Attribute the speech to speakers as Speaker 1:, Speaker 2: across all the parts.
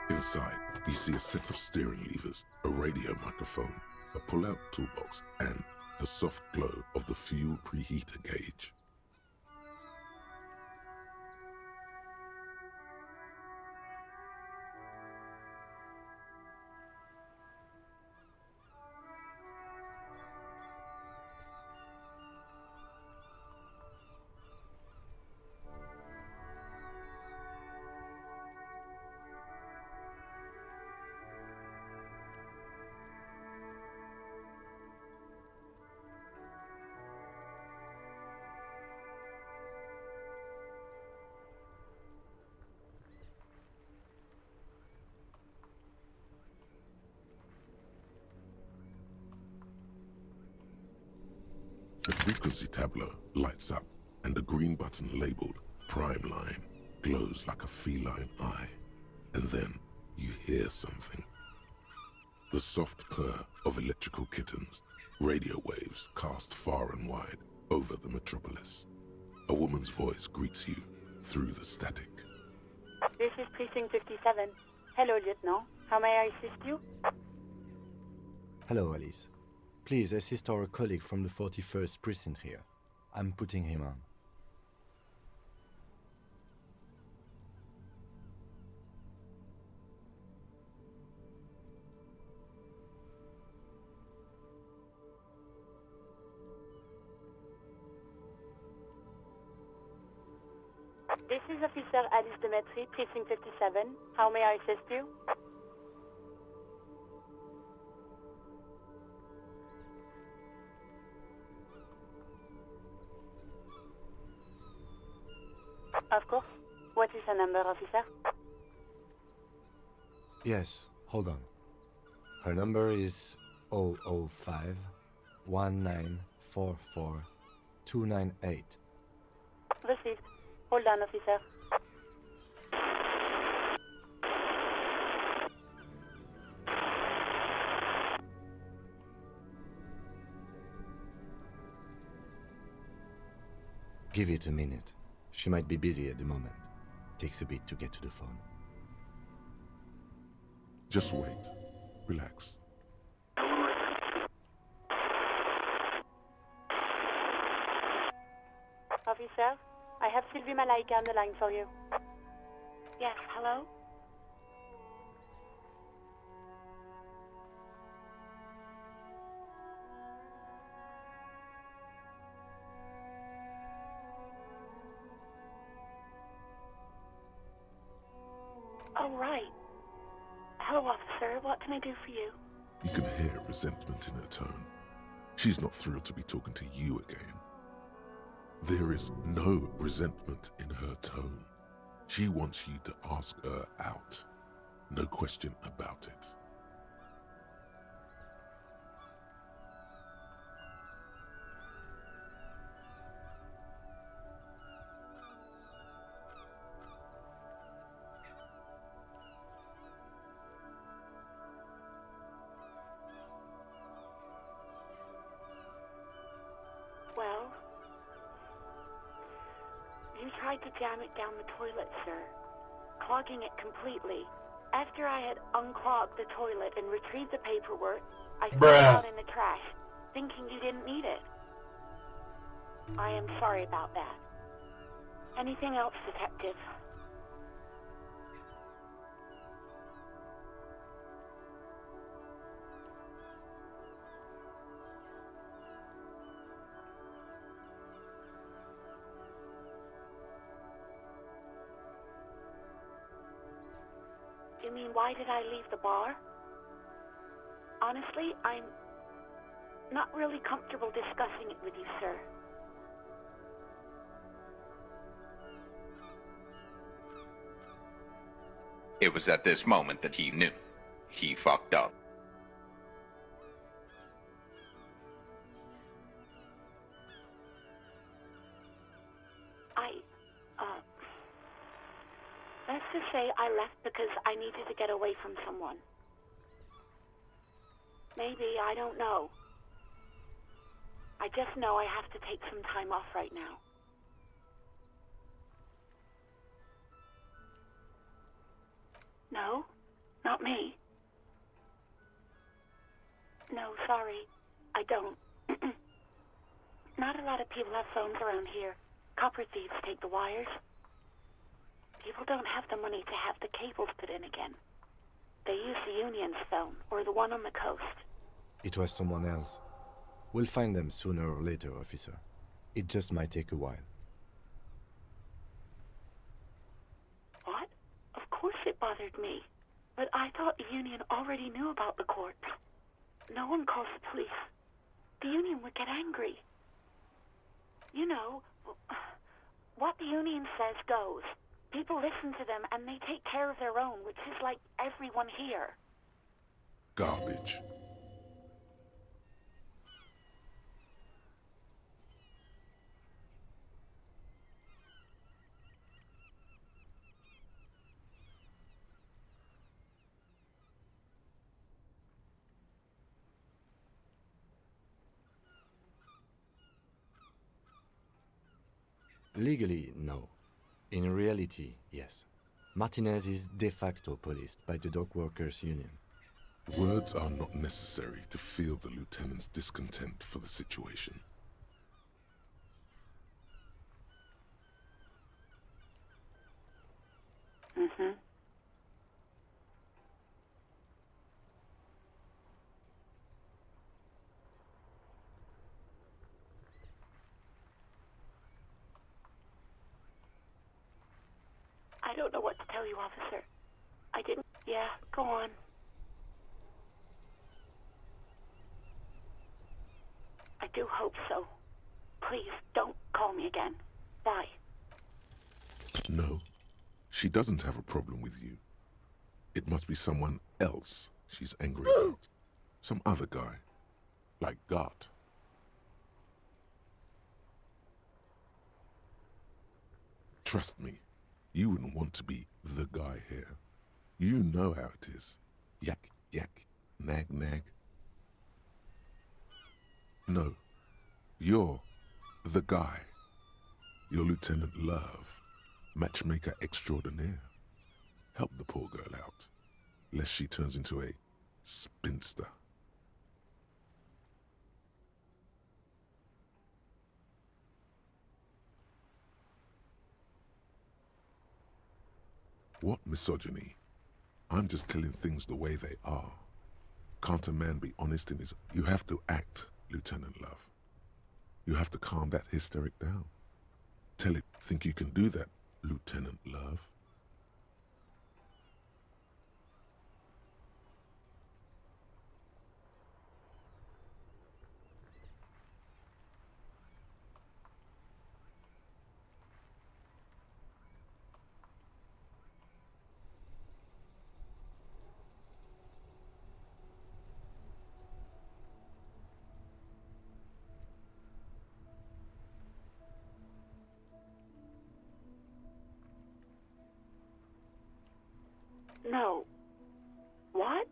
Speaker 1: Inside, you see a set of steering levers, a radio microphone, a pull-out toolbox, and the soft glow of the fuel preheater gauge. The frequency tableau lights up, and the green button labeled Prime Line glows like a feline eye. And then you hear something. The soft purr of electrical kittens, radio waves cast far and wide over the metropolis. A woman's voice greets you through the static.
Speaker 2: This is Precinct 57. Hello, Lieutenant. How may I assist you?
Speaker 3: Hello, Alice. Please assist our colleague from the 41st Precinct here. I'm putting him on.
Speaker 2: This is Officer Alice Demetri, Precinct 57. How may I assist you? Of course. What is her number, officer?
Speaker 3: Yes, hold on. Her number is 005 1944 298.
Speaker 2: Received. Hold on, officer.
Speaker 3: Give it a minute. She might be busy at the moment. Takes a bit to get to the phone.
Speaker 1: Just wait. Relax.
Speaker 2: Officer, I have Sylvie Malaika on the line for you.
Speaker 4: Yes, hello? Oh, right. Hello, officer. What can I do for you?
Speaker 1: You can hear resentment in her tone. She's not thrilled to be talking to you again. There is no resentment in her tone. She wants you to ask her out. No question about it.
Speaker 4: Well, you tried to jam it down the toilet, sir, clogging it completely. After I had unclogged the toilet and retrieved the paperwork, I threw it out in the trash, thinking you didn't need it. I am sorry about that. Anything else, detective? You mean, why did I leave the bar? Honestly, I'm not really comfortable discussing it with you, sir.
Speaker 5: It was at this moment that he knew. He fucked up.
Speaker 4: Let's just say I left because I needed to get away from someone. Maybe, I don't know. I just know I have to take some time off right now. No? sorry. I don't. Not a lot of people have phones around here. Copper thieves take the wires. People don't have the money to have the cables put in again. They use the Union's phone, or the one on the coast.
Speaker 3: It was someone else. We'll find them sooner or later, officer. It just might take a while.
Speaker 4: What? Of course it bothered me. But I thought the Union already knew about the corpse. No one calls the police. The Union would get angry. You know, what the Union says goes. People listen to them and they take care of their own, which is like everyone here.
Speaker 1: Garbage.
Speaker 3: Legally, no. In reality, yes. Martinez is de facto policed by the dock workers' union.
Speaker 1: Words are not necessary to feel the lieutenant's discontent for the situation.
Speaker 4: Mm-hmm. I don't know what to tell you, officer. I didn't... Yeah, go on. I do hope so. Please, don't call me again. Bye.
Speaker 1: No, she doesn't have a problem with you. It must be someone else she's angry about. Some other guy. Like Gart. Trust me, you wouldn't want to be the guy here. You know how it is. Yak, yak, nag, nag. No, you're the guy. You're Lieutenant Love, matchmaker extraordinaire. Help the poor girl out, lest she turns into a spinster. What misogyny? I'm just telling things the way they are. Can't a man be honest in his... You have to act, Lieutenant Love. You have to calm that hysteric down. Tell it, think you can do that, Lieutenant Love?
Speaker 4: No. What?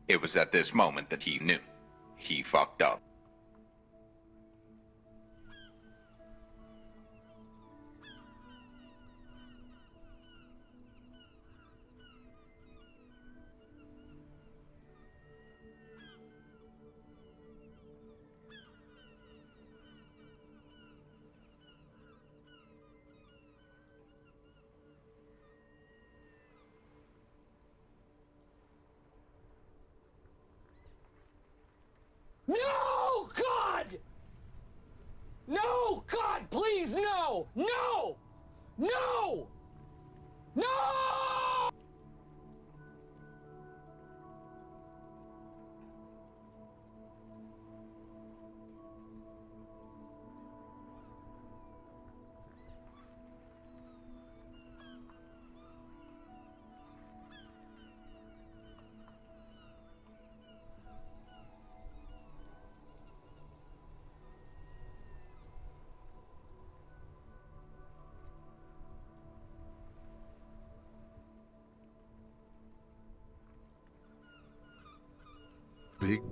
Speaker 5: It was at this moment that he knew. He fucked up.
Speaker 6: No, God! No, God, please, no! No! No! No!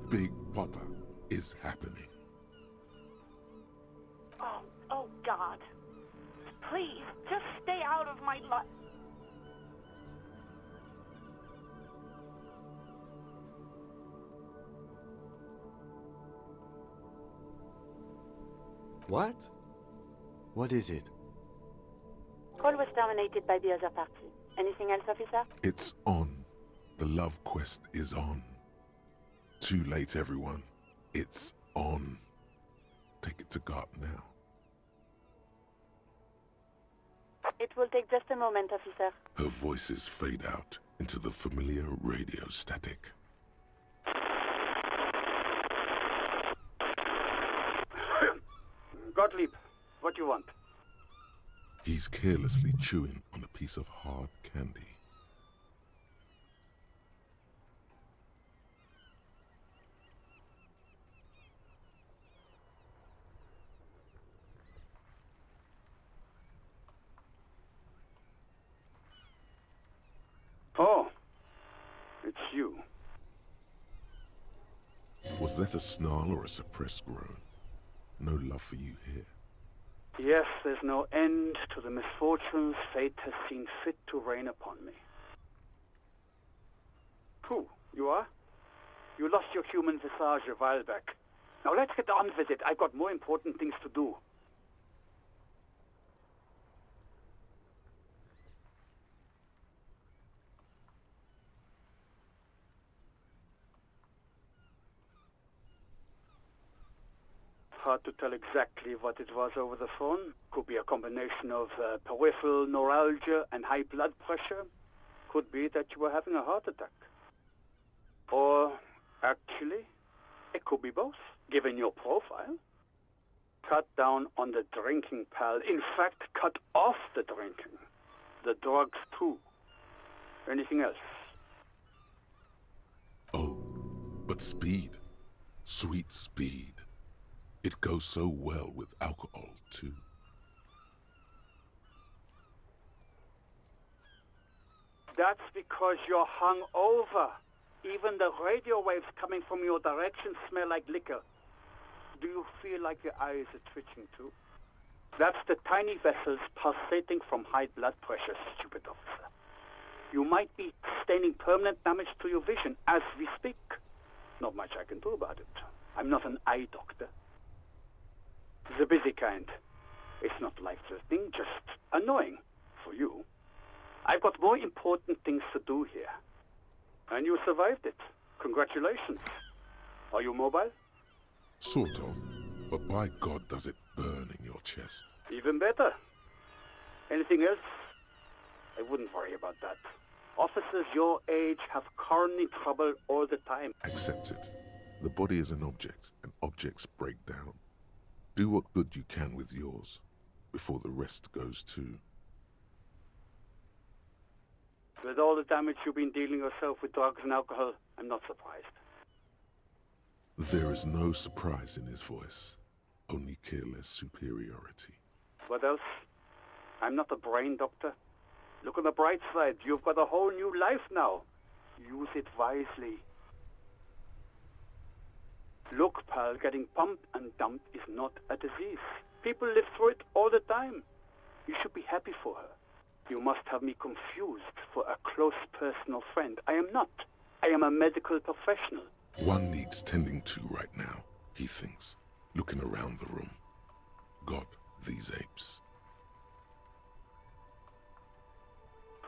Speaker 1: Big Papa is happening.
Speaker 4: Oh, God. Please, just stay out of my life.
Speaker 3: What? What is it?
Speaker 2: Call was terminated by the other party. Anything else, officer?
Speaker 1: It's on. The love quest is on. Too late, everyone. It's on. Take it to God now.
Speaker 2: It will take just a moment, officer.
Speaker 1: Her voices fade out into the familiar radio static.
Speaker 7: Gottlieb, what do you want?
Speaker 1: He's carelessly chewing on a piece of hard candy.
Speaker 7: Oh, it's you.
Speaker 1: Was that a snarl or a suppressed groan? No love for you here.
Speaker 7: Yes, there's no end to the misfortunes fate has seen fit to rain upon me. Who? You are? You lost your human visage a while back. Now let's get on with it. I've got more important things to do. Hard to tell exactly what it was over the phone. Could be a combination of peripheral neuralgia and high blood pressure. Could be that you were having a heart attack. Or, actually, it could be both, given your profile. Cut down on the drinking, pal. In fact, cut off the drinking. The drugs, too. Anything else?
Speaker 1: Oh, but speed. Sweet speed. It goes so well with alcohol, too.
Speaker 7: That's because you're hungover. Even the radio waves coming from your direction smell like liquor. Do you feel like your eyes are twitching, too? That's the tiny vessels pulsating from high blood pressure, stupid officer. You might be sustaining permanent damage to your vision as we speak. Not much I can do about it. I'm not an eye doctor. The busy kind. It's not life-threatening, just annoying for you. I've got more important things to do here. And you survived it. Congratulations. Are you mobile?
Speaker 1: Sort of. But by God, does it burn in your chest.
Speaker 7: Even better. Anything else? I wouldn't worry about that. Officers your age have coronary trouble all the time.
Speaker 1: Accept it. The body is an object, and objects break down. Do what good you can with yours, before the rest goes too.
Speaker 7: With all the damage you've been dealing yourself with drugs and alcohol, I'm not surprised.
Speaker 1: There is no surprise in his voice, only careless superiority.
Speaker 7: What else? I'm not a brain doctor. Look on the bright side. You've got a whole new life now. Use it wisely. Look, pal, getting pumped and dumped is not a disease. People live through it all the time. You should be happy for her. You must have me confused for a close personal friend. I am not. I am a medical professional.
Speaker 1: One needs tending to right now, he thinks, looking around the room. God, these apes.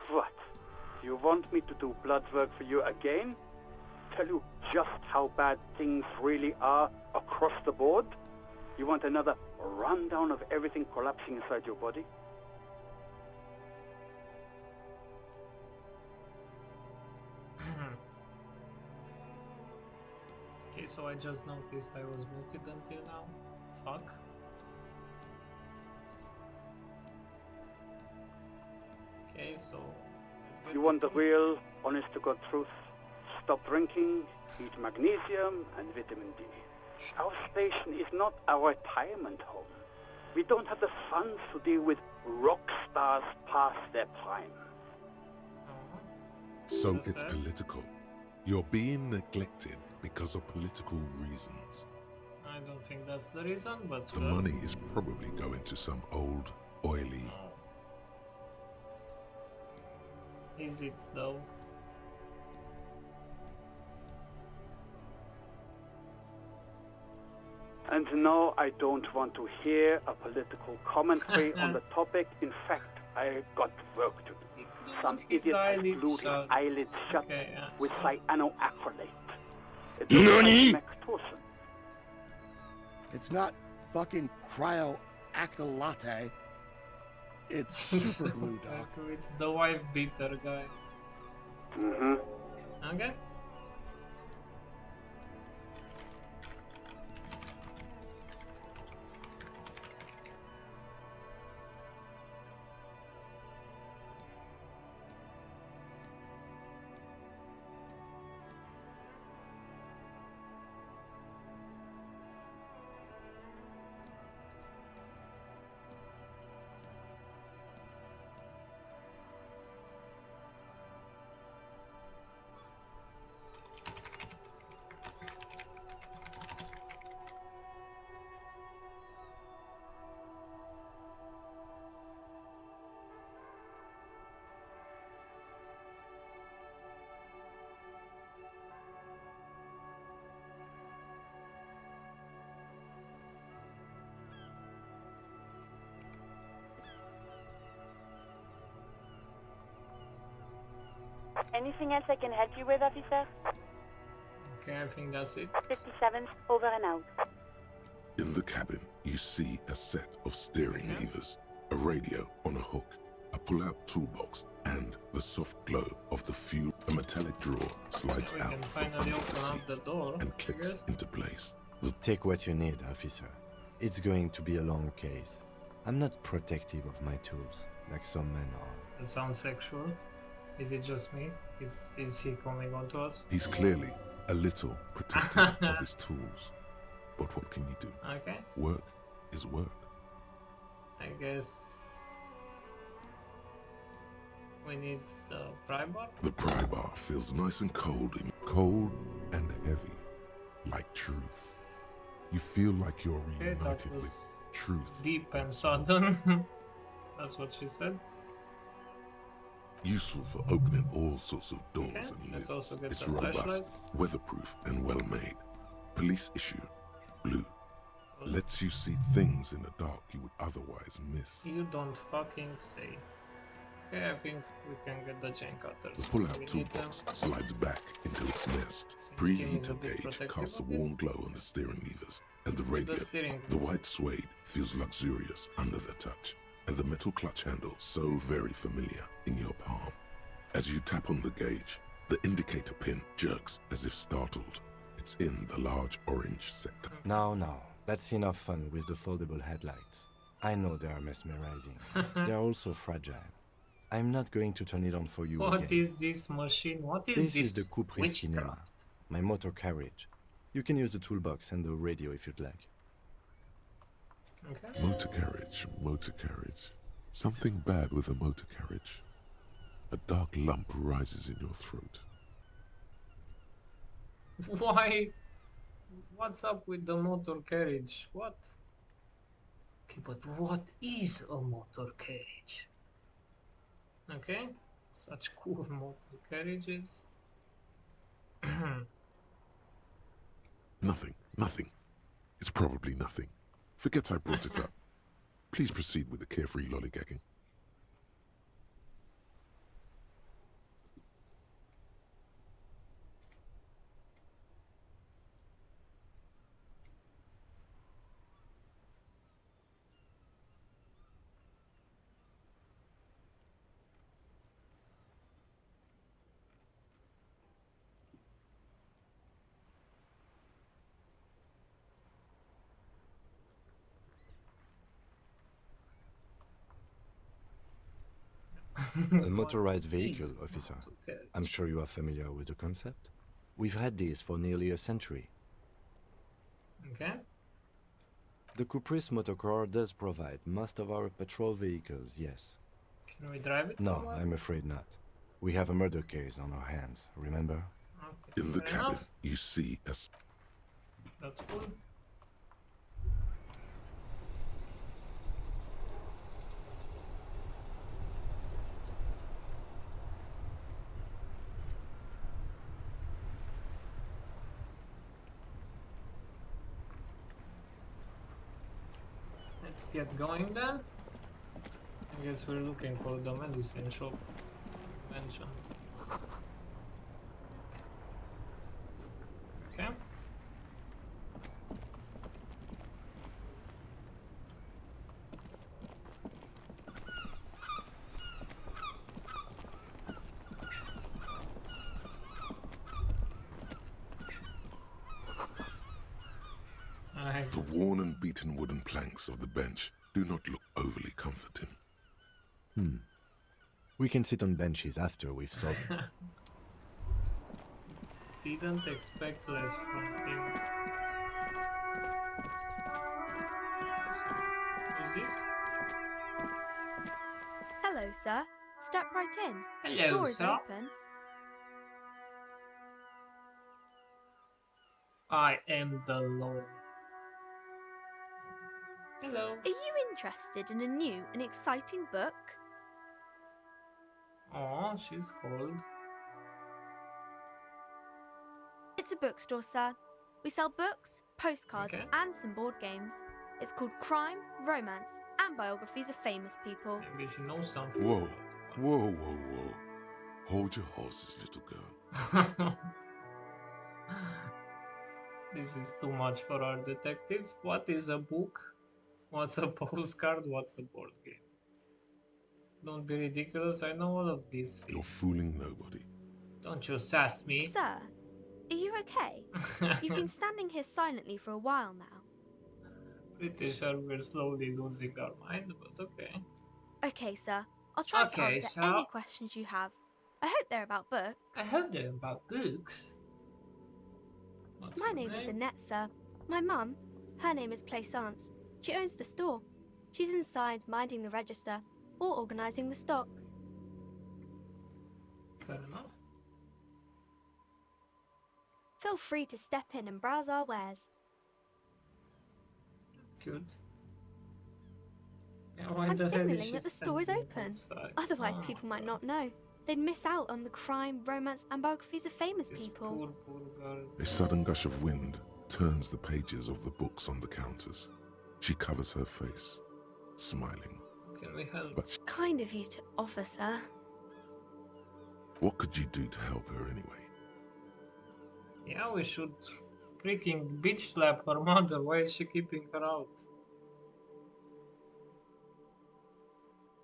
Speaker 7: What? You want me to do blood work for you again? Tell you just how bad things really are across the board? You want another rundown of everything collapsing inside your body?
Speaker 8: Okay, so I just noticed I was muted until now. Fuck. Okay, so...
Speaker 7: You want the real, honest-to-God truth? Stop drinking, eat magnesium and vitamin D. Our station is not a retirement home. We don't have the funds to deal with rock stars past their prime.
Speaker 1: So it's political. You're being neglected because of political reasons.
Speaker 8: I don't think that's the reason, but...
Speaker 1: The money is probably going to some old, oily,
Speaker 8: Is it though?
Speaker 7: And no, I don't want to hear a political commentary on the topic. In fact, I got work to do. Some
Speaker 8: His
Speaker 7: idiot has
Speaker 8: eyelids
Speaker 7: glued his
Speaker 8: shut.
Speaker 7: eyelids shut
Speaker 8: Okay, yeah,
Speaker 7: with
Speaker 8: sure.
Speaker 7: cyanoacrylate. It looks like Mactusin.
Speaker 9: It's not fucking cryoactylate. It's super glue, Doc.
Speaker 8: It's the wife beater guy.
Speaker 7: Mm-hmm.
Speaker 8: Okay.
Speaker 2: Anything else I can help you with, officer?
Speaker 8: Okay, I think that's it.
Speaker 2: 57, over and out.
Speaker 1: In the cabin, you see a set of steering levers, a radio on a hook, a pull-out toolbox, and the soft glow of the fuel. A metallic drawer slides
Speaker 8: We
Speaker 1: out
Speaker 8: can
Speaker 1: from
Speaker 8: finally
Speaker 1: under the
Speaker 8: open
Speaker 1: seat
Speaker 8: up the door,
Speaker 1: and
Speaker 8: I
Speaker 1: clicks
Speaker 8: guess.
Speaker 1: into place.
Speaker 3: Take what you need, officer. It's going to be a long case. I'm not protective of my tools, like some men are.
Speaker 8: That sounds sexual. Is it just me? Is he coming on to us?
Speaker 1: He's clearly a little protective of his tools. But what can you do?
Speaker 8: Okay.
Speaker 1: Work is work.
Speaker 8: I guess we need the pry bar.
Speaker 1: The pry bar feels nice and cold and heavy, like truth. You feel like you're
Speaker 8: Okay, that
Speaker 1: reunited with
Speaker 8: was
Speaker 1: truth.
Speaker 8: deep and sudden. That's what she said.
Speaker 1: Useful for opening all sorts of doors
Speaker 8: Okay,
Speaker 1: and
Speaker 8: let's
Speaker 1: lids.
Speaker 8: also get
Speaker 1: It's
Speaker 8: the
Speaker 1: robust,
Speaker 8: flashlight.
Speaker 1: weatherproof, and well made. Police issue, blue. Lets you see things in the dark you would otherwise miss.
Speaker 8: You don't fucking say. Okay, I think we can get the chain cutters.
Speaker 1: The pull-out
Speaker 8: We need them.
Speaker 1: toolbox slides back into its nest.
Speaker 8: Since Kim is a
Speaker 1: Preheater
Speaker 8: bit
Speaker 1: gauge
Speaker 8: protective
Speaker 1: casts a
Speaker 8: of it.
Speaker 1: warm glow on the steering levers and the
Speaker 8: The
Speaker 1: radio.
Speaker 8: steering
Speaker 1: The white suede feels luxurious under the touch, and the metal clutch handle so very familiar in your palm. As you tap on the gauge, the indicator pin jerks as if startled. It's in the large orange sector.
Speaker 3: Now, that's enough fun with the foldable headlights. I know they are mesmerizing. They are also fragile. I'm not going to turn it on for you
Speaker 8: What
Speaker 3: again.
Speaker 8: is this machine? What is
Speaker 3: This
Speaker 8: this?
Speaker 3: is the Coupe Cinema, my motor carriage. You can use the toolbox and the radio if you'd like.
Speaker 8: Okay.
Speaker 1: Motor carriage. Something bad with a motor carriage. A dark lump rises in your throat.
Speaker 8: Why? What's up with the motor carriage? What? Okay, but what is a motor carriage? Okay, such cool motor carriages.
Speaker 1: Nothing. It's probably nothing. Forget I brought it up. Please proceed with the carefree lollygagging.
Speaker 3: A motorized vehicle,
Speaker 8: Is
Speaker 3: officer.
Speaker 8: motor carriage.
Speaker 3: I'm sure you are familiar with the concept. We've had these for nearly a century.
Speaker 8: Okay.
Speaker 3: The Caprice motorcar does provide most of our patrol vehicles, yes.
Speaker 8: Can we drive it?
Speaker 3: No,
Speaker 8: or what?
Speaker 3: I'm afraid not. We have a murder case on our hands, remember?
Speaker 8: Okay,
Speaker 1: In the
Speaker 8: fair
Speaker 1: cabin,
Speaker 8: enough.
Speaker 1: you see a
Speaker 8: That's cool. Let's get going then. I guess we're looking for the medicine shop mentioned. Okay.
Speaker 1: The worn and beaten wooden planks of the bench do not look overly comforting.
Speaker 3: We can sit on benches after we've solved it.
Speaker 8: Didn't expect less from him. So, who's this?
Speaker 10: Hello, sir. Step right in. The
Speaker 8: Hello,
Speaker 10: store is
Speaker 8: sir.
Speaker 10: open.
Speaker 8: I am the law. Hello.
Speaker 10: Are you interested in a new and exciting book?
Speaker 8: Oh, she's cold.
Speaker 10: It's a bookstore, sir. We sell books, postcards,
Speaker 8: Okay.
Speaker 10: and some board games. It's called Crime, Romance, and Biographies of Famous People.
Speaker 8: Maybe she knows something.
Speaker 1: Whoa, whoa, whoa, whoa. Hold your horses, little girl.
Speaker 8: This is too much for our detective. What is a book? What's a postcard? What's a board game? Don't be ridiculous, I know all of these
Speaker 1: You're
Speaker 8: things.
Speaker 1: fooling nobody.
Speaker 8: Don't you sass me.
Speaker 10: Sir, are you okay? You've been standing here silently for a while now.
Speaker 8: Pretty sure we're slowly losing our mind, but okay.
Speaker 10: Okay, sir. I'll try to
Speaker 8: Okay,
Speaker 10: answer
Speaker 8: so-
Speaker 10: any questions you have. I hope they're about books.
Speaker 8: I heard they're about books. What's
Speaker 10: My
Speaker 8: her
Speaker 10: name is Annette, sir. My mum, her name is Plaisance. She owns the store. She's inside minding the register or organising the stock.
Speaker 8: Fair enough.
Speaker 10: Feel free to step in and browse our wares.
Speaker 8: That's good. Yeah, why
Speaker 10: I'm
Speaker 8: the hell is
Speaker 10: signalling
Speaker 8: she
Speaker 10: that the store is
Speaker 8: standing
Speaker 10: open.
Speaker 8: outside?
Speaker 10: Otherwise,
Speaker 8: Oh
Speaker 10: people
Speaker 8: my
Speaker 10: might
Speaker 8: God.
Speaker 10: not know. They'd miss out on the crime, romance, and biographies of famous
Speaker 8: This
Speaker 10: people.
Speaker 8: poor girl.
Speaker 1: A sudden gush of wind turns the pages of the books on the counters. She covers her face, smiling.
Speaker 8: Can we help?
Speaker 1: But
Speaker 10: Kind of you to offer, sir.
Speaker 1: what could you do to help her anyway?
Speaker 8: Yeah, we should freaking bitch slap her mother. Why is she keeping her out?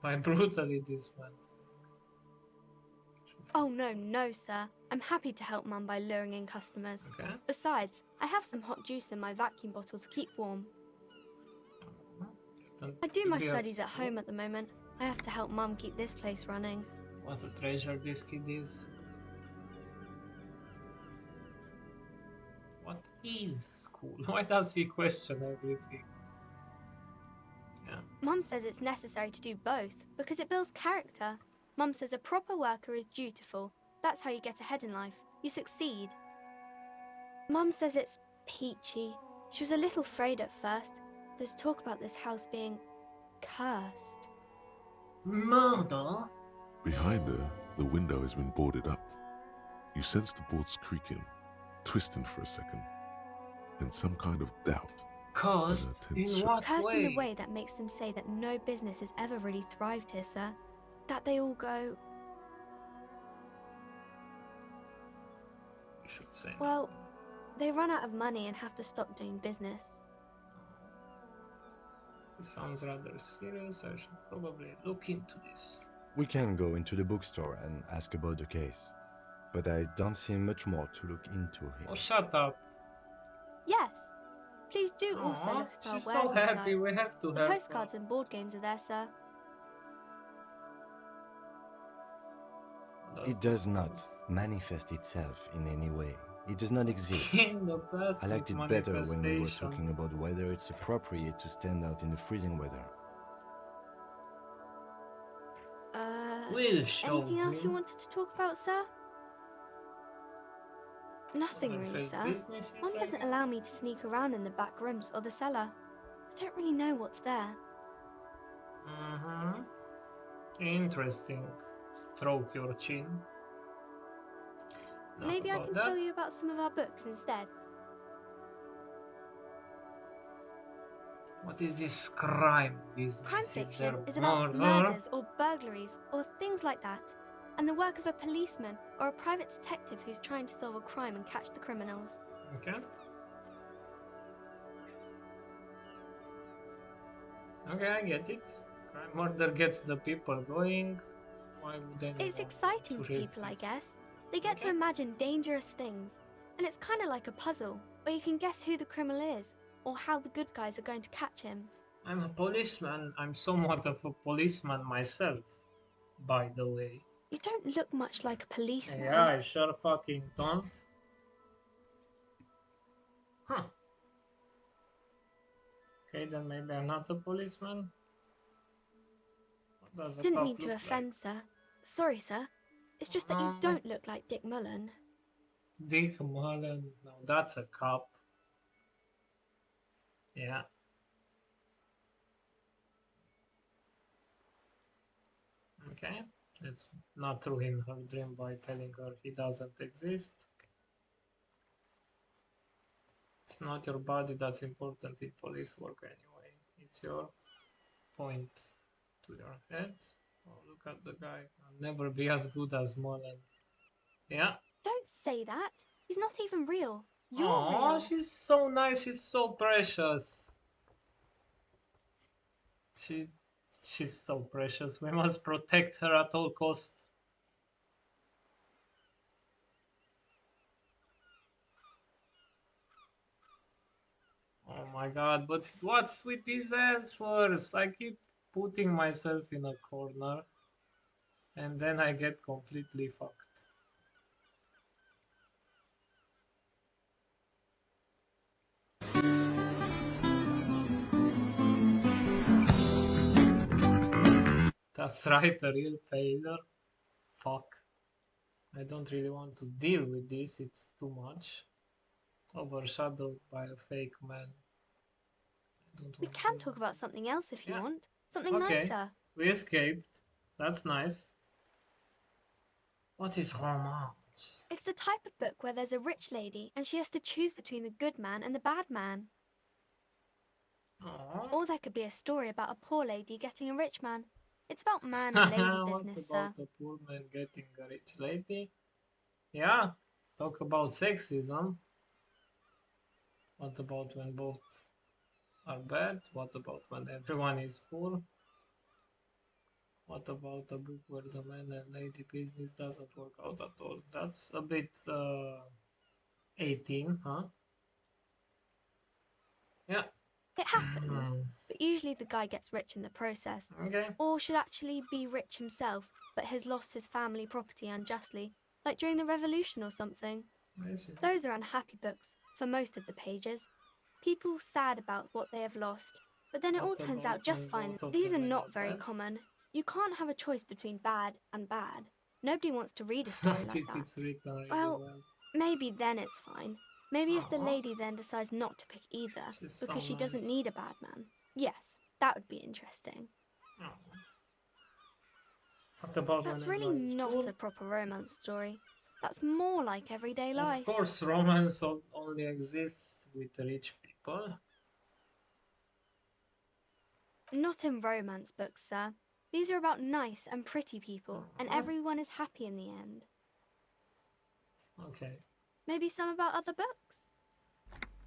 Speaker 8: By brutally dismantled.
Speaker 10: Oh, no, sir. I'm happy to help Mum by luring in customers.
Speaker 8: Okay.
Speaker 10: Besides, I have some hot juice in my vacuum bottle to keep warm. I do my studies at home at the moment. I have to help Mum keep this place running.
Speaker 8: What a treasure this kid is. What is school? Why does he question everything? Yeah.
Speaker 10: Mum says it's necessary to do both because it builds character. Mum says a proper worker is dutiful. That's how you get ahead in life. You succeed. Mum says it's peachy. She was a little afraid at first. There's talk about this house being cursed.
Speaker 8: Murder?
Speaker 1: Behind her, the window has been boarded up. You sense the boards creaking, twisting for a second, and some kind of doubt.
Speaker 8: Cursed? In what
Speaker 10: Cursed
Speaker 8: way?
Speaker 10: in the way that makes them say that no business has ever really thrived here, sir. That they all go,
Speaker 8: You should say.
Speaker 10: well, they run out of money and have to stop doing business.
Speaker 8: This sounds rather serious. I should probably look into this.
Speaker 3: We can go into the bookstore and ask about the case, but I don't see much more to look into
Speaker 8: Oh,
Speaker 3: here.
Speaker 8: shut up.
Speaker 10: Yes. Please do also
Speaker 8: Aw,
Speaker 10: look at our
Speaker 8: she's
Speaker 10: wares
Speaker 8: so happy.
Speaker 10: inside.
Speaker 8: We have to
Speaker 10: The
Speaker 8: help her.
Speaker 10: postcards and board games are there, sir.
Speaker 3: It does not manifest itself in any way. It does not exist.
Speaker 8: In the past,
Speaker 3: I liked
Speaker 8: with
Speaker 3: it better when we were
Speaker 8: manifestations.
Speaker 3: talking about whether it's appropriate to stand out in the freezing weather.
Speaker 8: We'll show
Speaker 10: Anything else you
Speaker 8: him.
Speaker 10: wanted to talk about, sir? Nothing really,
Speaker 8: Unfinished
Speaker 10: sir.
Speaker 8: businesses,
Speaker 10: Mum
Speaker 8: I
Speaker 10: doesn't
Speaker 8: guess.
Speaker 10: allow me to sneak around in the back rooms or the cellar. I don't really know what's there.
Speaker 8: Mm-hmm. Interesting. Stroke your chin. Enough
Speaker 10: Maybe I
Speaker 8: about
Speaker 10: can
Speaker 8: that.
Speaker 10: tell you about some of our books instead.
Speaker 8: What is this crime business?
Speaker 10: Crime
Speaker 8: Is
Speaker 10: fiction
Speaker 8: there
Speaker 10: is about
Speaker 8: murder?
Speaker 10: murders or burglaries or things like that, and the work of a policeman or a private detective who's trying to solve a crime and catch the criminals.
Speaker 8: Okay. Okay, I get it. Crime murder gets the people going. Why would anyone
Speaker 10: It's exciting
Speaker 8: want
Speaker 10: to
Speaker 8: read
Speaker 10: people, I
Speaker 8: this?
Speaker 10: guess. They get to
Speaker 8: Okay.
Speaker 10: imagine dangerous things, and it's kind of like a puzzle where you can guess who the criminal is or how the good guys are going to catch him.
Speaker 8: I'm a policeman. I'm somewhat of a policeman myself, by the way.
Speaker 10: You don't look much like a policeman.
Speaker 8: Yeah, I sure fucking don't. Huh. Okay, then maybe I'm not a policeman. What does a
Speaker 10: Didn't
Speaker 8: cop
Speaker 10: mean to
Speaker 8: look
Speaker 10: offend, sir. Sorry, sir. It's just that you don't look like Dick Mullen.
Speaker 8: like? Dick Mullen. No, that's a cop. Yeah. Okay. Let's not ruin her dream by telling her he doesn't exist. It's not your body that's important in police work anyway. It's your point to your head. Oh, look at the guy. I'll never be as good as Mullen. Yeah.
Speaker 10: Don't say that. He's not even real. You're
Speaker 8: Oh,
Speaker 10: real.
Speaker 8: she's so nice. She's so precious. She's so precious. We must protect her at all cost. Oh my god, but what's with these answers? I keep putting myself in a corner and then I get completely fucked. That's right, a real failure. Fuck. I don't really want to deal with this, it's too much. Overshadowed by a fake man.
Speaker 10: We can talk about something else if you
Speaker 8: Yeah.
Speaker 10: want. Something
Speaker 8: Okay.
Speaker 10: nicer.
Speaker 8: We escaped. That's nice. What is romance?
Speaker 10: It's the type of book where there's a rich lady and she has to choose between the good man and the bad man.
Speaker 8: Aww.
Speaker 10: Or there could be a story about a poor lady getting a rich man. It's about man and lady business,
Speaker 8: What about
Speaker 10: sir.
Speaker 8: a poor man getting a rich lady? Yeah, talk about sexism. What about when both are bad? What about when everyone is poor? What about a book where the man and lady business doesn't work out at all? That's a bit 18, huh? Yeah.
Speaker 10: It happens, but usually the guy gets rich in the process.
Speaker 8: Okay.
Speaker 10: Or should actually be rich himself, but has lost his family property unjustly, like during the revolution or something.
Speaker 8: I see.
Speaker 10: Those are unhappy books, for most of the pages. People sad about what they have lost, but then it all
Speaker 8: What
Speaker 10: turns
Speaker 8: about
Speaker 10: out just
Speaker 8: when
Speaker 10: fine.
Speaker 8: both of
Speaker 10: These
Speaker 8: the
Speaker 10: are
Speaker 8: men
Speaker 10: not very
Speaker 8: bad?
Speaker 10: common. You can't have a choice between bad and bad. Nobody wants to read a story like that.
Speaker 8: It's written really
Speaker 10: Well, maybe then it's fine. Maybe if the
Speaker 8: Aw.
Speaker 10: lady then decides not to pick either,
Speaker 8: She's so
Speaker 10: because she
Speaker 8: nice.
Speaker 10: doesn't need a bad man. Yes, that would be interesting.
Speaker 8: Aw. What about
Speaker 10: That's
Speaker 8: when
Speaker 10: really
Speaker 8: everyone is
Speaker 10: not
Speaker 8: poor?
Speaker 10: a proper romance story. That's more like everyday life.
Speaker 8: Of course, romance only exists with rich people.
Speaker 10: Not in romance books, sir. These are about nice and pretty people, and everyone is happy in the end.
Speaker 8: Okay.
Speaker 10: Maybe some about other books?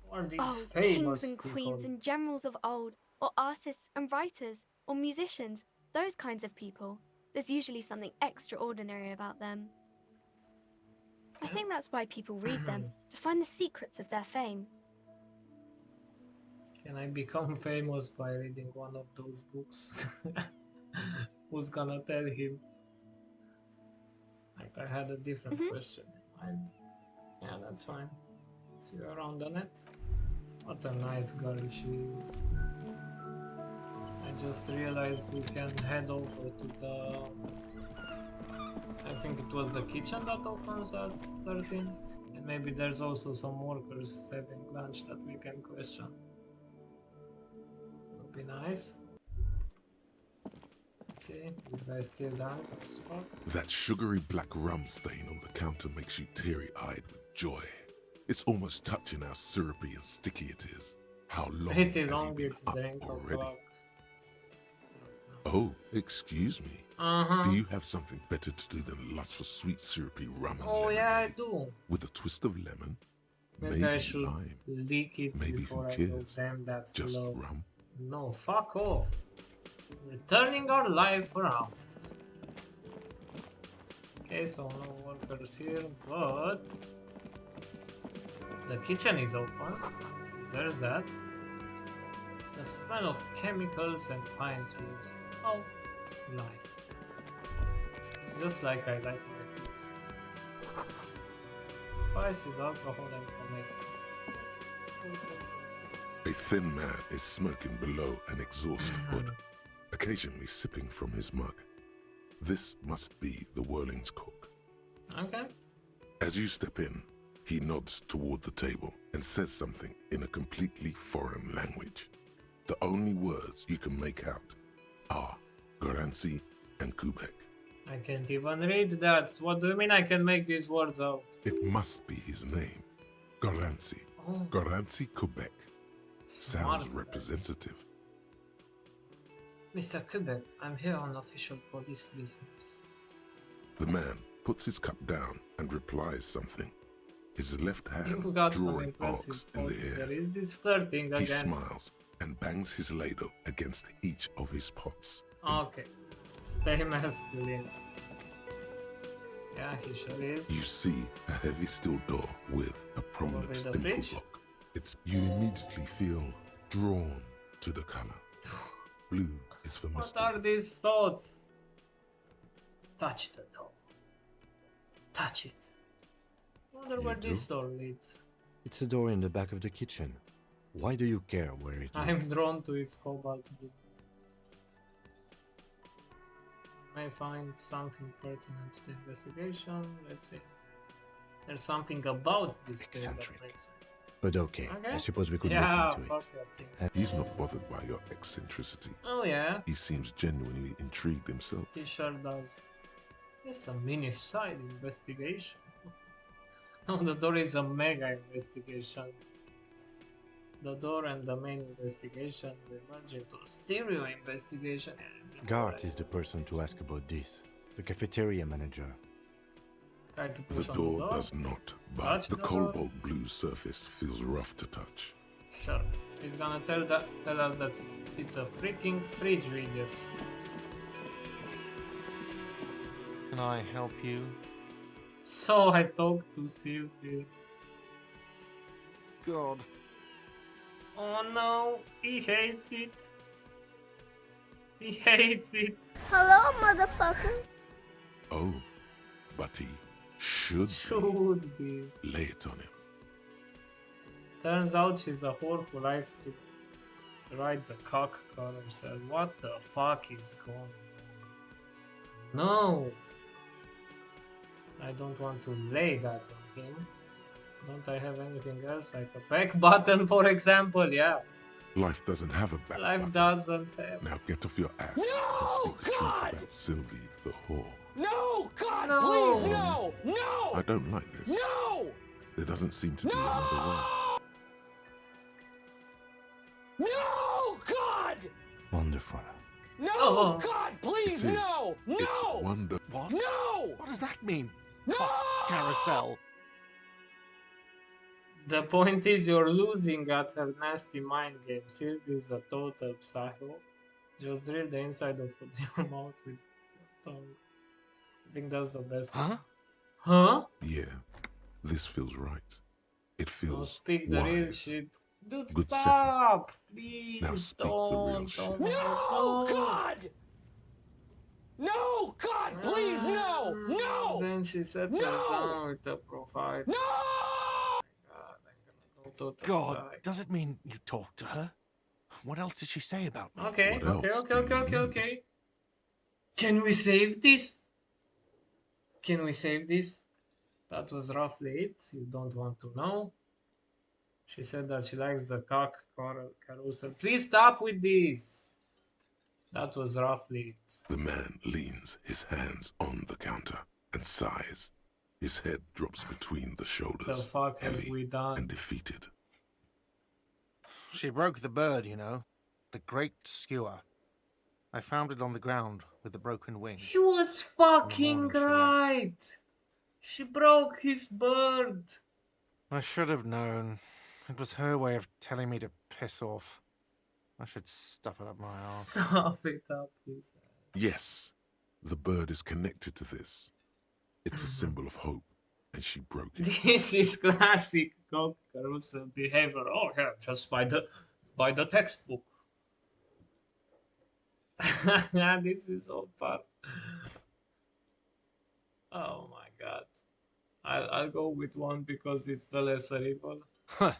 Speaker 8: Who are these
Speaker 10: Oh,
Speaker 8: famous
Speaker 10: kings and
Speaker 8: people?
Speaker 10: queens and generals of old, or artists and writers, or musicians, those kinds of people. There's usually something extraordinary about them. I think that's why people read them, to find the secrets of their fame.
Speaker 8: Can I become famous by reading one of those books? Who's gonna tell him? Like, I had a different question in mind. Yeah, that's fine. See you around the net. What a nice girl she is. I just realized we can head over to the... I think it was the kitchen that opens at 13. And maybe there's also some workers having lunch that we can question. Would be nice. Let's see, this guy's still drunk as fuck.
Speaker 1: That sugary black rum stain on the counter makes you teary-eyed with joy. It's almost touching how syrupy and sticky it is. How long
Speaker 8: Pretty
Speaker 1: have
Speaker 8: long
Speaker 1: you been
Speaker 8: it's
Speaker 1: up
Speaker 8: the ankle
Speaker 1: already?
Speaker 8: clock.
Speaker 1: Oh, excuse me.
Speaker 8: Uh-huh.
Speaker 1: Do you have something better to do than lust for sweet syrupy rum and
Speaker 8: Oh
Speaker 1: lemonade?
Speaker 8: yeah, I do.
Speaker 1: With a twist of lemon?
Speaker 8: Maybe I
Speaker 1: Maybe
Speaker 8: should
Speaker 1: lime.
Speaker 8: leak it
Speaker 1: Maybe
Speaker 8: before
Speaker 1: who
Speaker 8: I go.
Speaker 1: cares?
Speaker 8: Damn, that's
Speaker 1: Just
Speaker 8: low.
Speaker 1: rum.
Speaker 8: No, fuck off. We're turning our life around. Okay, so no workers here, but the kitchen is open. There's that. The smell of chemicals and pine trees. Oh, nice. Just like I like my food. Spices, alcohol, and tomato.
Speaker 1: A thin man is smoking below an exhaust hood, occasionally sipping from his mug. This must be the Whirling's cook.
Speaker 8: Okay.
Speaker 1: As you step in, he nods toward the table and says something in a completely foreign language. The only words you can make out are Garancy and Quebec.
Speaker 8: I can't even read that. What do you mean I can make these words out?
Speaker 1: It must be his name. Garancy.
Speaker 8: Oh.
Speaker 1: Garancy Quebec. Sounds
Speaker 8: Smart.
Speaker 1: representative.
Speaker 8: Mr. Quebec, I'm here on official police business.
Speaker 1: The man puts his cup down and replies something. His left hand
Speaker 8: You got an
Speaker 1: drawing
Speaker 8: impressive
Speaker 1: arcs in
Speaker 8: pose.
Speaker 1: the air.
Speaker 8: There is this flirting
Speaker 1: He
Speaker 8: again.
Speaker 1: smiles and bangs his ladle against each of his pots.
Speaker 8: Okay. Stay masculine. Yeah, he sure is.
Speaker 1: You see a heavy steel door with a prominent
Speaker 8: the
Speaker 1: dimple
Speaker 8: fridge?
Speaker 1: block. You immediately feel drawn to the color. Blue is for
Speaker 8: What
Speaker 1: mystery.
Speaker 8: are these thoughts? Touch the door. Touch it. Wonder where
Speaker 1: do?
Speaker 8: this door leads.
Speaker 3: It's a door in the back of the kitchen. Why do you care where it
Speaker 8: I'm
Speaker 3: leads?
Speaker 8: drawn to its cobalt blue. May find something pertinent to the investigation. Let's see. There's something about this place that
Speaker 3: Eccentric.
Speaker 8: makes me.
Speaker 3: But okay, I suppose we could
Speaker 8: Yeah,
Speaker 3: look into
Speaker 8: fuck
Speaker 3: it.
Speaker 8: that thing.
Speaker 1: He's not bothered by your eccentricity.
Speaker 8: Oh yeah,
Speaker 1: He seems genuinely intrigued himself.
Speaker 8: he sure does. It's a mini side investigation. No, the door is a mega investigation. The door and the main investigation will merge into a stereo investigation.
Speaker 3: Gart is the person to ask about this. The cafeteria manager.
Speaker 8: Try to
Speaker 1: The
Speaker 8: push on
Speaker 1: door
Speaker 8: the door.
Speaker 1: does not budge.
Speaker 8: Touch
Speaker 1: The
Speaker 8: the door.
Speaker 1: cobalt blue surface feels rough to touch.
Speaker 8: Sure. He's gonna tell us that it's a freaking fridge, you idiots.
Speaker 11: Can I help you?
Speaker 8: So I talked to Sylvie.
Speaker 11: God.
Speaker 8: Oh no, he hates it. He hates it.
Speaker 12: Hello, motherfucker.
Speaker 1: Oh, but he should
Speaker 8: be.
Speaker 1: Lay it on him.
Speaker 8: Turns out she's a whore who likes to ride the cock carousel. What the fuck is going on? No! I don't want to lay that on him. Don't I have anything else? Like a back button, for example? Yeah.
Speaker 1: Life doesn't have a back
Speaker 8: Life
Speaker 1: button.
Speaker 8: doesn't have.
Speaker 1: Now get off your ass and speak the truth about Sylvie the whore.
Speaker 6: No! God,
Speaker 8: No.
Speaker 6: please, no! No!
Speaker 1: I don't like this.
Speaker 6: No!
Speaker 1: There doesn't seem to be another way.
Speaker 6: No! God!
Speaker 3: Wonderful.
Speaker 6: No!
Speaker 8: Oh.
Speaker 6: God,
Speaker 1: It
Speaker 6: please,
Speaker 1: is.
Speaker 6: no! No!
Speaker 1: It's wonder.
Speaker 11: What?
Speaker 6: No!
Speaker 11: What does that mean?
Speaker 6: No!
Speaker 11: Carousel.
Speaker 8: The point is you're losing at her nasty mind game. Sylvie is a total psycho. Just drill the inside of your mouth with your tongue. I think that's the best.
Speaker 11: Huh?
Speaker 8: Huh?
Speaker 1: Yeah, this feels right. It
Speaker 8: Don't
Speaker 1: feels
Speaker 8: speak the real
Speaker 1: wise.
Speaker 8: shit. Dude,
Speaker 1: Good
Speaker 8: stop! Please,
Speaker 1: Now speak the real
Speaker 8: don't.
Speaker 1: shit.
Speaker 6: No! God! No! God, please, no! No!
Speaker 8: Then she settled
Speaker 6: No!
Speaker 8: down with the profile.
Speaker 6: No!
Speaker 8: God, I'm gonna go to the
Speaker 11: God,
Speaker 8: side.
Speaker 11: does it mean you talked to her? What else did she say about me?
Speaker 8: Okay,
Speaker 1: What
Speaker 8: okay,
Speaker 1: else
Speaker 8: okay,
Speaker 1: do
Speaker 8: okay,
Speaker 1: you
Speaker 8: okay,
Speaker 1: mean?
Speaker 8: okay. Can we save this? Can we save this? That was roughly it. You don't want to know. She said that she likes the cock carousel. Please stop with this. That was roughly it.
Speaker 1: The man leans his hands on the counter and sighs. His head drops between the shoulders,
Speaker 8: The fuck have
Speaker 1: heavy
Speaker 8: we done?
Speaker 1: and defeated.
Speaker 11: She broke the bird, you know. The great skewer. I found it on the ground with a broken wing.
Speaker 8: He was fucking right. She broke his bird.
Speaker 11: I should have known. It was her way of telling me to piss off. I should stuff it up my ass.
Speaker 8: Stuff it up his ass.
Speaker 1: Yes, the bird is connected to this. It's a symbol of hope, and she broke it.
Speaker 8: This is classic Carousel behavior. Oh yeah, just by the textbook. This is so fun. Oh my god. I'll go with 1 because it's the lesser evil.
Speaker 11: Huh.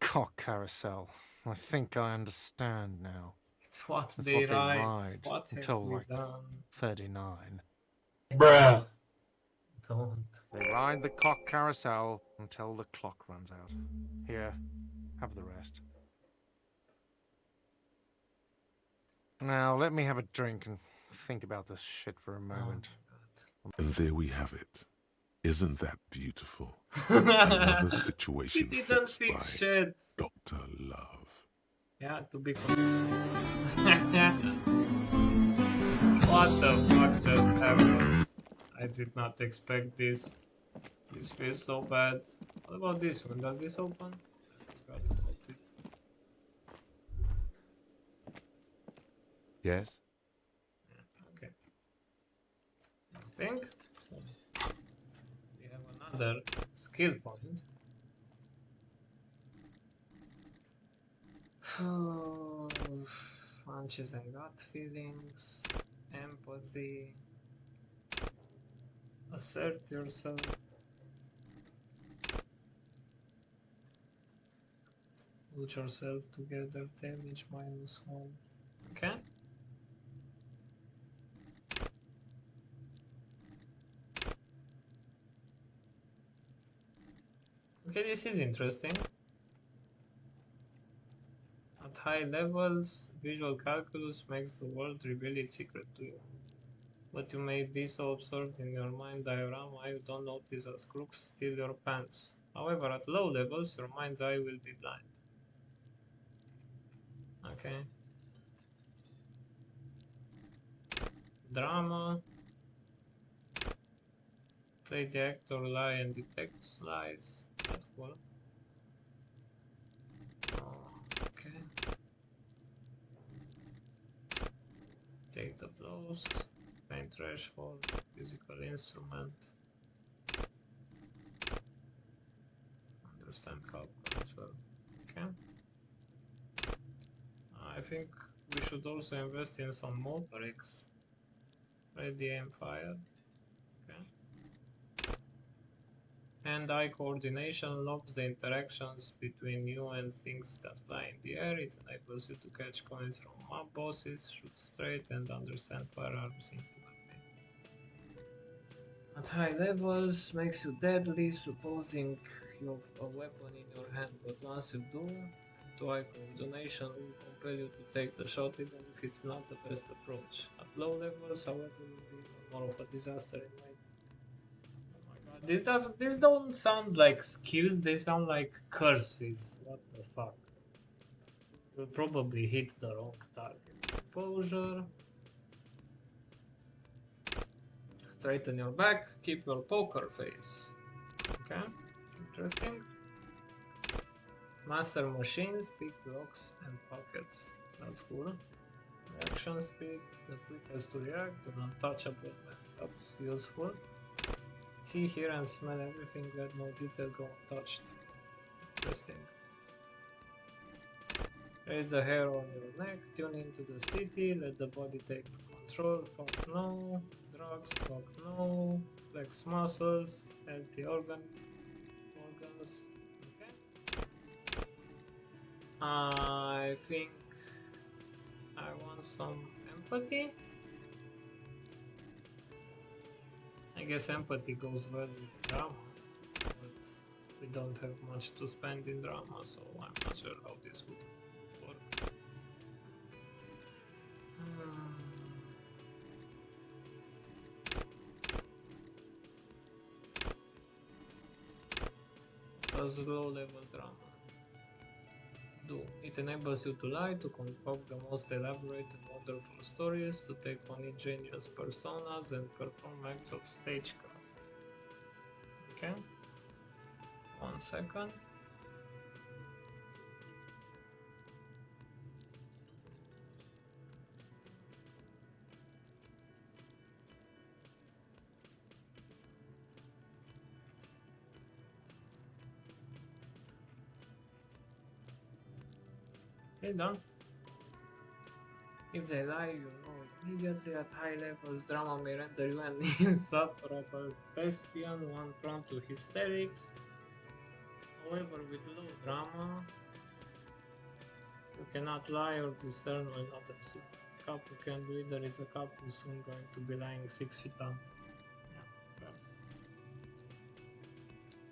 Speaker 11: Cock Carousel. I think I understand now.
Speaker 8: It's what
Speaker 11: That's
Speaker 8: they
Speaker 11: what
Speaker 8: ride.
Speaker 11: ride
Speaker 8: What
Speaker 11: until
Speaker 8: have we
Speaker 11: like
Speaker 8: done?
Speaker 11: 39.
Speaker 8: Bruh. Don't.
Speaker 11: They ride the cock carousel until the clock runs out. Here, have the rest. Now, let me have a drink and think about this shit for a moment.
Speaker 1: And there we have it. Isn't that beautiful? Another situation
Speaker 8: He didn't
Speaker 1: fixed
Speaker 8: fix
Speaker 1: by
Speaker 8: shit.
Speaker 1: Dr. Love.
Speaker 8: Yeah, to be What the fuck just happened? I did not expect this. This feels so bad. What about this one? Does this open? I forgot about it.
Speaker 3: Yes?
Speaker 8: Okay. I think so. We have another skill point. Hunches and gut feelings, empathy, assert yourself, put yourself together, damage -1. Okay. Okay, this is interesting. At high levels, visual calculus makes the world reveal its secret to you. But you may be so absorbed in your mind diorama you don't notice as crooks steal your pants. However, at low levels, your mind's eye will be blind. Okay. Drama. Play the actor, lie and detect lies. That's cool. Okay. Take the blows. Paint threshold. Physical instrument. Understand calculus as well. Okay. I think we should also invest in some motorics. Ready, aim, fire. Okay. Hand-eye coordination locks the interactions between you and things that fly in the air. It enables you to catch coins from mob bosses, shoot straight, and understand firearms intimately. At high levels, makes you deadly, supposing you have a weapon in your hand, but once you do, eye coordination will compel you to take the shot even if it's not the best approach. At low levels, however, will be more of a disaster in my These don't sound like skills, they sound like curses. What the fuck? You'll probably hit the wrong target. Composure. Straighten your back, keep your poker face. Okay, interesting. Master machines, pick locks and pockets. That's cool. Reaction speed, the quickest to react, an untouchable man. That's useful. See, hear and smell everything, let no detail go untouched. Interesting. Raise the hair on your neck, tune into the city, let the body take control, fuck no, drugs, fuck no, flex muscles, healthy organs. Okay. I think I want some empathy. I guess empathy goes well with drama, but we don't have much to spend in drama, so I'm not sure how this would work. Does low level drama. do. It enables you to lie, to concoct the most elaborate and wonderful stories, to take on ingenious personas and perform acts of stagecraft. Okay. 1 second. Okay, done. If they lie, you know immediately. At high levels, drama may render you an insufferable thespian, one prone to hysterics. However, with low drama, you cannot lie or discern when others see. A couple can do it. There is a couple soon going to be lying 6 feet down. Yeah,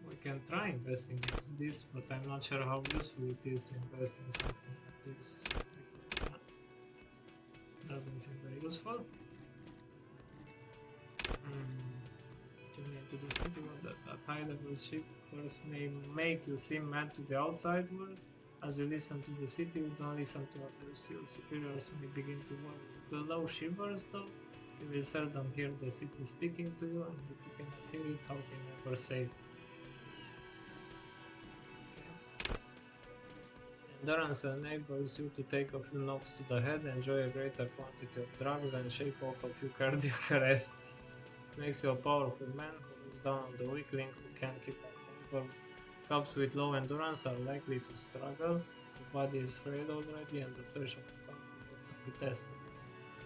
Speaker 8: we can try investing into this, but I'm not sure how useful it is to invest in something like this. Doesn't seem very useful. Tuning into the city world at high level shippers may make you seem mad to the outside world. As you listen to the city, you don't listen to others. Your superiors may begin to worry. The low shivers though, you will seldom hear the city speaking to you, and if you cannot hear it, how can you ever say it? Endurance enables you to take a few knocks to the head, enjoy a greater quantity of drugs, and shake off a few cardiac arrests. It makes you a powerful man who looks down on the weakling who can't keep up. However, cops with low endurance are likely to struggle. The body is frail already, and the flesh of the cop will have to be tested.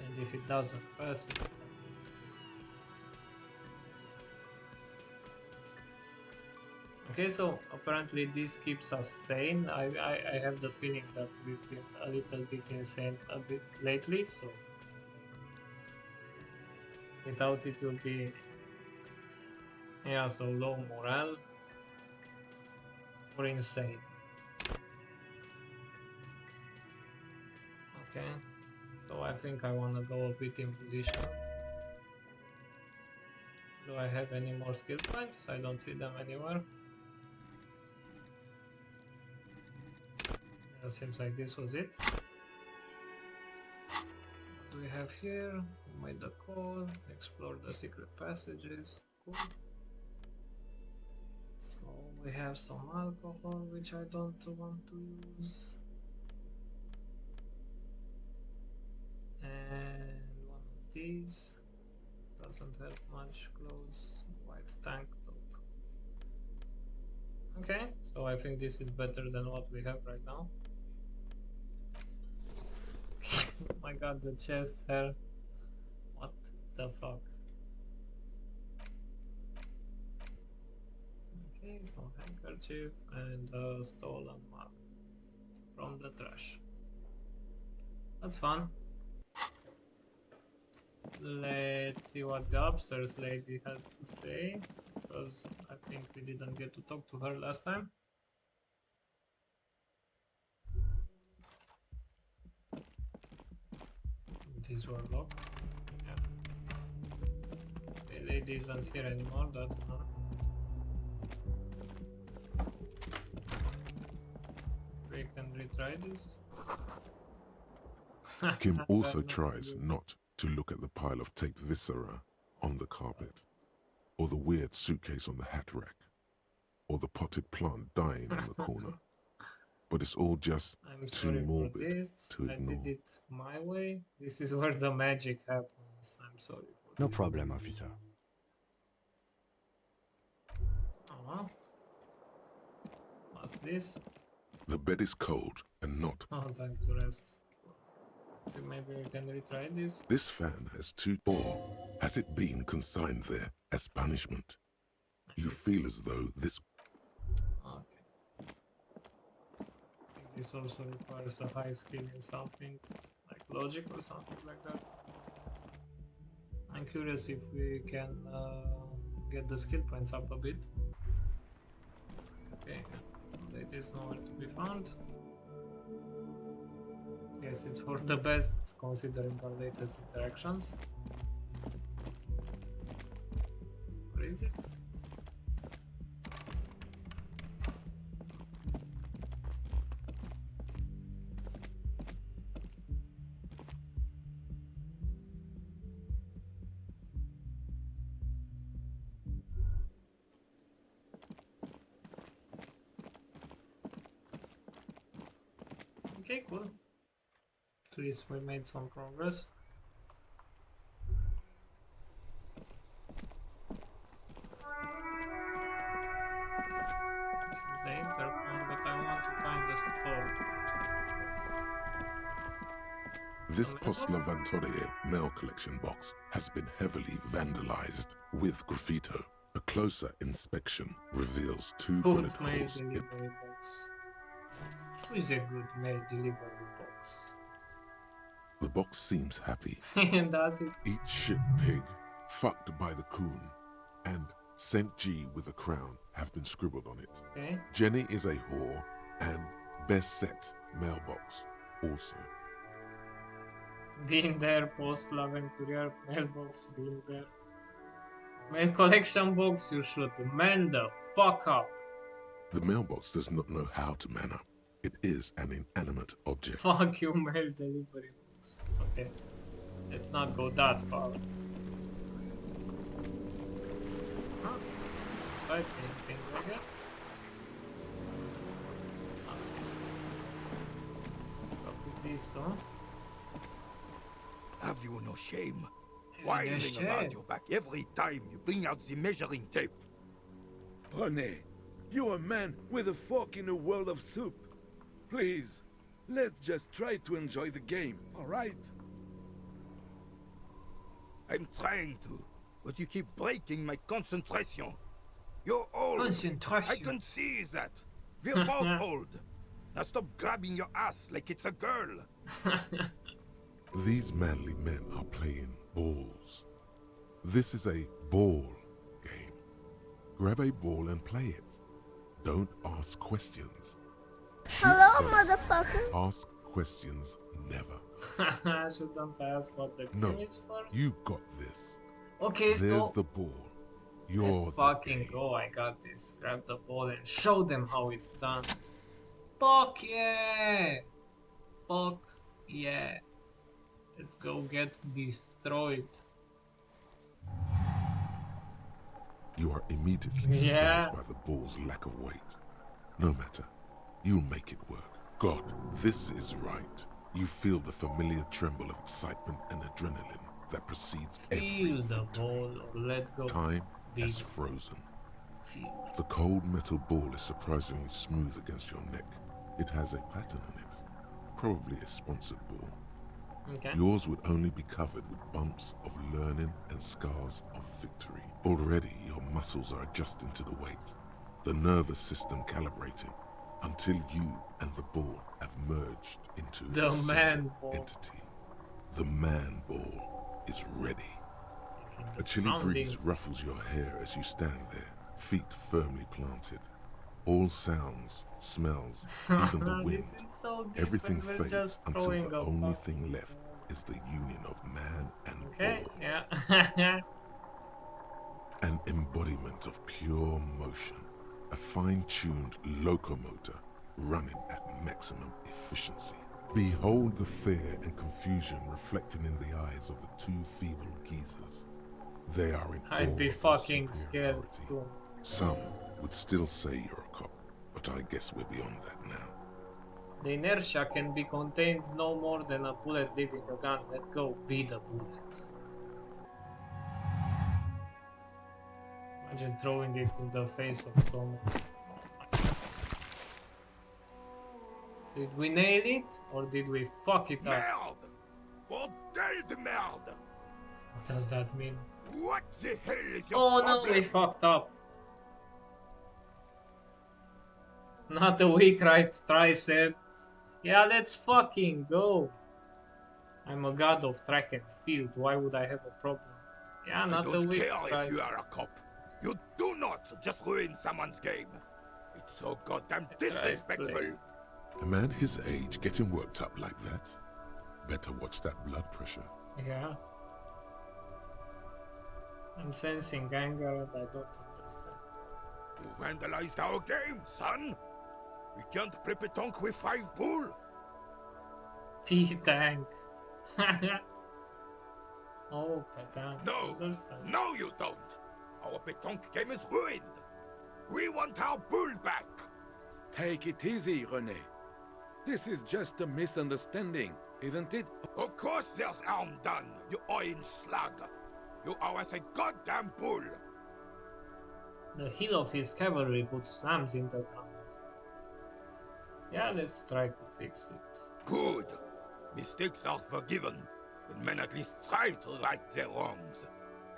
Speaker 8: And if it doesn't pass, it dies. Okay, so apparently this keeps us sane. I have the feeling that we've been a little bit insane a bit lately, so without it will be, yeah, so low morale or insane. Okay, so I think I wanna go a bit in position. Do I have any more skill points? I don't see them anywhere. It seems like this was it. What do we have here? We made the call, explore the secret passages. Cool. So we have some alcohol, which I don't want to use. And one of these doesn't have much clothes, white tank top. Okay, so I think this is better than what we have right now. Oh my god, the chest hair. What the fuck? Okay, so handkerchief and a stolen mug from the trash. That's fun. Let's see what the upstairs lady has to say, because I think we didn't get to talk to her last time. These were locked. Yeah. The lady isn't here anymore, that's fine. We can retry this.
Speaker 1: Kim also tries not to look at the pile of taped viscera on the carpet, or the weird suitcase on the hat rack, or the potted plant dying in the corner. But it's all just too morbid to ignore.
Speaker 8: I did it my way. This is where the magic happens. I'm sorry for
Speaker 3: No
Speaker 8: this.
Speaker 3: problem, officer.
Speaker 8: What's this?
Speaker 1: The bed is cold and not.
Speaker 8: Oh, time to rest. So maybe we can retry this.
Speaker 1: This fan has two, or has it been consigned there as punishment? You feel as though this.
Speaker 8: Okay. I think this also requires a high skill in something like logic or something like that. I'm curious if we can get the skill points up a bit. Okay, so it is nowhere to be found. Guess it's for the best considering our latest interactions. Where is it? Okay, cool. At least we made some progress. This is the intercom, but I want to find the store.
Speaker 1: This Postler Vantorier mail collection box has been heavily vandalized with graffito. A closer inspection reveals two bullet
Speaker 8: Good mail
Speaker 1: holes in
Speaker 8: delivery box. Who is a good mail delivery box?
Speaker 1: the box. Seems happy.
Speaker 8: Does it?
Speaker 1: Eat shit pig, fucked by the coon, and St. G with a crown have been scribbled on it.
Speaker 8: Okay.
Speaker 1: Jenny is a whore, and best set mailbox also.
Speaker 8: Been there, Post L'Aventurier mailbox, been there. Mail collection box, you should man the fuck up.
Speaker 1: The mailbox does not know how to man up. It is an inanimate object.
Speaker 8: Fuck you, mail delivery box. Okay. Let's not go that far. Huh? Side thing, I guess. Okay. I'll put these two.
Speaker 13: Have you no shame?
Speaker 8: No
Speaker 13: Whining
Speaker 8: shame.
Speaker 13: around your back every time you bring out the measuring tape.
Speaker 14: René, you're a man with a fork in a world of soup. Please, let's just try to enjoy the game, all right?
Speaker 13: I'm trying to, but you keep breaking my concentration. You're old.
Speaker 8: Concentration.
Speaker 13: I can see that. We're both old. Now stop grabbing your ass like it's a girl.
Speaker 1: These manly men are playing balls. This is a ball game. Grab a ball and play it. Don't ask questions.
Speaker 12: Hello, motherfucker.
Speaker 1: Ask questions never.
Speaker 8: Shouldn't I ask what the
Speaker 1: No,
Speaker 8: game is first?
Speaker 1: you got this.
Speaker 8: Okay, let's
Speaker 1: There's
Speaker 8: go.
Speaker 1: the ball. You're
Speaker 8: Let's
Speaker 1: the
Speaker 8: fucking
Speaker 1: game.
Speaker 8: go. I got this. Grab the ball and show them how it's done. Fuck yeah! Fuck yeah! Let's go get destroyed.
Speaker 1: You are immediately surprised by the ball's lack of weight. No matter, you'll make it work. God, this is right. You feel the familiar tremble of excitement and adrenaline that precedes every
Speaker 8: Feel the
Speaker 1: victory.
Speaker 8: ball or let go.
Speaker 1: Time
Speaker 8: Be
Speaker 1: has
Speaker 8: the-
Speaker 1: frozen.
Speaker 8: Feel.
Speaker 1: The cold metal ball is surprisingly smooth against your neck. It has a pattern in it, probably a sponsored ball.
Speaker 8: Okay.
Speaker 1: Yours would only be covered with bumps of learning and scars of victory. Already, your muscles are adjusting to the weight, the nervous system calibrating, until you and the ball have merged into
Speaker 8: The
Speaker 1: a single
Speaker 8: man ball.
Speaker 1: entity. The man ball is ready. A chilly
Speaker 8: surroundings.
Speaker 1: breeze ruffles your hair as you stand there, feet firmly planted. All sounds, smells, even the wind,
Speaker 8: This is so deep
Speaker 1: everything
Speaker 8: and we're
Speaker 1: fades
Speaker 8: just
Speaker 1: until
Speaker 8: throwing
Speaker 1: the
Speaker 8: a
Speaker 1: only
Speaker 8: fuck.
Speaker 1: thing left is the union of man and
Speaker 8: Okay,
Speaker 1: ball.
Speaker 8: yeah.
Speaker 1: An embodiment of pure motion, a fine-tuned locomotor running at maximum efficiency. Behold the fear and confusion reflecting in the eyes of the two feeble geezers. They are in
Speaker 8: I'd
Speaker 1: awe
Speaker 8: be
Speaker 1: of your
Speaker 8: fucking scared
Speaker 1: superiority.
Speaker 8: too.
Speaker 1: Some would still say you're a cop, but I guess we're beyond that now.
Speaker 8: The inertia can be contained no more than a bullet leaving a gun. Let go, be the bullet. Imagine throwing it in the face of Tom. Did we nail it or did we fuck it up?
Speaker 13: Merde! Bordel de merde!
Speaker 8: What does that mean?
Speaker 13: What the hell is your
Speaker 8: Oh
Speaker 13: problem?
Speaker 8: no, we fucked up. Not a weak right triceps. Yeah, let's fucking go. I'm a god of track and field. Why would I have a problem? Yeah,
Speaker 13: I
Speaker 8: not a
Speaker 13: don't
Speaker 8: weak
Speaker 13: care if
Speaker 8: tricep.
Speaker 13: you are a cop. You do not just ruin someone's game. It's so goddamn disrespectful.
Speaker 1: A man his age getting worked up like that? Better watch that blood pressure.
Speaker 8: Yeah. I'm sensing anger and I don't understand.
Speaker 13: You vandalized our game, son. We can't play pétanque with 5 bull.
Speaker 8: P-Tank. Oh, pétanque.
Speaker 13: No,
Speaker 8: Understand.
Speaker 13: no you don't. Our pétanque game is ruined. We want our bull back.
Speaker 14: Take it easy, René. This is just a misunderstanding, isn't it?
Speaker 13: Of course there's harm done, you orange slug. You always a goddamn bull.
Speaker 8: The heel of his cavalry put slams in the ground. Yeah, let's try to fix it.
Speaker 13: Good. Mistakes are forgiven, when men at least try to right their wrongs.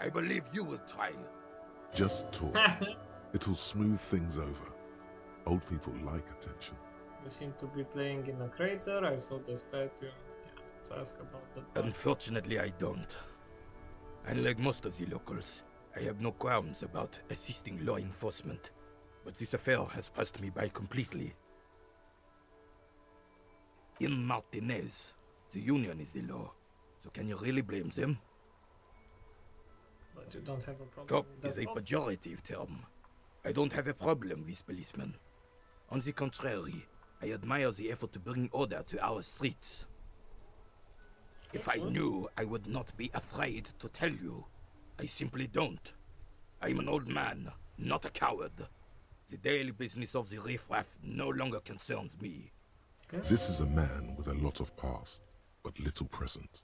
Speaker 13: I believe you will try.
Speaker 1: Just talk. It'll smooth things over. Old people like attention.
Speaker 8: You seem to be playing in a crater. I saw the statue. Yeah, let's ask about the bug.
Speaker 13: Unfortunately, I don't. Unlike most of the locals, I have no qualms about assisting law enforcement. But this affair has passed me by completely. In Martinez, the Union is the law. So can you really blame them?
Speaker 8: But you don't have a problem
Speaker 13: Cop
Speaker 8: with
Speaker 13: is
Speaker 8: that
Speaker 13: a
Speaker 8: law?
Speaker 13: pejorative term. I don't have a problem with policemen. On the contrary, I admire the effort to bring order to our streets. If I knew, I would not be afraid to tell you. I simply don't. I'm an old man, not a coward. The daily business of the riffraff no longer concerns me.
Speaker 1: This is a man with a lot of past, but little present,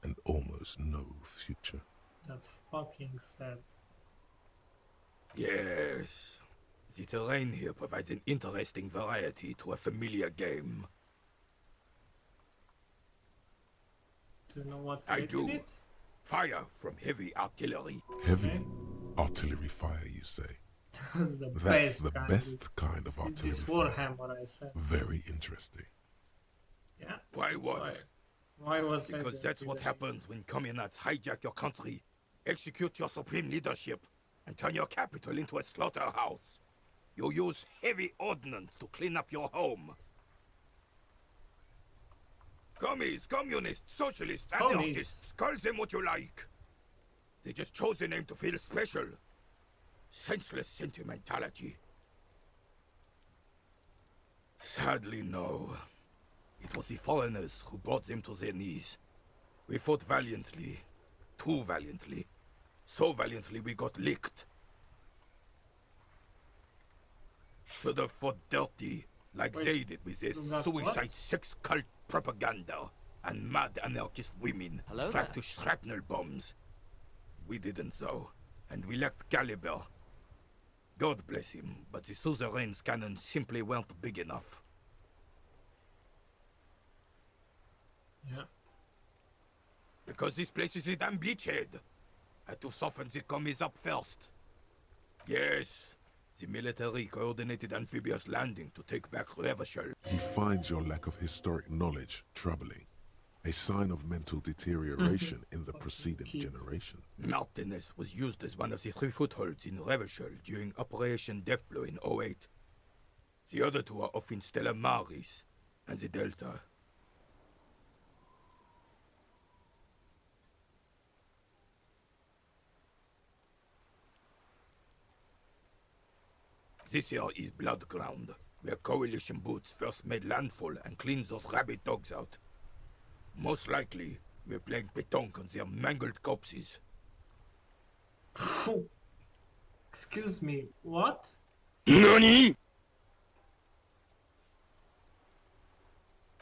Speaker 1: and almost no future.
Speaker 8: That's fucking sad.
Speaker 13: Yes. The terrain here provides an interesting variety to a familiar game.
Speaker 8: Do you know what
Speaker 13: I
Speaker 8: created
Speaker 13: do.
Speaker 8: it?
Speaker 13: Fire from heavy artillery.
Speaker 1: Heavy artillery fire, you say?
Speaker 8: That's the
Speaker 1: That's
Speaker 8: best
Speaker 1: the
Speaker 8: kind.
Speaker 1: best kind of
Speaker 8: It's
Speaker 1: artillery
Speaker 8: this
Speaker 1: fire.
Speaker 8: Warhammer I said.
Speaker 1: Very interesting.
Speaker 8: Yeah.
Speaker 13: Why what?
Speaker 8: Why was
Speaker 13: Because
Speaker 8: heavy
Speaker 13: that's what
Speaker 8: artillery
Speaker 13: happens when communards hijack your country, execute your supreme leadership, and turn your capital into a slaughterhouse. You use heavy ordnance to clean up your home. Commies, communists, socialists, anarchists, call them what you like. They just chose the name to feel special. Senseless sentimentality. Sadly, no. It was the foreigners who brought them to their knees. We fought valiantly. Too valiantly. So valiantly we got licked. Should have fought dirty, like
Speaker 8: Wait,
Speaker 13: they did with their
Speaker 8: you got
Speaker 13: suicide
Speaker 8: what?
Speaker 13: sex cult propaganda and mad anarchist women
Speaker 6: Hello
Speaker 13: strapped
Speaker 6: there.
Speaker 13: to shrapnel bombs. We didn't though, and we lacked caliber. God bless him, but the suzerain's cannons simply weren't big enough.
Speaker 8: Yeah.
Speaker 13: Because this place is a damn beachhead. Had to soften the commies up first. Yes, the military coordinated amphibious landing to take back Revachol.
Speaker 1: He finds your lack of historic knowledge troubling, a sign of mental deterioration in the preceding generation.
Speaker 13: Martinez was used as one of the 3 footholds in Revachol during Operation Deathblow in 08. The other 2 are off in Stella Maris and the Delta. This here is Blood Ground, where coalition boots first made landfall and cleaned those rabid dogs out. Most likely, we're playing pétanque on their mangled corpses.
Speaker 8: Excuse me, what?
Speaker 13: NANI?!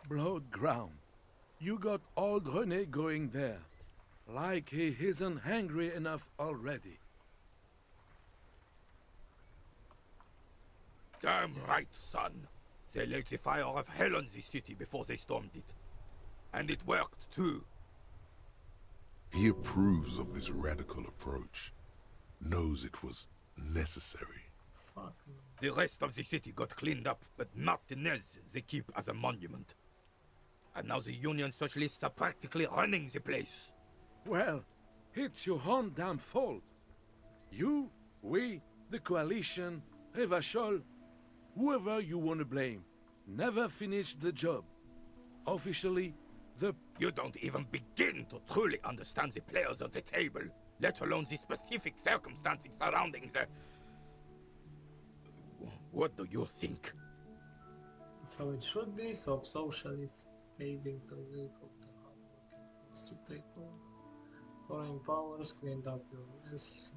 Speaker 14: Blood ground. You got old René going there. Like he isn't hungry enough already.
Speaker 13: Damn right, son. They laid the fire of hell on the city before they stormed it. And it worked, too.
Speaker 1: He approves of this radical approach, knows it was necessary.
Speaker 8: Fuck.
Speaker 13: The rest of the city got cleaned up, but Martinez they keep as a monument. And now the Union Socialists are practically running the place.
Speaker 14: Well, it's your own damn fault. You, we, the coalition, Revachol, whoever you want to blame, never finished the job. Officially, the...
Speaker 13: You don't even begin to truly understand the players at the table, let alone the specific circumstances surrounding the... What do you think?
Speaker 8: That's how it should be, so socialists paving the way for the hardworking folks to take over. Foreign powers cleaned up your mess.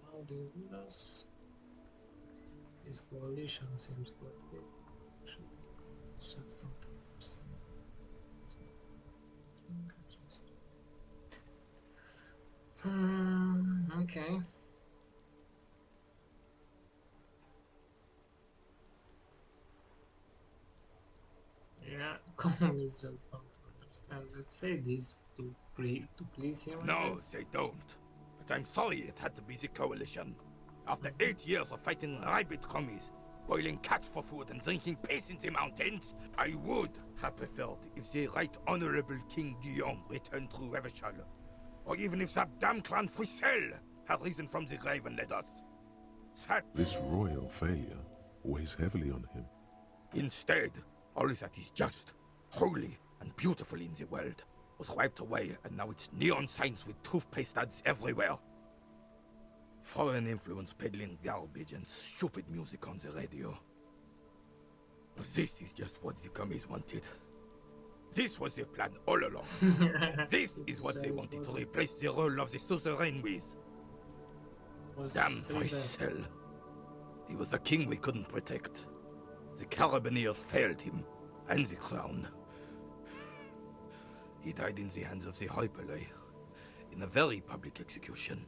Speaker 8: Now they rule us. This coalition seems quite good. Should we shut some Okay. Yeah, communists just don't understand. Let's say this to please him. I
Speaker 13: No,
Speaker 8: guess.
Speaker 13: they don't. But I'm sorry it had to be the coalition. After 8 years of fighting rabid commies, boiling cats for food and drinking piss in the mountains, I would have preferred if the Right Honorable King Guillaume returned through Revachol. Or even if that damn clan Frisel had risen from the grave and led us. That...
Speaker 1: This royal failure weighs heavily on him.
Speaker 13: Instead, all that is just, holy, and beautiful in the world was wiped away, and now it's neon signs with toothpaste ads everywhere. Foreign influence peddling garbage and stupid music on the radio. This is just what the commies wanted. This was their plan all along. This is what they wanted to replace the role of the suzerain with. Damn Frisel. He was the king we couldn't protect. The Carabineers failed him, and the crown. He died in the hands of the Hyperlay, in a very public execution.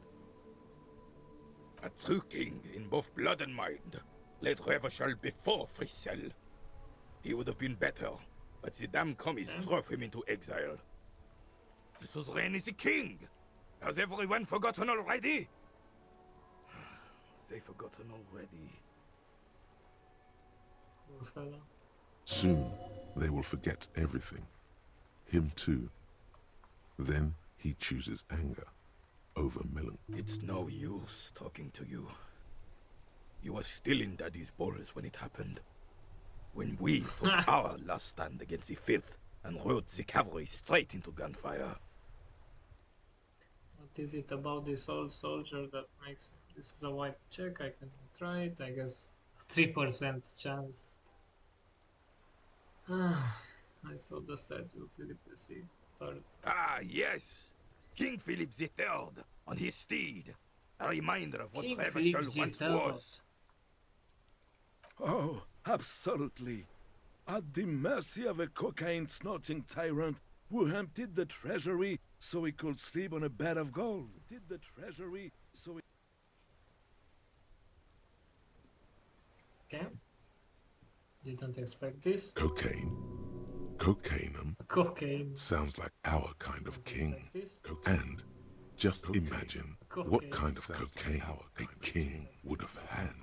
Speaker 13: A true king in both blood and mind led Revachol before Frisel. He would have been better, but the damn commies drove him into exile. The suzerain is the king! Has everyone forgotten already? They've forgotten already.
Speaker 8: Poor fellow.
Speaker 1: Soon, they will forget everything. Him too. Then he chooses anger over melancholy.
Speaker 13: It's no use talking to you. You were still in Daddy's balls when it happened. When we took our last stand against the Fifth and rode the cavalry straight into gunfire.
Speaker 8: What is it about this old soldier that makes this is a white check? I can try it. I guess 3% chance. I saw the statue of Philip III.
Speaker 13: Ah, yes! King Philip III on his steed. A reminder of what
Speaker 8: King
Speaker 13: Revachol
Speaker 8: Philip
Speaker 13: once
Speaker 8: III.
Speaker 13: was.
Speaker 14: Oh, absolutely. At the mercy of a cocaine-snorting tyrant who emptied the treasury so he could sleep on a bed of gold. Did the treasury so he...
Speaker 8: Okay. Didn't expect this.
Speaker 1: Cocaine. Cocainum.
Speaker 8: Cocaine.
Speaker 1: Sounds like our kind of king. And just imagine what kind of cocaine a king would have had.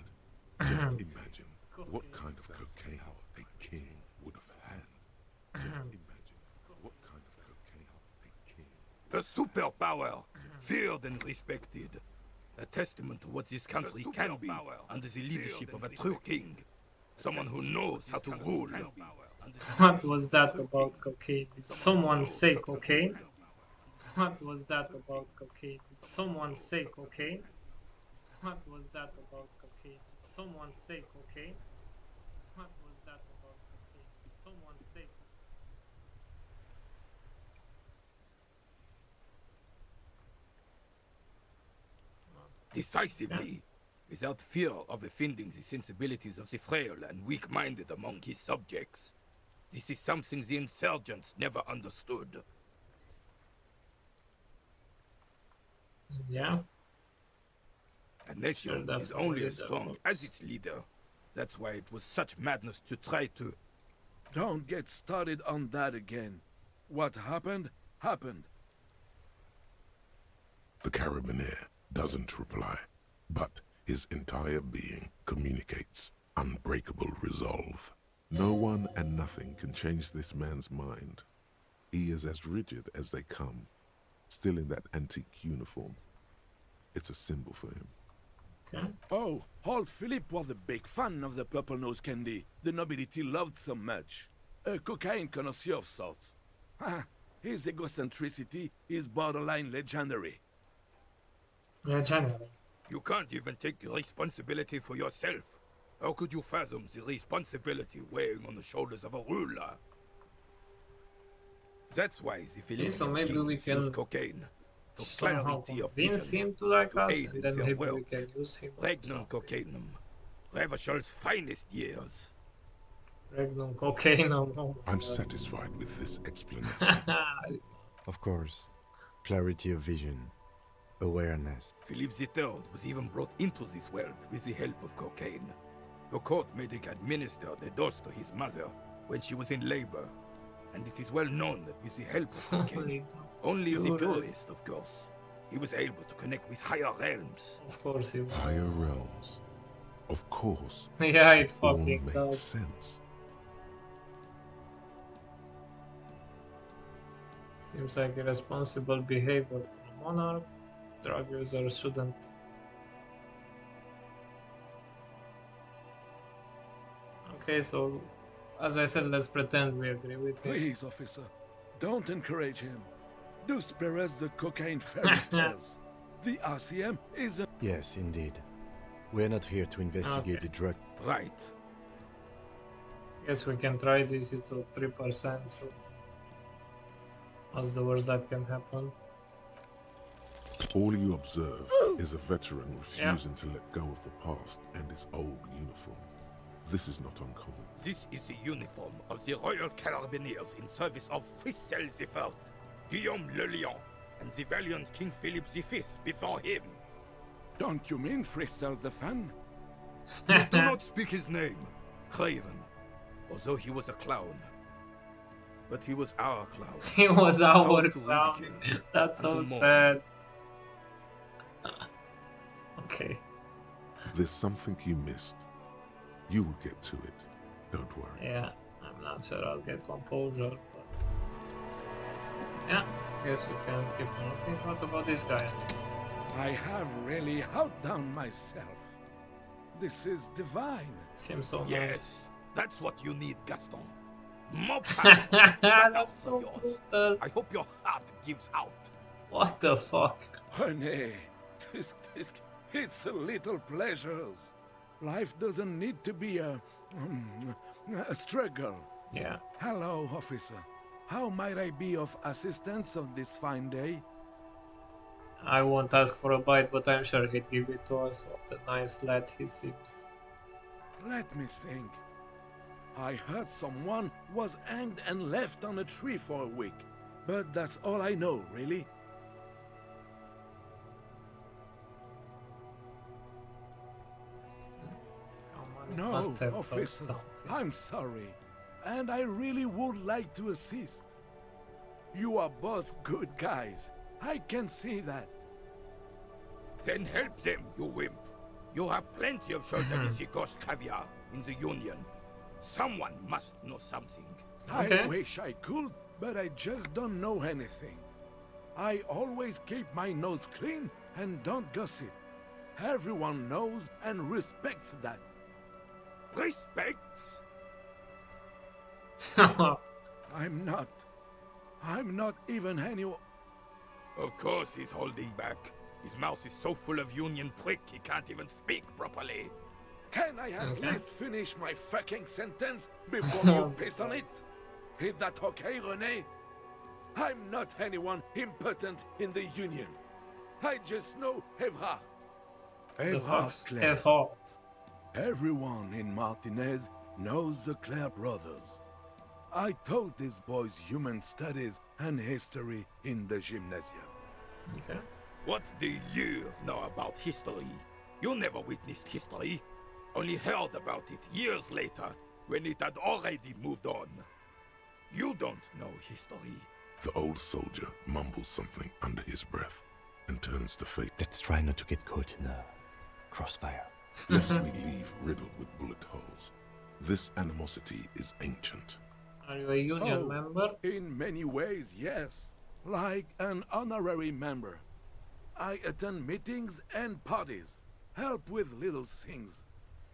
Speaker 1: Just imagine what kind of cocaine a king would have had. Just imagine what kind of cocaine a king.
Speaker 13: A superpower, feared and respected. A testament to what this country can be under the leadership of a true king. Someone who knows how to rule.
Speaker 8: What was that about cocaine? Did someone say cocaine? What was that about cocaine? Did someone say cocaine? What was that about cocaine? Did someone say cocaine? What was that about cocaine? Did someone say
Speaker 13: Decisively, without fear of offending the sensibilities of the frail and weak-minded among his subjects. This is something the insurgents never understood.
Speaker 8: Yeah.
Speaker 13: A nation is only as strong as its leader. That's why it was such madness to try to...
Speaker 14: Don't get started on that again. What happened, happened.
Speaker 1: The Carabineer doesn't reply, but his entire being communicates unbreakable resolve. No one and nothing can change this man's mind. He is as rigid as they come, still in that antique uniform. It's a symbol for him.
Speaker 8: Okay.
Speaker 14: Oh, old Philip was a big fan of the purple nose candy the nobility loved so much. A cocaine connoisseur of sorts. His egocentricity is borderline legendary.
Speaker 8: Legendary.
Speaker 13: You can't even take responsibility for yourself. How could you fathom the responsibility weighing on the shoulders of a ruler? That's why the Philippine
Speaker 8: So maybe we can
Speaker 13: used cocaine to
Speaker 8: somehow
Speaker 13: clarity of
Speaker 8: convince
Speaker 13: vision,
Speaker 8: him to like
Speaker 13: to
Speaker 8: us,
Speaker 13: aid
Speaker 8: and
Speaker 13: in
Speaker 8: then
Speaker 13: their
Speaker 8: maybe we
Speaker 13: work.
Speaker 8: can use him.
Speaker 13: Regnum cocainum, Revachol's finest years.
Speaker 8: Regnum cocainum. Oh
Speaker 1: I'm satisfied with this explanation.
Speaker 3: Of course, clarity of vision. Awareness.
Speaker 13: Philippe III was even brought into this world with the help of cocaine. The court made him administer the dose to his mother when she was in labor. And it is well known that with the help of cocaine, only the purest, of course, he was able to connect with higher realms.
Speaker 8: Of course he was.
Speaker 1: Higher realms. Of course.
Speaker 8: Yeah, it
Speaker 1: all
Speaker 8: fucking
Speaker 1: makes
Speaker 8: does.
Speaker 1: sense.
Speaker 8: Seems like irresponsible behavior for a monarch. Drug user shouldn't. Okay, so as I said, let's pretend we agree with him.
Speaker 14: Please, officer, don't encourage him. Do spare us the cocaine fairy tales. The RCM is a...
Speaker 3: Yes, indeed. We're not here to investigate the drug.
Speaker 13: Right.
Speaker 8: Guess we can try this. It's at 3%, so what's the worst that can happen?
Speaker 1: All you observe is a veteran refusing to let go of the past and his old uniform. This is not uncommon.
Speaker 13: This is the uniform of the Royal Carabineers in service of Frissel I, Guillaume Le Lion, and the valiant King Philip V before him.
Speaker 14: Don't you mean Frissel the Fan?
Speaker 13: You do not speak his name, Craven, although he was a clown. But he was our clown.
Speaker 8: He was our
Speaker 13: Ours to
Speaker 8: clown.
Speaker 13: ridicule
Speaker 8: That's
Speaker 13: and
Speaker 8: so
Speaker 13: to mourn.
Speaker 8: sad. Okay.
Speaker 1: There's something you missed. You will get to it. Don't worry.
Speaker 8: Yeah, I'm not sure I'll get composure, but yeah, guess we can keep looking. What about this guy?
Speaker 14: I have really outdone myself. This is divine.
Speaker 8: Seems so
Speaker 13: Yes, that's what you need, Gaston. More
Speaker 8: nice.
Speaker 13: power.
Speaker 8: That's so brutal.
Speaker 13: I hope your heart gives out.
Speaker 8: What the fuck?
Speaker 14: Honey, it's a little pleasures. Life doesn't need to be a struggle.
Speaker 8: Yeah.
Speaker 14: Hello, officer. How might I be of assistance on this fine day?
Speaker 8: I won't ask for a bite, but I'm sure he'd give it to us. What a nice lad he seems.
Speaker 14: Let me think. I heard someone was hanged and left on a tree for a week. But that's all I know, really. No,
Speaker 8: Must have
Speaker 14: officers,
Speaker 8: thought something.
Speaker 14: I'm sorry. And I really would like to assist. You are both good guys. I can see that.
Speaker 13: Then help them, you wimp. You have plenty of Shoulder caviar in the Union. Someone must know something.
Speaker 14: I wish I could, but I just don't know anything. I always keep my nose clean and don't gossip. Everyone knows and respects that.
Speaker 13: Respects?
Speaker 14: I'm not even anyone.
Speaker 13: Of course he's holding back. His mouth is so full of Union prick he can't even speak properly.
Speaker 14: Can I at least finish my fucking sentence before you piss on it? Is that okay, René? I'm not anyone important in the Union. I just know Evrard. Evrard Claire.
Speaker 8: Evrard.
Speaker 14: Everyone in Martinez knows the Claire brothers. I taught these boys human studies and history in the gymnasium.
Speaker 8: Okay.
Speaker 13: What do you know about history? You never witnessed history. Only heard about it years later, when it had already moved on. You don't know history.
Speaker 1: The old soldier mumbles something under his breath and turns to face.
Speaker 3: Let's try not to get caught in a crossfire.
Speaker 1: Lest we leave riddled with bullet holes. This animosity is ancient.
Speaker 8: Are you a Union member?
Speaker 14: In many ways, yes. Like an honorary member. I attend meetings and parties, help with little things.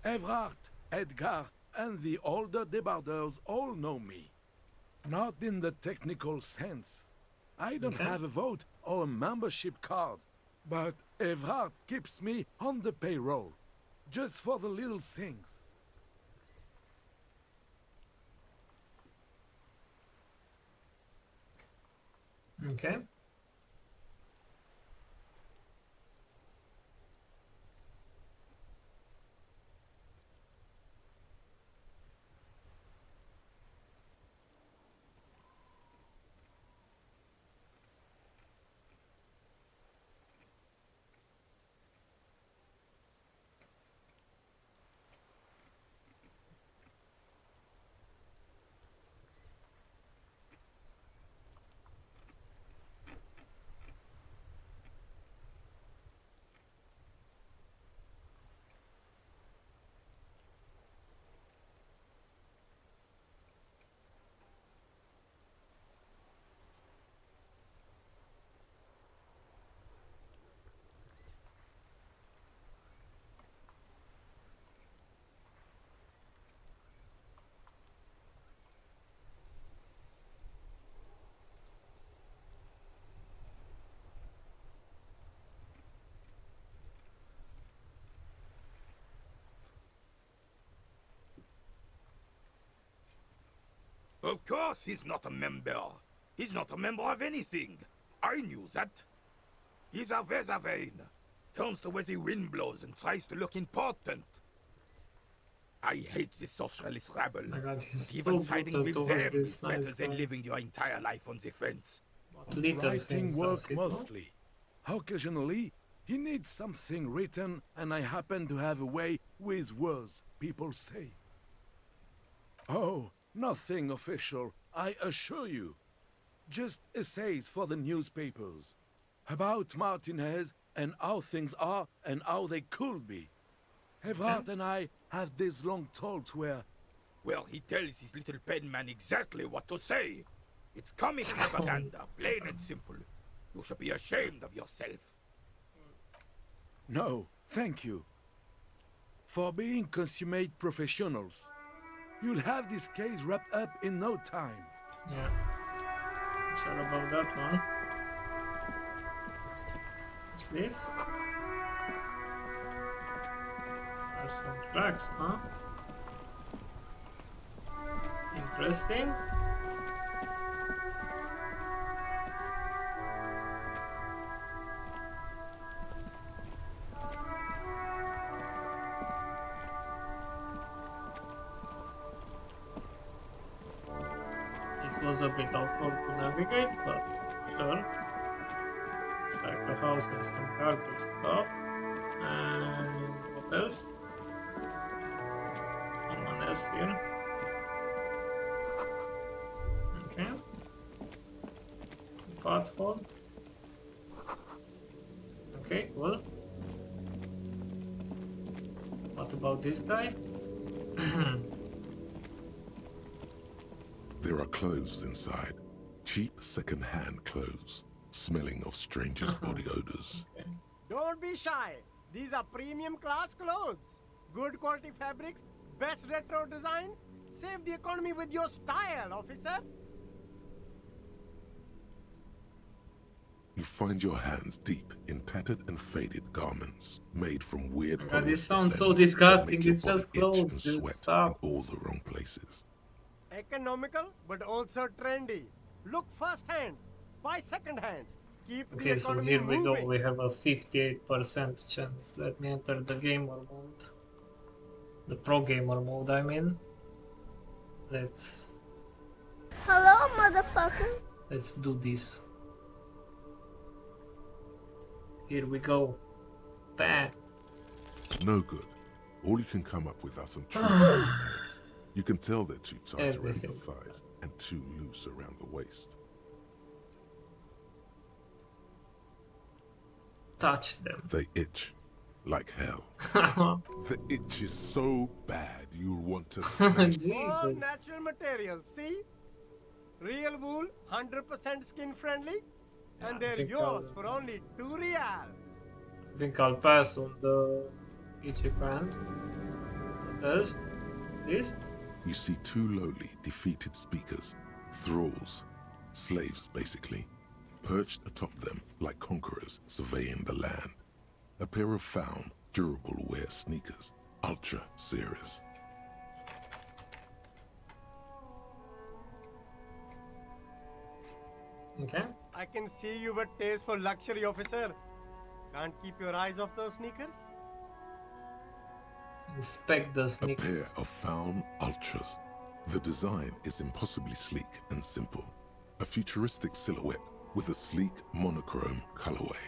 Speaker 14: Evrard, Edgar, and the older debarders all know me. Not in the technical sense. I don't have a vote or a membership card, but Evrard keeps me on the payroll, just for the little things.
Speaker 8: Okay.
Speaker 13: Of course he's not a member. He's not a member of anything. I knew that. He's a Weservein. Turns the way the wind blows and tries to look important. I hate this socialist rabble.
Speaker 8: My God, he's
Speaker 13: But even
Speaker 8: so
Speaker 13: siding
Speaker 8: brutal
Speaker 13: with
Speaker 8: towards
Speaker 13: them
Speaker 8: this
Speaker 13: is better
Speaker 8: nice
Speaker 13: than
Speaker 8: guy.
Speaker 13: living your entire life on the fence.
Speaker 8: What little
Speaker 14: Writing
Speaker 8: things
Speaker 14: work
Speaker 8: does he do?
Speaker 14: mostly. Occasionally, he needs something written, and I happen to have a way with words, people say. Oh, nothing official, I assure you. Just essays for the newspapers. About Martinez and how things are and how they could be. Evrard and I had these long talks where...
Speaker 13: Well, he tells his little pen man exactly what to say. It's comic propaganda, plain and simple. You should be ashamed of yourself.
Speaker 14: No, thank you. For being consummate professionals. You'll have this case wrapped up in no time.
Speaker 8: Yeah. Sorry about that one. What's this? There's some tracks, huh? Interesting. It was a bit awkward to navigate, but sure. It's like a house and some carpet stuff. And what else? Someone else here. Okay. Pothole. Okay, cool. What about this guy?
Speaker 1: There are clothes inside. Cheap second-hand clothes, smelling of strangers' body odors.
Speaker 15: Don't be shy. These are premium class clothes. Good quality fabrics, best retro design. Save the economy with your style, officer.
Speaker 1: You find your hands deep in tattered and faded garments made from weird
Speaker 8: God, this
Speaker 1: polyester
Speaker 8: sounds so
Speaker 1: blends that
Speaker 8: disgusting.
Speaker 1: make your
Speaker 8: It's just
Speaker 1: body itch and
Speaker 8: clothes, dude.
Speaker 1: sweat
Speaker 8: Stop.
Speaker 1: in all the wrong places.
Speaker 15: Economical, but also trendy. Look first hand, buy second hand. Keep the
Speaker 8: Okay, so
Speaker 15: economy
Speaker 8: here we go.
Speaker 15: moving.
Speaker 8: We have a 58% chance. Let me enter the gamer mode. The pro gamer mode, I mean. Let's
Speaker 12: Hello, motherfucker.
Speaker 8: do this. Here we go. Bam.
Speaker 1: No good. All you can come up with are some true pants. You can tell they're too tight around the
Speaker 8: Everything.
Speaker 1: thighs and too loose around the waist.
Speaker 8: Touch them.
Speaker 1: They itch like hell. The itch is so bad you'll want to snatch.
Speaker 15: All natural materials, see? Real wool, 100% skin friendly. And they're
Speaker 8: think
Speaker 15: yours
Speaker 8: I'll-
Speaker 15: for only 2 real.
Speaker 8: I think I'll pass on the itchy pants. What else? This?
Speaker 1: You see two lowly, defeated speakers, thralls, slaves basically, perched atop them like conquerors surveying the land. A pair of found, durable wear sneakers, ultra series.
Speaker 8: Okay.
Speaker 15: I can see you've a taste for luxury, officer. Can't keep your eyes off those sneakers?
Speaker 8: Inspect the
Speaker 1: A
Speaker 8: sneakers.
Speaker 1: pair of found ultras. The design is impossibly sleek and simple. A futuristic silhouette with a sleek monochrome colorway,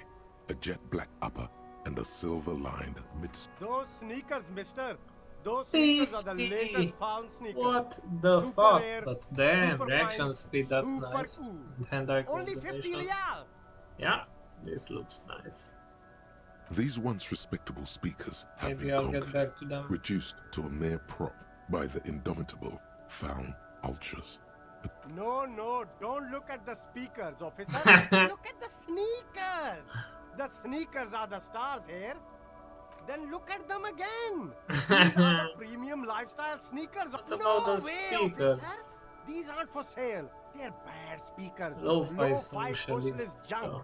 Speaker 1: a jet black upper, and a silver-lined mid.
Speaker 15: Those sneakers, mister. Those sneakers are the
Speaker 8: 50.
Speaker 15: latest found sneakers.
Speaker 8: What the
Speaker 15: Super
Speaker 8: fuck?
Speaker 15: rare,
Speaker 8: But damn,
Speaker 15: super
Speaker 8: reaction
Speaker 15: fine,
Speaker 8: speed, that's
Speaker 15: super
Speaker 8: nice.
Speaker 15: cool.
Speaker 8: Hand-eye
Speaker 15: Only 50
Speaker 8: coordination.
Speaker 15: real.
Speaker 8: Yeah, this looks nice.
Speaker 1: These once respectable speakers have
Speaker 8: Maybe
Speaker 1: been
Speaker 8: I'll get
Speaker 1: conquered,
Speaker 8: back to them.
Speaker 1: reduced to a mere prop by the indomitable found ultras.
Speaker 15: No, don't look at the speakers, officer. Look at the sneakers. The sneakers are the stars here. Then look at them again. These are the premium lifestyle sneakers.
Speaker 8: What
Speaker 15: No
Speaker 8: about the
Speaker 15: way,
Speaker 8: speakers?
Speaker 15: officer. These aren't for sale. They're bad speakers.
Speaker 8: Lo-fi
Speaker 15: Lo-fi
Speaker 8: socialist
Speaker 15: junk.
Speaker 8: junk.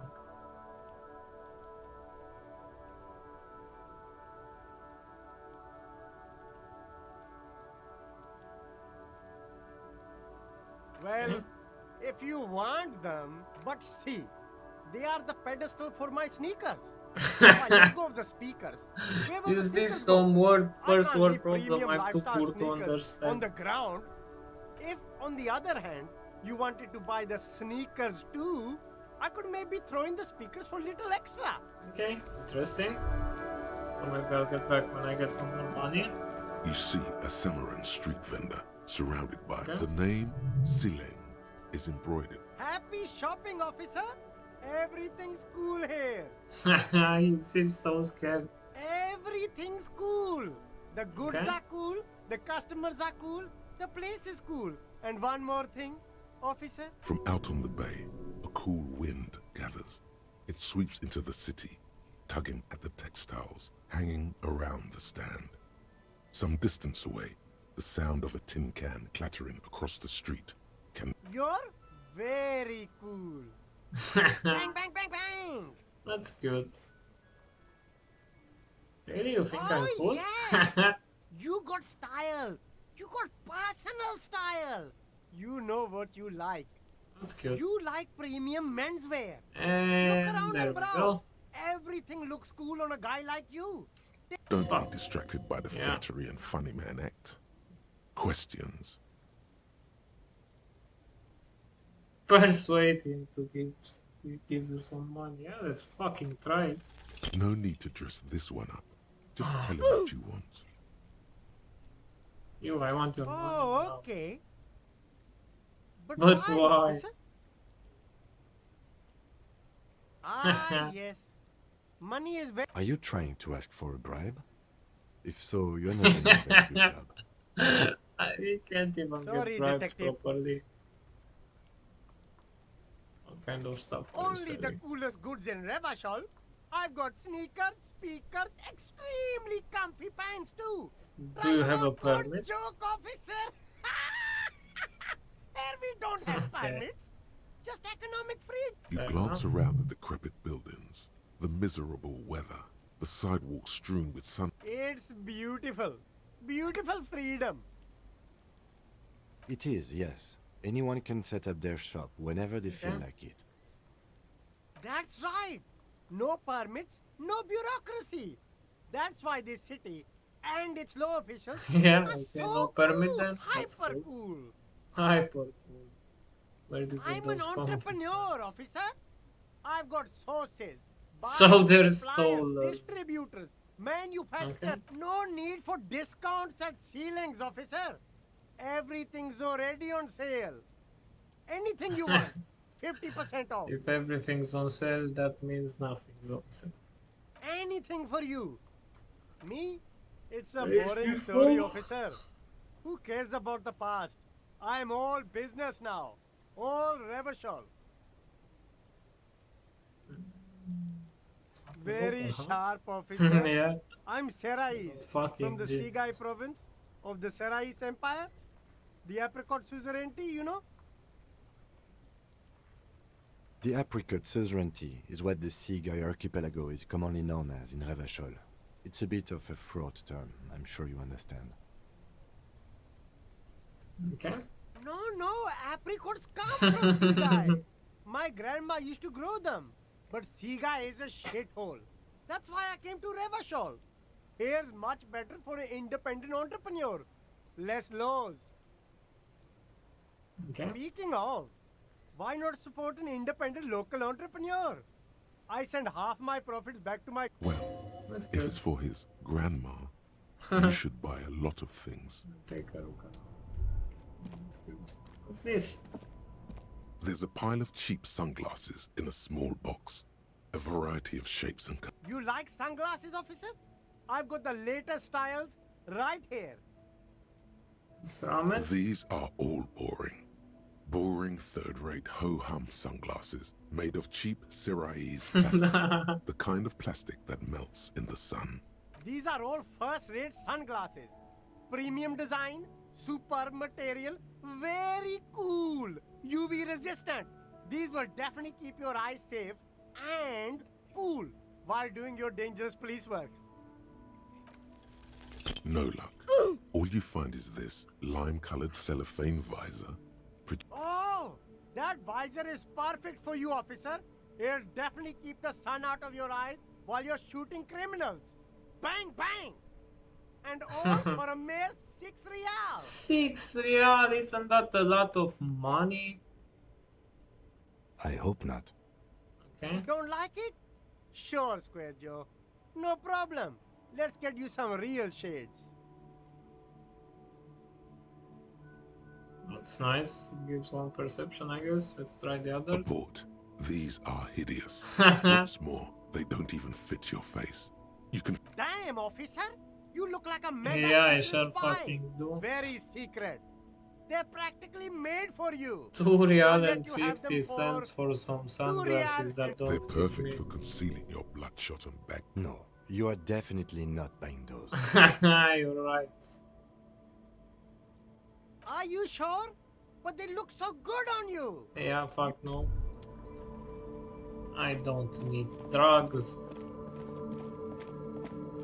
Speaker 15: Well, if you want them, but see, they are the pedestal for my sneakers. If I let go of the speakers, where will the
Speaker 8: Is
Speaker 15: sneakers
Speaker 8: this
Speaker 15: go?
Speaker 8: some word
Speaker 15: I
Speaker 8: first
Speaker 15: can't
Speaker 8: word
Speaker 15: leave
Speaker 8: problem?
Speaker 15: premium
Speaker 8: I'm too
Speaker 15: lifestyle
Speaker 8: poor to
Speaker 15: sneakers on
Speaker 8: understand.
Speaker 15: the ground. If, on the other hand, you wanted to buy the sneakers too, I could maybe throw in the speakers for little extra.
Speaker 8: Okay, interesting. So maybe I'll get back when I get some more money.
Speaker 1: You see a Samaran street vendor surrounded by
Speaker 8: Okay.
Speaker 1: the name Sileng is embroidered.
Speaker 15: Happy shopping, officer. Everything's cool here.
Speaker 8: He seems so scared.
Speaker 15: Everything's cool. The goods
Speaker 8: Okay.
Speaker 15: are cool. The customers are cool. The place is cool. And one more thing, officer.
Speaker 1: From out on the bay, a cool wind gathers. It sweeps into the city, tugging at the textiles hanging around the stand. Some distance away, the sound of a tin can clattering across the street can...
Speaker 15: You're very cool. Bang, bang, bang, bang.
Speaker 8: That's good. Really, you think
Speaker 15: Oh,
Speaker 8: I'm cool?
Speaker 15: yes. You got style. You got personal style. You know what you like.
Speaker 8: That's good.
Speaker 15: You like premium menswear.
Speaker 8: And
Speaker 15: Look around
Speaker 8: there
Speaker 15: and
Speaker 8: we
Speaker 15: browse.
Speaker 8: go.
Speaker 15: Everything looks cool on a guy like you.
Speaker 1: Don't be distracted by the
Speaker 8: Yeah.
Speaker 1: flattery and funny man act. Questions.
Speaker 8: Persuade him to give you some money. Yeah, let's fucking try it.
Speaker 1: No need to dress this one up. Just tell him what you want.
Speaker 8: You, I want your money.
Speaker 15: Oh,
Speaker 8: now.
Speaker 15: okay. But
Speaker 8: Why?
Speaker 15: officer? Ah, yes. Money is very...
Speaker 3: Are you trying to ask for a bribe? If so, you're not doing a very good job.
Speaker 8: We can't even
Speaker 15: Sorry,
Speaker 8: get bribed
Speaker 15: detective.
Speaker 8: properly. What kind of stuff are you
Speaker 15: Only the
Speaker 8: selling?
Speaker 15: coolest goods in Revachol. I've got sneakers, speakers, extremely comfy pants too.
Speaker 8: Do you
Speaker 15: Right
Speaker 8: have a
Speaker 15: about good
Speaker 8: permit?
Speaker 15: joke, officer. Here we don't have
Speaker 8: Okay.
Speaker 15: permits. Just economic free.
Speaker 1: You
Speaker 8: Fair
Speaker 1: glance
Speaker 8: enough.
Speaker 1: around the decrepit buildings, the miserable weather, the sidewalks strewn with sun.
Speaker 15: It's beautiful. Beautiful freedom.
Speaker 3: It is, yes. Anyone can set up their shop whenever they feel
Speaker 8: Okay.
Speaker 3: like it.
Speaker 15: That's right. No permits, no bureaucracy. That's why this city and its law officials
Speaker 8: Yeah,
Speaker 15: are
Speaker 8: okay,
Speaker 15: so
Speaker 8: no permit
Speaker 15: cool,
Speaker 8: then. That's
Speaker 15: hyper
Speaker 8: cool.
Speaker 15: cool.
Speaker 8: Hyper cool. Where do you
Speaker 15: I'm
Speaker 8: get
Speaker 15: an
Speaker 8: those
Speaker 15: entrepreneur,
Speaker 8: confidence?
Speaker 15: officer. I've got sources,
Speaker 8: So
Speaker 15: buyers,
Speaker 8: there's
Speaker 15: suppliers,
Speaker 8: stallers.
Speaker 15: distributors, manufacturers.
Speaker 8: Okay.
Speaker 15: No need for discounts at ceilings, officer. Everything's already on sale. Anything you want, 50% off.
Speaker 8: If everything's on sale, that means nothing's on sale.
Speaker 15: Anything for you. Me? It's a
Speaker 8: It's
Speaker 15: boring
Speaker 8: beautiful.
Speaker 15: story, officer. Who cares about the past? I'm all business now. All Revachol. Very sharp, officer.
Speaker 8: Yeah.
Speaker 15: I'm Serais
Speaker 8: Fucking
Speaker 15: from the
Speaker 8: genius.
Speaker 15: Sigai province of the Serais Empire. The apricot suzerainty, you know?
Speaker 3: The apricot suzerainty is what the Seaguy archipelago is commonly known as in Revachol. It's a bit of a fraught term, I'm sure you understand.
Speaker 8: Okay.
Speaker 15: No, apricots come from Sigai. My grandma used to grow them. But Sigai is a shithole. That's why I came to Revachol. Here's much better for an independent entrepreneur. Less laws.
Speaker 8: Okay.
Speaker 15: Speaking of, why not support an independent local entrepreneur? I send half my profits back to my...
Speaker 1: Well,
Speaker 8: That's
Speaker 1: if
Speaker 8: good.
Speaker 1: it's for his grandma, you should buy a lot of things.
Speaker 8: Take a look at That's good. What's this?
Speaker 1: There's a pile of cheap sunglasses in a small box, a variety of shapes and colors.
Speaker 15: You like sunglasses, officer? I've got the latest styles right here.
Speaker 8: Ramen?
Speaker 1: These are all boring. Boring third-rate ho-hum sunglasses made of cheap Syrahese plastic, the kind of plastic that melts in the sun.
Speaker 15: These are all first-rate sunglasses. Premium design, superb material, very cool, UV resistant. These will definitely keep your eyes safe and cool while doing your dangerous police work.
Speaker 1: No luck. All you find is this lime-colored cellophane visor.
Speaker 15: Oh, That visor is perfect for you, officer. It'll definitely keep the sun out of your eyes while you're shooting criminals. Bang, bang! And all for a mere 6 real.
Speaker 8: 6 real, isn't that a lot of money?
Speaker 3: I hope not.
Speaker 8: Okay.
Speaker 15: Don't like it? Sure, Square Joe. No problem. Let's get you some real shades.
Speaker 8: That's nice. Gives one perception, I guess. Let's try the other.
Speaker 1: Abort. These are hideous. What's more, they don't even fit your face. You can...
Speaker 15: Damn, officer! You look like a mega
Speaker 8: Yeah, I
Speaker 15: secret
Speaker 8: shall
Speaker 15: spy.
Speaker 8: fucking do.
Speaker 15: Very secret. They're practically made for you.
Speaker 8: 2 real
Speaker 15: I'll let
Speaker 8: and
Speaker 15: you have
Speaker 8: 50
Speaker 15: them
Speaker 8: cents for some sunglasses that don't
Speaker 1: They're
Speaker 8: fit
Speaker 1: perfect
Speaker 8: me.
Speaker 1: for concealing your bloodshot and back.
Speaker 3: No, you are definitely not buying those.
Speaker 8: You're right.
Speaker 15: Are you sure? But they look so good on you.
Speaker 8: Yeah, fuck no. I don't need drugs.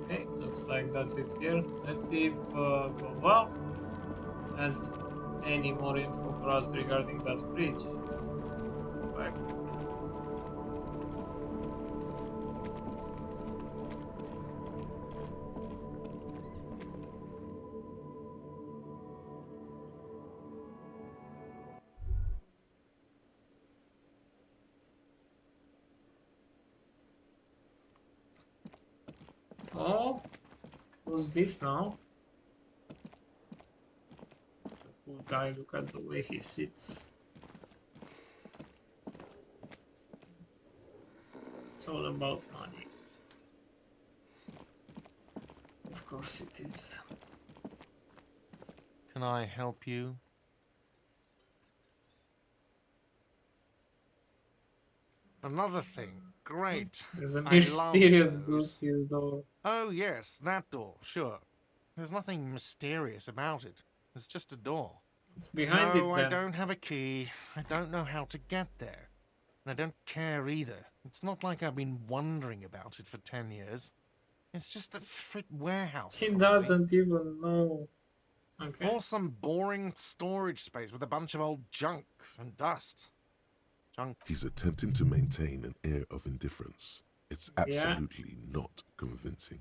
Speaker 8: Okay, looks like that's it here. Let's see if Boba has any more info for us regarding that fridge. Back. Oh, who's this now? The cool guy, look at the way he sits. It's all about money. Of course it is.
Speaker 11: Can I help you? Another thing. Great.
Speaker 8: There's a
Speaker 11: I love
Speaker 8: mysterious
Speaker 11: those.
Speaker 8: blue steel door.
Speaker 11: Oh, yes, that door, sure. There's nothing mysterious about it. It's just a door.
Speaker 8: It's behind it
Speaker 11: No, I
Speaker 8: then.
Speaker 11: don't have a key. I don't know how to get there. And I don't care either. It's not like I've been wondering about it for 10 years. It's just a frit warehouse.
Speaker 8: He
Speaker 11: probably.
Speaker 8: doesn't even know. Okay.
Speaker 11: Or some boring storage space with a bunch of old junk and dust. Junk.
Speaker 1: He's attempting to maintain an air of indifference. It's absolutely not convincing.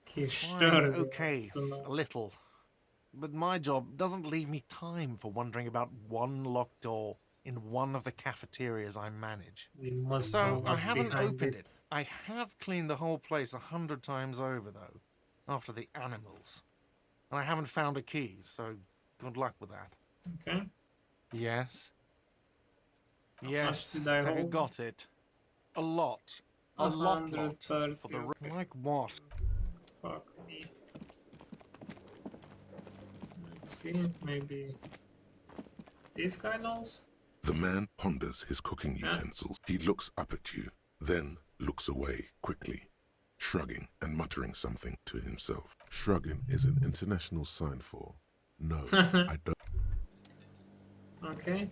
Speaker 8: He's
Speaker 11: Fine,
Speaker 8: sure he
Speaker 11: okay,
Speaker 8: wants to know.
Speaker 11: a little. But my job doesn't leave me time for wondering about one locked door in one of the cafeterias I manage.
Speaker 8: We must
Speaker 11: So
Speaker 8: know
Speaker 11: I
Speaker 8: what's
Speaker 11: haven't
Speaker 8: behind
Speaker 11: opened
Speaker 8: it.
Speaker 11: it. I have cleaned the whole place 100 times over, though, after the animals. And I haven't found a key, so good luck with that.
Speaker 8: Okay.
Speaker 11: Yes?
Speaker 8: How
Speaker 11: Yes,
Speaker 8: much did I
Speaker 11: have you
Speaker 8: hold?
Speaker 11: got it? A lot. A lot.
Speaker 8: 130,
Speaker 11: For the
Speaker 8: okay.
Speaker 11: Like what?
Speaker 8: Fuck me. Let's see, maybe this guy knows?
Speaker 1: The man ponders his cooking utensils. He looks up at you, then looks away quickly, shrugging and muttering something to himself. Shrugging is an international sign for no, I don't.
Speaker 8: Okay.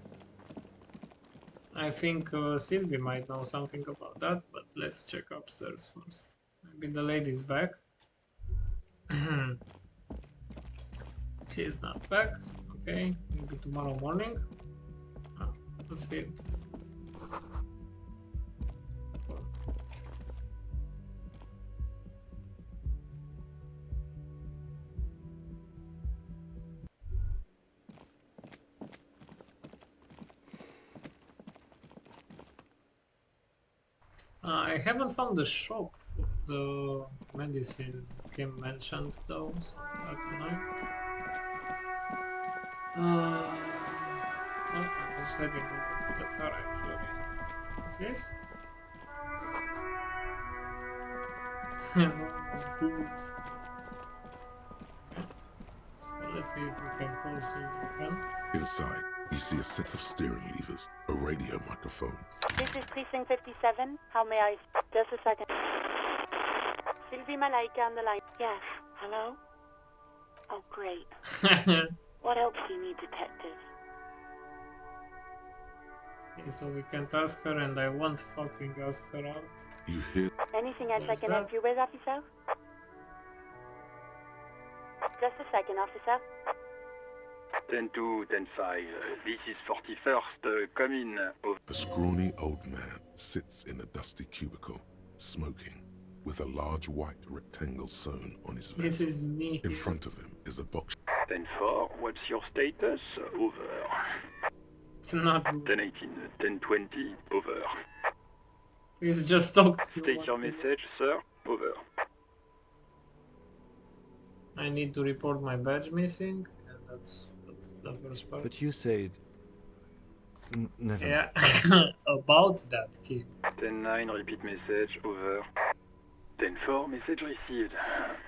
Speaker 8: I think Sylvie might know something about that, but let's check upstairs first. Maybe the lady's back. She's not back. Okay, maybe tomorrow morning. Ah, let's see. I haven't found the shop for the medicine Kim mentioned though, so that's annoying. Oh, I'm just heading over to the car actually. What's this? Those boobs. Okay. So let's see if we can call Sylvie again.
Speaker 1: Inside, you see a set of steering levers, a radio microphone.
Speaker 2: This is Precinct 57. How may I... Just a second. Sylvie Malaika on the line.
Speaker 4: Yes. Hello? Oh, great. What else do you need, detective?
Speaker 8: Okay, so we can't ask her and I won't fucking ask her out.
Speaker 1: You hear
Speaker 2: Anything else I
Speaker 8: What's
Speaker 2: can
Speaker 8: that?
Speaker 2: help you with, officer? Just a second, officer.
Speaker 16: 10-2, 10-5. This is 41st. Come in.
Speaker 1: A scrawny old man sits in a dusty cubicle, smoking, with a large white rectangle sewn on his vest.
Speaker 8: This is me.
Speaker 1: In front of him is a box.
Speaker 16: 10-4, what's your status? Over.
Speaker 8: It's not.
Speaker 16: 10-18, 10-20, over.
Speaker 8: He's just talking.
Speaker 16: State your message, sir. Over.
Speaker 8: I need to report my badge missing, and that's the first part.
Speaker 3: But you said... never
Speaker 8: Yeah,
Speaker 3: mind.
Speaker 8: about that, kid.
Speaker 16: 10-9, repeat message, over. 10-4, message received.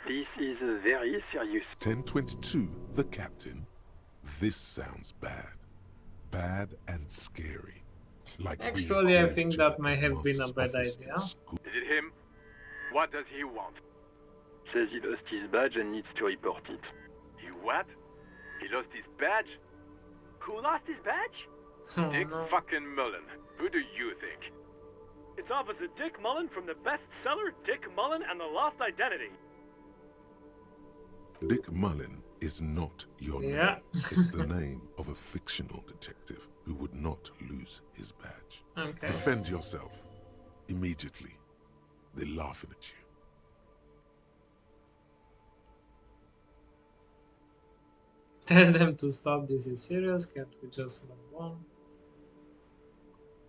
Speaker 16: This is a very serious...
Speaker 1: 10-22, the captain. This sounds bad. Bad and scary. Like
Speaker 8: Actually, I think that may have been a bad idea.
Speaker 16: Is it him? What does he want? Says he lost his badge and needs to report it.
Speaker 17: He what? He lost his badge? Who lost his badge?
Speaker 8: Oh,
Speaker 17: Dick
Speaker 8: no.
Speaker 17: fucking Mullen. Who do you think? It's Officer Dick Mullen from the bestseller Dick Mullen and the Lost Identity.
Speaker 1: Dick Mullen is not your
Speaker 8: Yeah.
Speaker 1: name. It's the name of a fictional detective who would not lose his badge.
Speaker 8: Okay.
Speaker 1: Defend yourself. Immediately. They're laughing at you.
Speaker 8: Tell them to stop, this is serious, can't we just move on?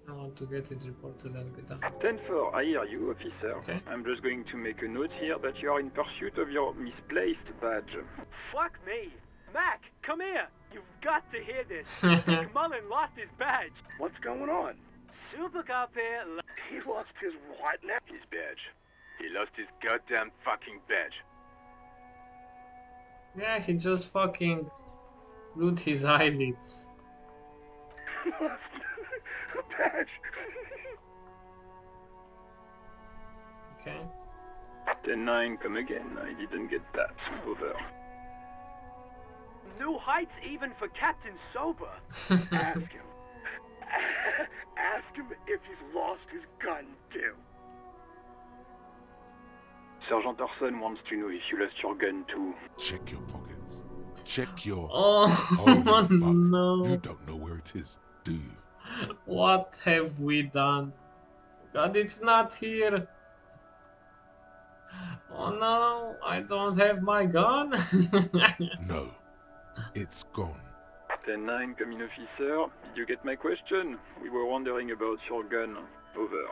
Speaker 8: I want to get it reported and be done.
Speaker 16: 10-4, I hear you, officer.
Speaker 8: Okay.
Speaker 16: I'm just going to make a note here that you are in pursuit of your misplaced badge.
Speaker 17: Fuck me. Mac, come here. You've got to hear this. Dick Mullen lost his badge.
Speaker 18: What's going on?
Speaker 17: Super Cop here.
Speaker 18: He lost his what now?
Speaker 17: His badge. He lost his goddamn fucking badge.
Speaker 8: Yeah, he just fucking glued his eyelids.
Speaker 18: He lost a badge.
Speaker 8: Okay.
Speaker 16: 10-9, come again. I didn't get that. Over.
Speaker 17: New heights even for Captain Sober.
Speaker 18: Ask him. Ask him if he's lost his gun, too.
Speaker 16: Sergeant Orson wants to know if you lost your gun too.
Speaker 1: Check your pockets. Check your...
Speaker 8: Oh,
Speaker 1: Holy fuck.
Speaker 8: no.
Speaker 1: You don't know where it is, do you?
Speaker 8: What have we done? God, it's not here. Oh no, I don't have my gun.
Speaker 1: No. It's gone.
Speaker 16: 10-9, come in, officer. Did you get my question? We were wondering about your gun. Over.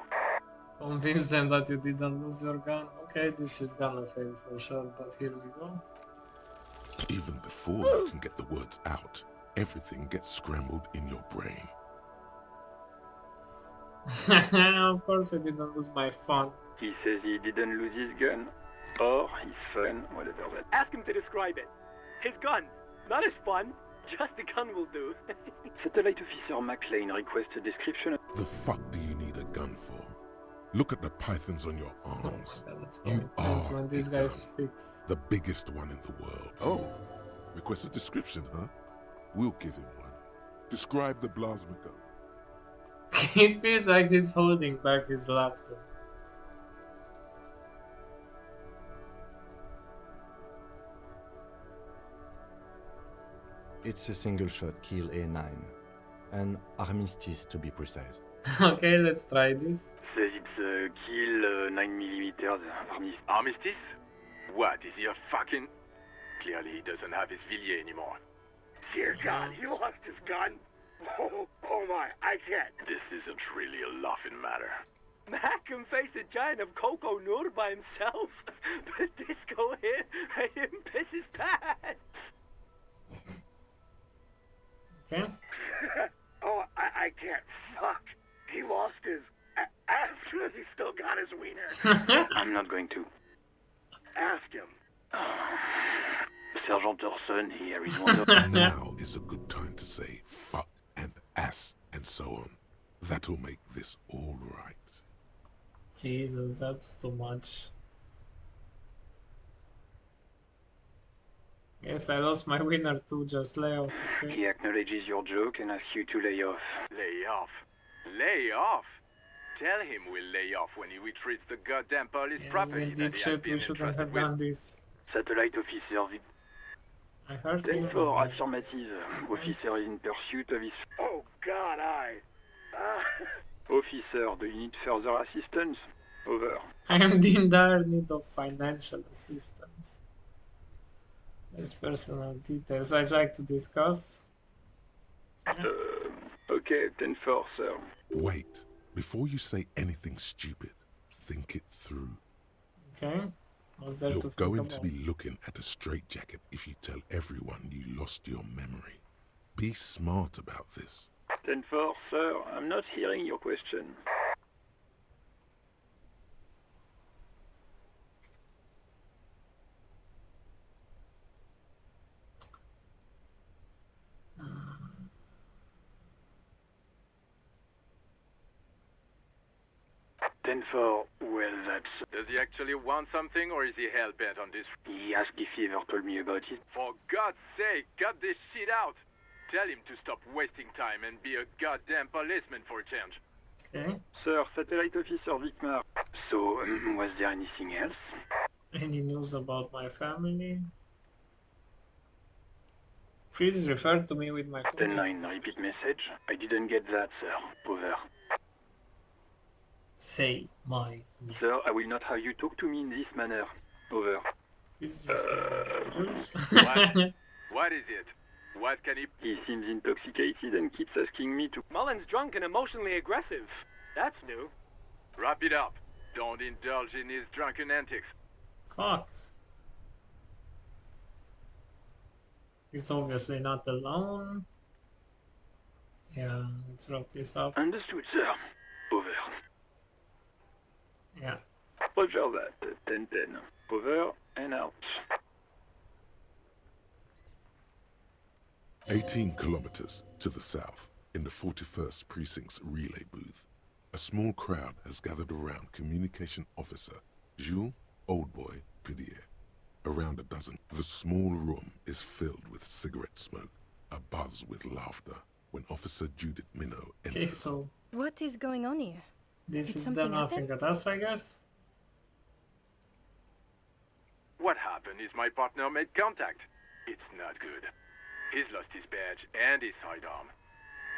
Speaker 8: Convince them that you didn't lose your gun. Okay, this is gonna fail for sure, but here we go.
Speaker 1: Even before you can get the words out, everything gets scrambled in your brain.
Speaker 8: Of course I didn't lose my phone.
Speaker 16: He says he didn't lose his gun. Or his phone, whatever that.
Speaker 17: Ask him to describe it. His gun. Not his fun. Just the gun will do.
Speaker 16: Satellite Officer McLean requests a description.
Speaker 1: The fuck do you need a gun for? Look at the pythons on your arms. You are
Speaker 8: when this
Speaker 1: a
Speaker 8: guy
Speaker 1: gun.
Speaker 8: speaks.
Speaker 1: The biggest one in the world. Oh, request a description, huh? We'll give him one. Describe the plasma gun.
Speaker 8: It feels like he's holding back his laptop.
Speaker 3: It's a single-shot kill A9. An armistice, to be precise.
Speaker 8: Okay, let's try this.
Speaker 16: Says it's a kill 9mm
Speaker 17: Armistice? What, is he a fucking... Clearly he doesn't have his Villiers anymore.
Speaker 18: Dear God, he lost his gun. Oh my, I can't.
Speaker 17: This isn't really a laughing matter. Mac can face a giant of Coco Noor by himself, but Disco here made him piss his pants.
Speaker 8: Okay.
Speaker 18: Oh, I can't. Fuck. He lost his... Ask him if he still got his wiener.
Speaker 16: I'm not going to.
Speaker 18: Ask him.
Speaker 16: Sergeant Orson here is one of...
Speaker 1: Now is a good time to say fuck and ass and so on. That'll make this all right.
Speaker 8: Jesus, that's too much. Yes, I lost my winner too, just lay off. Okay.
Speaker 16: He acknowledges your joke and asks you to lay off.
Speaker 17: Lay off? Lay off? Tell him we'll lay off when he retrieves the goddamn police property
Speaker 8: In deep
Speaker 17: that he has
Speaker 8: shit,
Speaker 17: been
Speaker 8: we shouldn't
Speaker 17: entrusted
Speaker 8: have
Speaker 17: with.
Speaker 8: done this.
Speaker 16: Satellite Officer
Speaker 8: I heard
Speaker 16: 10-4, affirmative. Officer is in pursuit of his...
Speaker 18: Oh, God,
Speaker 16: Officer, do you need further assistance? Over.
Speaker 8: I am in dire need of financial assistance. There's personal details I'd like to discuss.
Speaker 16: Okay, 10-4, sir.
Speaker 1: Wait. Before you say anything stupid, think it through.
Speaker 8: Okay. What's there
Speaker 1: You're
Speaker 8: to think
Speaker 1: going
Speaker 8: about?
Speaker 1: to be looking at a straitjacket if you tell everyone you lost your memory. Be smart about this.
Speaker 16: 10-4, sir. I'm not hearing your question. Well, that's...
Speaker 19: Does he actually want something, or is he hell-bent on this?
Speaker 16: He asked if he ever told me about it.
Speaker 19: For God's sake, cut this shit out! Tell him to stop wasting time and be a goddamn policeman for a change.
Speaker 8: Okay.
Speaker 16: Sir, Satellite Officer Vicmar. So, was there anything else?
Speaker 8: Any news about my family? Please refer to me with my phone.
Speaker 16: 10-9, repeat message. I didn't get that, sir. Over.
Speaker 8: Say my name.
Speaker 16: Sir, I will not have you talk to me in this manner. Over.
Speaker 8: Is this
Speaker 19: What? What is it? What can he...
Speaker 16: He seems intoxicated and keeps asking me to...
Speaker 17: Mullen's drunk and emotionally aggressive. That's new.
Speaker 19: Wrap it up. Don't indulge in his drunken antics.
Speaker 8: Fuck. He's obviously not alone. Yeah, let's wrap this up.
Speaker 16: Understood, sir. Over.
Speaker 8: Yeah.
Speaker 16: Roger that. 10-10. Over and out.
Speaker 1: 18 kilometers to the south, in the 41st Precinct's relay booth, a small crowd has gathered around Communication Officer Jules Oldboy Pidier. Around a dozen. The small room is filled with cigarette smoke, a buzz with laughter, when Officer Judith Minnow enters.
Speaker 8: Okay, so
Speaker 20: what is going on here?
Speaker 8: this
Speaker 20: Did
Speaker 8: is
Speaker 20: something
Speaker 8: them laughing at us, I guess.
Speaker 19: What happened is my partner made contact. It's not good. He's lost his badge and his sidearm.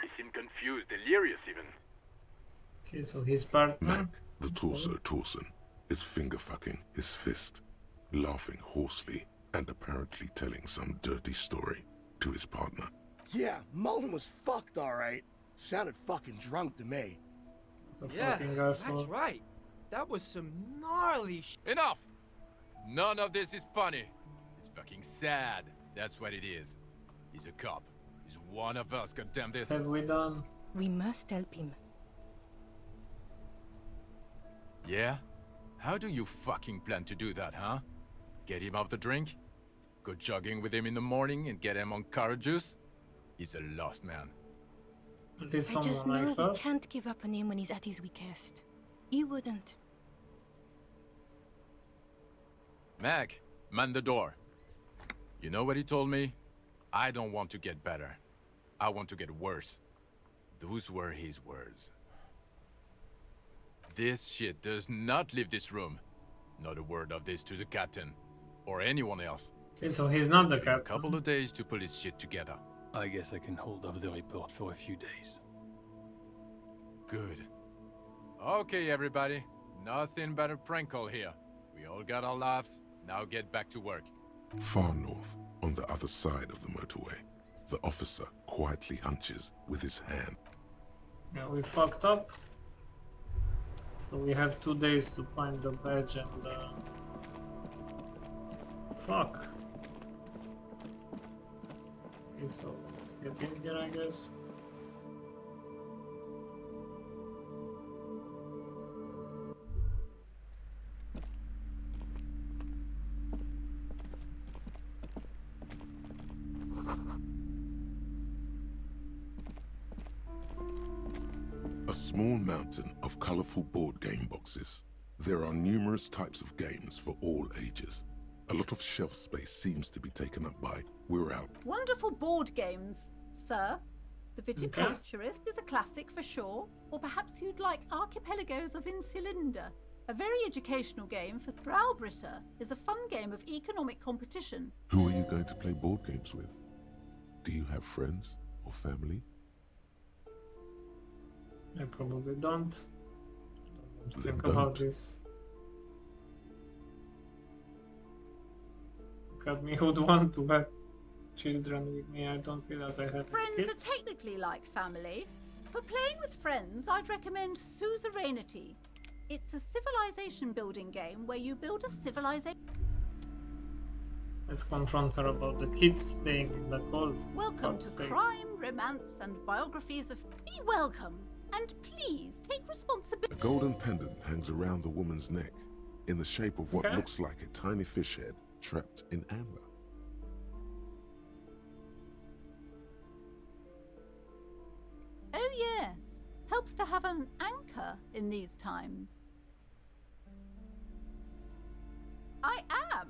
Speaker 19: He seemed confused, delirious even.
Speaker 8: Okay, so his partner.
Speaker 1: Mac, the torso Torson, is finger-fucking his fist, laughing hoarsely and apparently telling some dirty story to his partner.
Speaker 9: Yeah, Mullen was fucked, alright. Sounded fucking drunk to me.
Speaker 21: Yeah, that's right. That was some gnarly
Speaker 22: Enough! None of this is funny. It's fucking sad. That's what it is. He's a cop. He's one of us, goddamn this.
Speaker 8: Have we done?
Speaker 20: We must help him.
Speaker 22: Yeah? How do you fucking plan to do that, huh? Get him off the drink? Go jogging with him in the morning and get him on carrot juice? He's a lost man.
Speaker 20: I just know we can't give up on him when he's at his weakest. He wouldn't.
Speaker 22: Mac, man the door. You know what he told me? I don't want to get better. I want to get worse. Those were his words. This shit does not leave this room. Not a word of this to the captain. Or anyone else.
Speaker 8: Okay, so he's not the
Speaker 22: Give him
Speaker 8: captain.
Speaker 22: a couple of days to pull his shit together.
Speaker 16: I guess I can hold off the report for a few days.
Speaker 22: Good. Okay, everybody. Nothing but a prank call here. We all got our laughs. Now get back to work.
Speaker 1: Far north, on the other side of the motorway, the officer quietly hunches with his hand.
Speaker 8: Yeah, we fucked up. So we have 2 days to find the badge and fuck. Okay, so let's get in here, I guess.
Speaker 1: A small mountain of colorful board game boxes. There are numerous types of games for all ages. A lot of shelf space seems to be taken up by We're Out.
Speaker 23: Wonderful board games, sir. The Viticulturist is a classic for sure. Or perhaps you'd like Archipelagos of Insulinda, A very educational game for Browbritter is a fun game of economic competition.
Speaker 1: Who are you going to play board games with? Do you have friends or family?
Speaker 8: I probably don't. I don't want to think
Speaker 1: Then
Speaker 8: about
Speaker 1: don't.
Speaker 8: this. Got me who'd want to have children with me. I don't feel as I have
Speaker 23: Friends
Speaker 8: kids.
Speaker 23: are technically like family. For playing with friends, I'd recommend Suzerainty. It's a civilization building game where you build a civilization.
Speaker 8: Let's confront her about the kids staying in the cold.
Speaker 23: Welcome to
Speaker 8: God's sake.
Speaker 23: crime, romance, and biographies of. Be welcome, and please take
Speaker 1: A
Speaker 23: responsibility.
Speaker 1: golden pendant hangs around the woman's neck in the shape of what
Speaker 8: Okay.
Speaker 1: looks like a tiny fish head trapped in amber.
Speaker 23: Oh yes, helps to have an anchor in these times. I am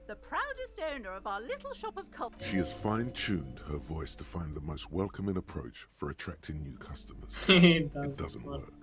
Speaker 23: the proudest owner of our little shop of culture.
Speaker 1: She has fine-tuned her voice to find the most welcoming approach for attracting new customers.
Speaker 8: It
Speaker 1: It doesn't work.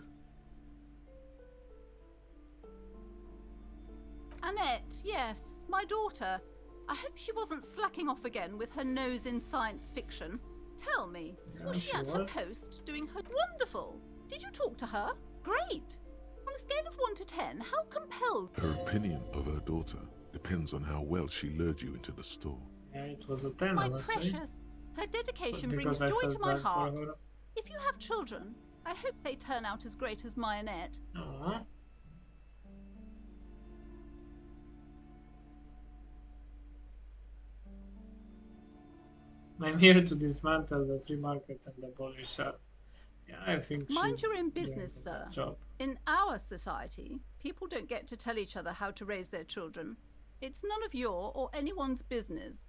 Speaker 23: Annette, yes, my daughter. I hope she wasn't slacking off again with her nose in science fiction. Tell me, was she
Speaker 8: she
Speaker 23: at her
Speaker 8: was.
Speaker 23: post doing her... Wonderful! Did you talk to her? Great! On a scale of 1 to 10, how compelled...
Speaker 1: Her opinion of her daughter depends on how well she lured you into the store.
Speaker 8: Yeah, it was a 10,
Speaker 23: My
Speaker 8: honestly.
Speaker 23: precious, her dedication
Speaker 8: But
Speaker 23: brings
Speaker 8: because I
Speaker 23: joy
Speaker 8: felt
Speaker 23: to my
Speaker 8: bad for
Speaker 23: heart.
Speaker 8: her.
Speaker 23: If you have children, I hope they turn out as great as my Annette.
Speaker 8: Aww. I'm here to dismantle the free market and abolish that. Yeah, I think
Speaker 23: Mind
Speaker 8: she's
Speaker 23: your own
Speaker 8: doing
Speaker 23: business,
Speaker 8: a
Speaker 23: sir.
Speaker 8: good job.
Speaker 23: In our society, people don't get to tell each other how to raise their children. It's none of your or anyone's business.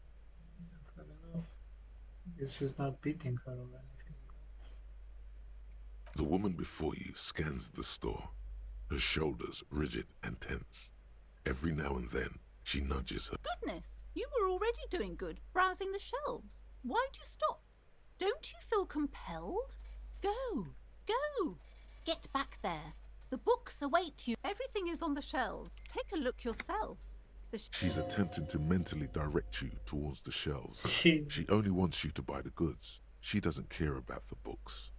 Speaker 8: Fair enough. I guess she's not beating her or anything.
Speaker 1: The woman before you scans the store, her shoulders rigid and tense. Every now and then, she nudges her.
Speaker 23: Goodness, you were already doing good, browsing the shelves. Why'd you stop? Don't you feel compelled? Go, go, get back there. The books await you. Everything is on the shelves. Take a look yourself.
Speaker 1: She's attempting to mentally direct you towards the shelves.
Speaker 8: Jeez.
Speaker 1: She only wants you to buy the goods. She doesn't care about the books.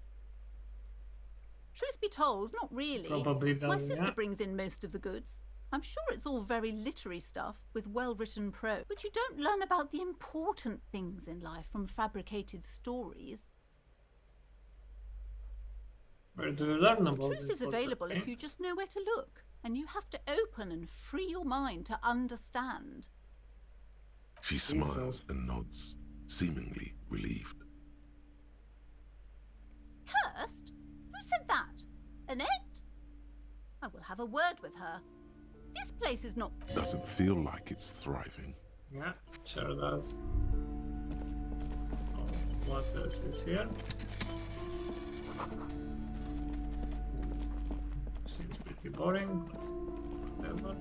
Speaker 23: Truth be told, not really.
Speaker 8: Probably
Speaker 23: My
Speaker 8: doesn't,
Speaker 23: sister
Speaker 8: yeah.
Speaker 23: brings in most of the goods. I'm sure it's all very literary stuff with well-written prose, but you don't learn about the important things in life from fabricated stories.
Speaker 8: Where do you learn
Speaker 23: The
Speaker 8: about
Speaker 23: truth is
Speaker 8: important
Speaker 23: available if you
Speaker 8: things?
Speaker 23: just know where to look, and you have to open and free your mind to understand.
Speaker 1: She smiles
Speaker 8: Jesus.
Speaker 1: and nods, seemingly relieved.
Speaker 23: Cursed? Who said that? Annette? I will have a word with her. This place is not...
Speaker 1: Doesn't feel like it's thriving.
Speaker 8: Yeah, it sure does. So, what else is here? Seems pretty boring, but whatever.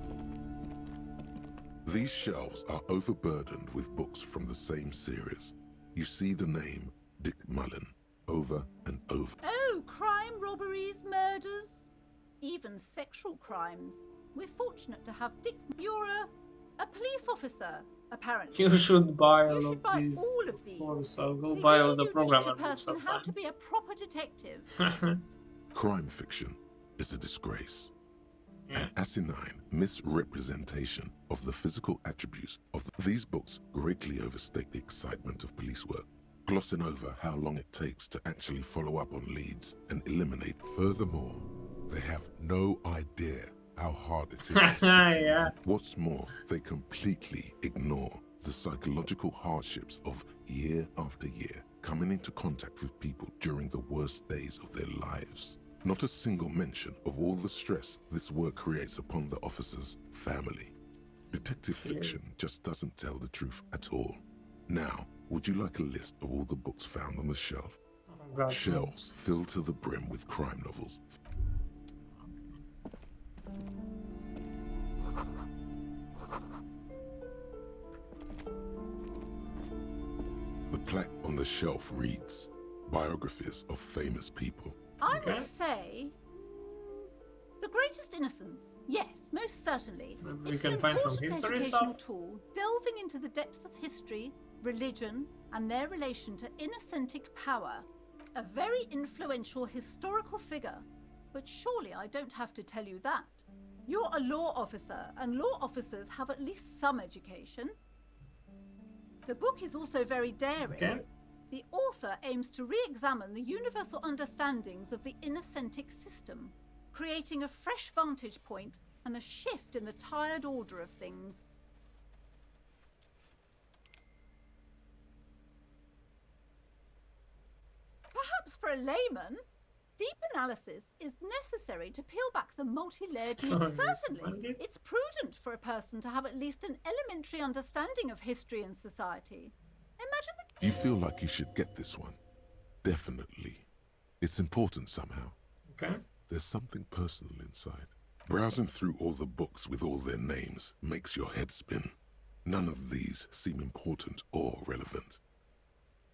Speaker 1: These shelves are overburdened with books from the same series. You see the name Dick Mullen over and over.
Speaker 23: Oh, crime, robberies, murders, even sexual crimes. We're fortunate to have Dick... You're a police officer, apparently.
Speaker 8: You should buy
Speaker 23: You
Speaker 8: all
Speaker 23: should
Speaker 8: of
Speaker 23: buy
Speaker 8: these.
Speaker 23: all of these.
Speaker 8: Of course, I'll go
Speaker 23: They
Speaker 8: buy
Speaker 23: really
Speaker 8: all the
Speaker 23: do
Speaker 8: programmer
Speaker 23: teach a
Speaker 8: books.
Speaker 23: person how to be a proper detective.
Speaker 1: Crime fiction is a disgrace. An asinine misrepresentation of the physical attributes of these books greatly overstate the excitement of police work, glossing over how long it takes to actually follow up on leads and eliminate. Furthermore, they have no idea how hard it is to secure.
Speaker 8: Yeah.
Speaker 1: What's more, they completely ignore the psychological hardships of year after year coming into contact with people during the worst days of their lives. Not a single mention of all the stress this work creates upon the officer's family. Detective fiction just doesn't tell the truth at all. Now, would you like a list of all the books found on the shelf?
Speaker 8: Oh, God.
Speaker 1: Shelves filled to the brim with crime novels. The plaque on the shelf reads, biographies of famous people.
Speaker 23: I would say the greatest innocence. Yes, most certainly.
Speaker 8: We
Speaker 23: It's
Speaker 8: can
Speaker 23: an
Speaker 8: find some
Speaker 23: important
Speaker 8: history
Speaker 23: educational
Speaker 8: stuff.
Speaker 23: tool, delving into the depths of history, religion, and their relation to innocentic power. A very influential historical figure. But surely I don't have to tell you that. You're a law officer, and law officers have at least some education. The book is also very daring.
Speaker 8: Okay.
Speaker 23: The author aims to re-examine the universal understandings of the innocentic system, creating a fresh vantage point and a shift in the tired order of things. Perhaps for a layman, deep analysis is necessary to peel back the multi-layered
Speaker 8: So
Speaker 23: myth. Certainly,
Speaker 8: recommended?
Speaker 23: it's prudent for a person to have at least an elementary understanding of history and society. Imagine the...
Speaker 1: You feel like you should get this one. Definitely. It's important somehow.
Speaker 8: Okay.
Speaker 1: There's something personal inside. Browsing through all the books with all their names makes your head spin. None of these seem important or relevant.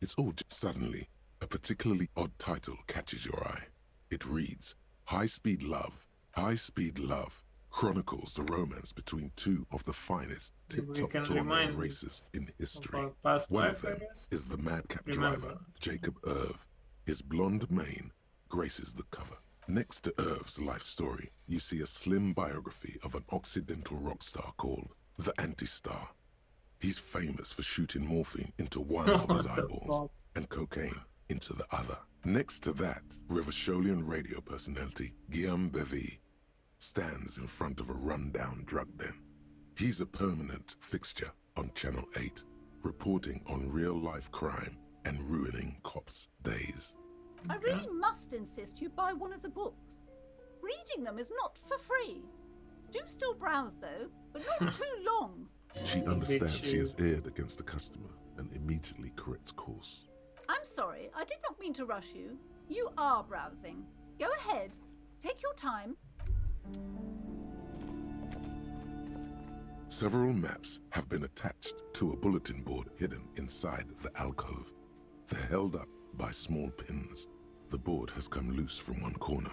Speaker 1: It's all just suddenly, a particularly odd title catches your eye. It reads, High Speed Love. High Speed Love chronicles the romance between two of the finest tip-top tournament races in history. One of them is the madcap driver, Jacob Irv. His blonde mane graces the cover. Next to Irv's life story, you see a slim biography of an Occidental rock star called the Anti-Star. He's famous for shooting morphine into one of his eyeballs and cocaine into the other. Next to that, Rivasholian radio personality Guillaume Bevy stands in front of a rundown drug den. He's a permanent fixture on Channel 8, reporting on real-life crime and ruining cops' days.
Speaker 23: I really must insist you buy one of the books. Reading them is not for free. Do still browse though, but not too long.
Speaker 1: She understands she has erred against the customer and immediately corrects course.
Speaker 23: I'm sorry, I did not mean to rush you. You are browsing. Go ahead, take your time.
Speaker 1: Several maps have been attached to a bulletin board hidden inside the alcove. They're held up by small pins. The board has come loose from one corner.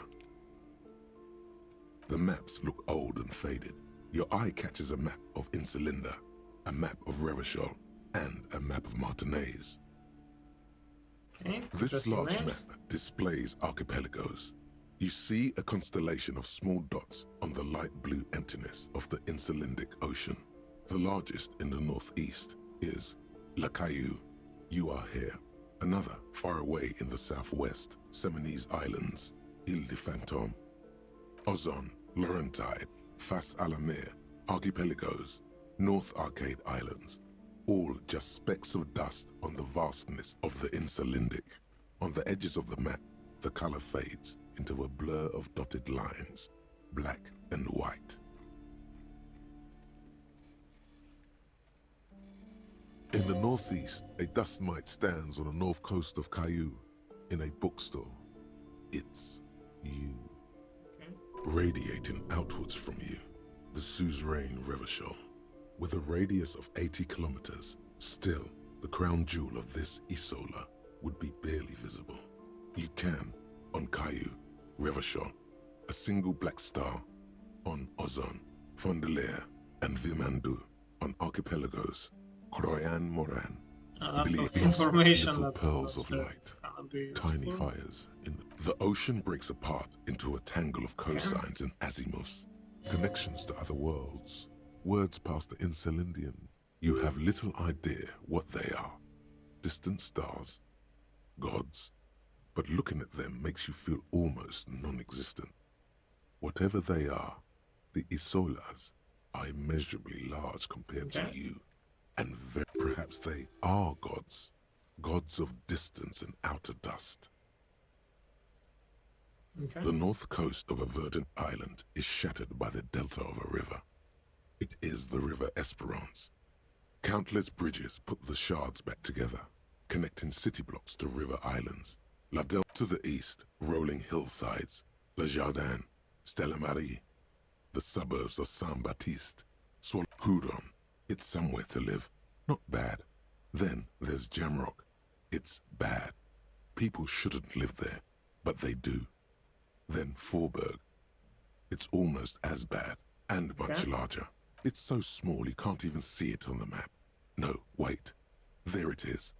Speaker 1: The maps look old and faded. Your eye catches a map of Insulinda, a map of Revachol, and a map of Martinez.
Speaker 8: Okay,
Speaker 1: this large map displays archipelagos. You see a constellation of small dots on the light blue emptiness of the Insulindic Ocean. The largest in the northeast is La Caillou. You are here. Another, far away in the southwest, Seminese Islands, Ile de Fantôme. Ozon, Laurentide, Fas à la Mer, Archipelagos, North Arcade Islands, all just specks of dust on the vastness of the Insulindic. On the edges of the map, the color fades into a blur of dotted lines, black and white. In the northeast, a dust mite stands on the north coast of Caillou in a bookstore. It's you. Radiating outwards from you, the suzerain Revachol. With a radius of 80 kilometers, still, the crown jewel of this Isola would be barely visible. You can, on Caillou, Revachol, a single black star, on Ozon, Fondelier, and Vilmandu, on archipelagos, Croyan Moran, little pearls of light, tiny fires. The ocean breaks apart into a tangle of cosigns and azimuths, connections to other worlds, words past the Insulindian. You have little idea what they are. Distant stars, gods, but looking at them makes you feel almost non-existent. Whatever they are, the Isolas are immeasurably large compared to you, and perhaps they are gods, gods of distance and outer dust. The north coast of a verdant island is shattered by the delta of a river. It is the River Esperance. Countless bridges put the shards back together, connecting city blocks to river islands. La Del to the east, rolling hillsides, Le Jardin, Stella Marie, the suburbs of Saint-Baptiste, Coudon. It's somewhere to live, not bad. Then there's Jamrock. It's bad. People shouldn't live there, but they do. Then Forberg. It's almost as bad, and much
Speaker 8: Okay.
Speaker 1: larger. It's so small you can't even see it on the map. No, wait. There it is.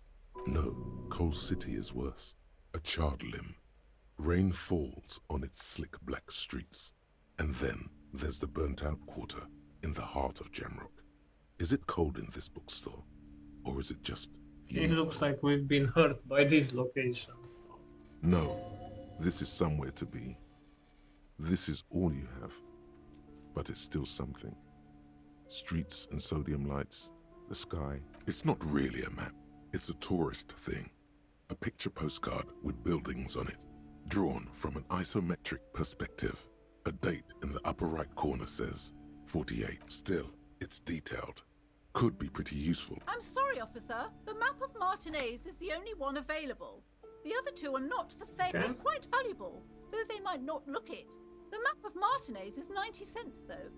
Speaker 1: No, Coal City is worse. A charred limb. Rain falls on its slick black streets. And then there's the burnt-out quarter in the heart of Jamrock. Is it cold in this bookstore? Or is it just...
Speaker 8: It looks like we've been hurt by these locations.
Speaker 1: No, this is somewhere to be. This is all you have. But it's still something. Streets and sodium lights, the sky. It's not really a map. It's a tourist thing. A picture postcard with buildings on it, drawn from an isometric perspective. A date in the upper right corner says 48. Still, it's detailed. Could be pretty useful.
Speaker 23: I'm sorry, officer. The map of Martinez is the only one available. The other two are not for sale.
Speaker 8: Okay.
Speaker 23: They're quite valuable, though they might not look it. The map of Martinez is 90 cents, though.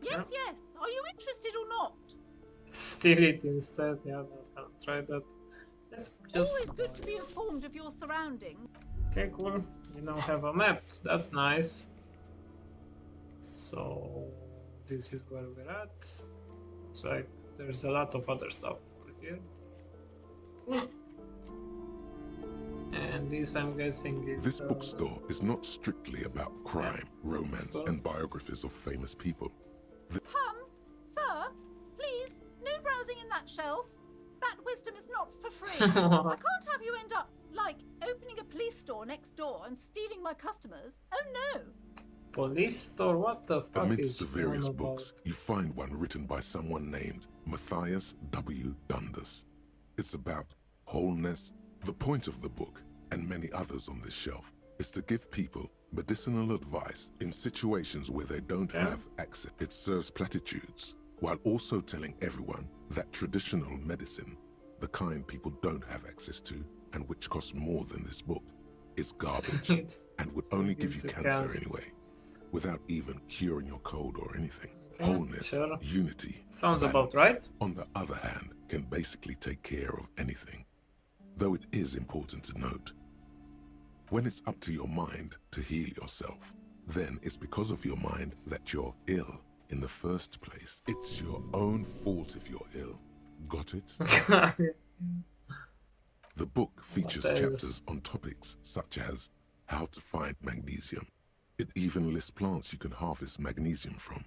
Speaker 23: Yes, yes. Are you interested or not?
Speaker 8: Steal it instead. Yeah, I'll try that. Let's just...
Speaker 23: Always good to be informed of your surroundings.
Speaker 8: Okay, cool. We now have a map. That's nice. So this is where we're at. Looks like there's a lot of other stuff over here. Cool. And this, I'm guessing, is...
Speaker 1: This bookstore is not strictly about crime, romance, and biographies of famous people.
Speaker 23: Sir, please, no browsing in that shelf. That wisdom is not for free. I can't have you end up, like, opening a police store next door and stealing my customers. Oh no!
Speaker 8: Police store? What the fuck
Speaker 1: Amidst
Speaker 8: is
Speaker 1: the various
Speaker 8: going on
Speaker 1: books, you find one written by someone named Matthias W. Dundas. It's about wholeness. The point of the book, and many others on this shelf, is to give people medicinal advice in situations where they don't have access. It serves platitudes, while also telling everyone that traditional medicine, the kind people don't have access to, and which costs more than this book, is garbage, and would only give you cancer anyway, without even curing your cold or anything. Wholeness, unity,
Speaker 8: sounds
Speaker 1: balance,
Speaker 8: about right.
Speaker 1: On the other hand, can basically take care of anything. Though it is important to note, when it's up to your mind to heal yourself, then it's because of your mind that you're ill in the first place. It's your own fault if you're ill. Got it? The book features chapters on topics such as how to find magnesium. It even lists plants you can harvest magnesium from.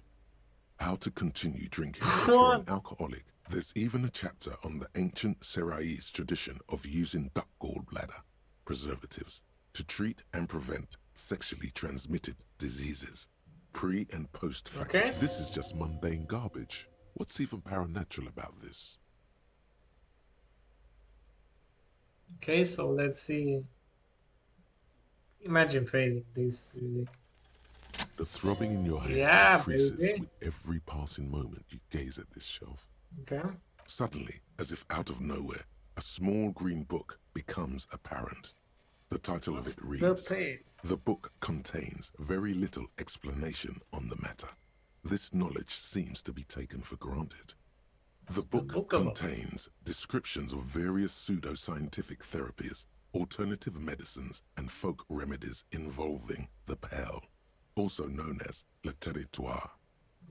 Speaker 1: How to continue drinking if you're an alcoholic. There's even a chapter on the ancient Seraïs tradition of using duck gallbladder preservatives to treat and prevent sexually transmitted diseases. Pre and post fact.
Speaker 8: Okay.
Speaker 1: This is just mundane garbage. What's even paranatural about this?
Speaker 8: Okay, so let's see. Imagine failing this, really.
Speaker 1: The throbbing in your head increases with every passing moment you gaze at this shelf.
Speaker 8: Okay.
Speaker 1: Suddenly, as if out of nowhere, a small green book becomes apparent. The title of it reads, "The book contains very little explanation on the matter. This knowledge seems to be taken for granted." The book contains descriptions of various pseudoscientific therapies, alternative medicines, and folk remedies involving the Pale, also known as le territoire.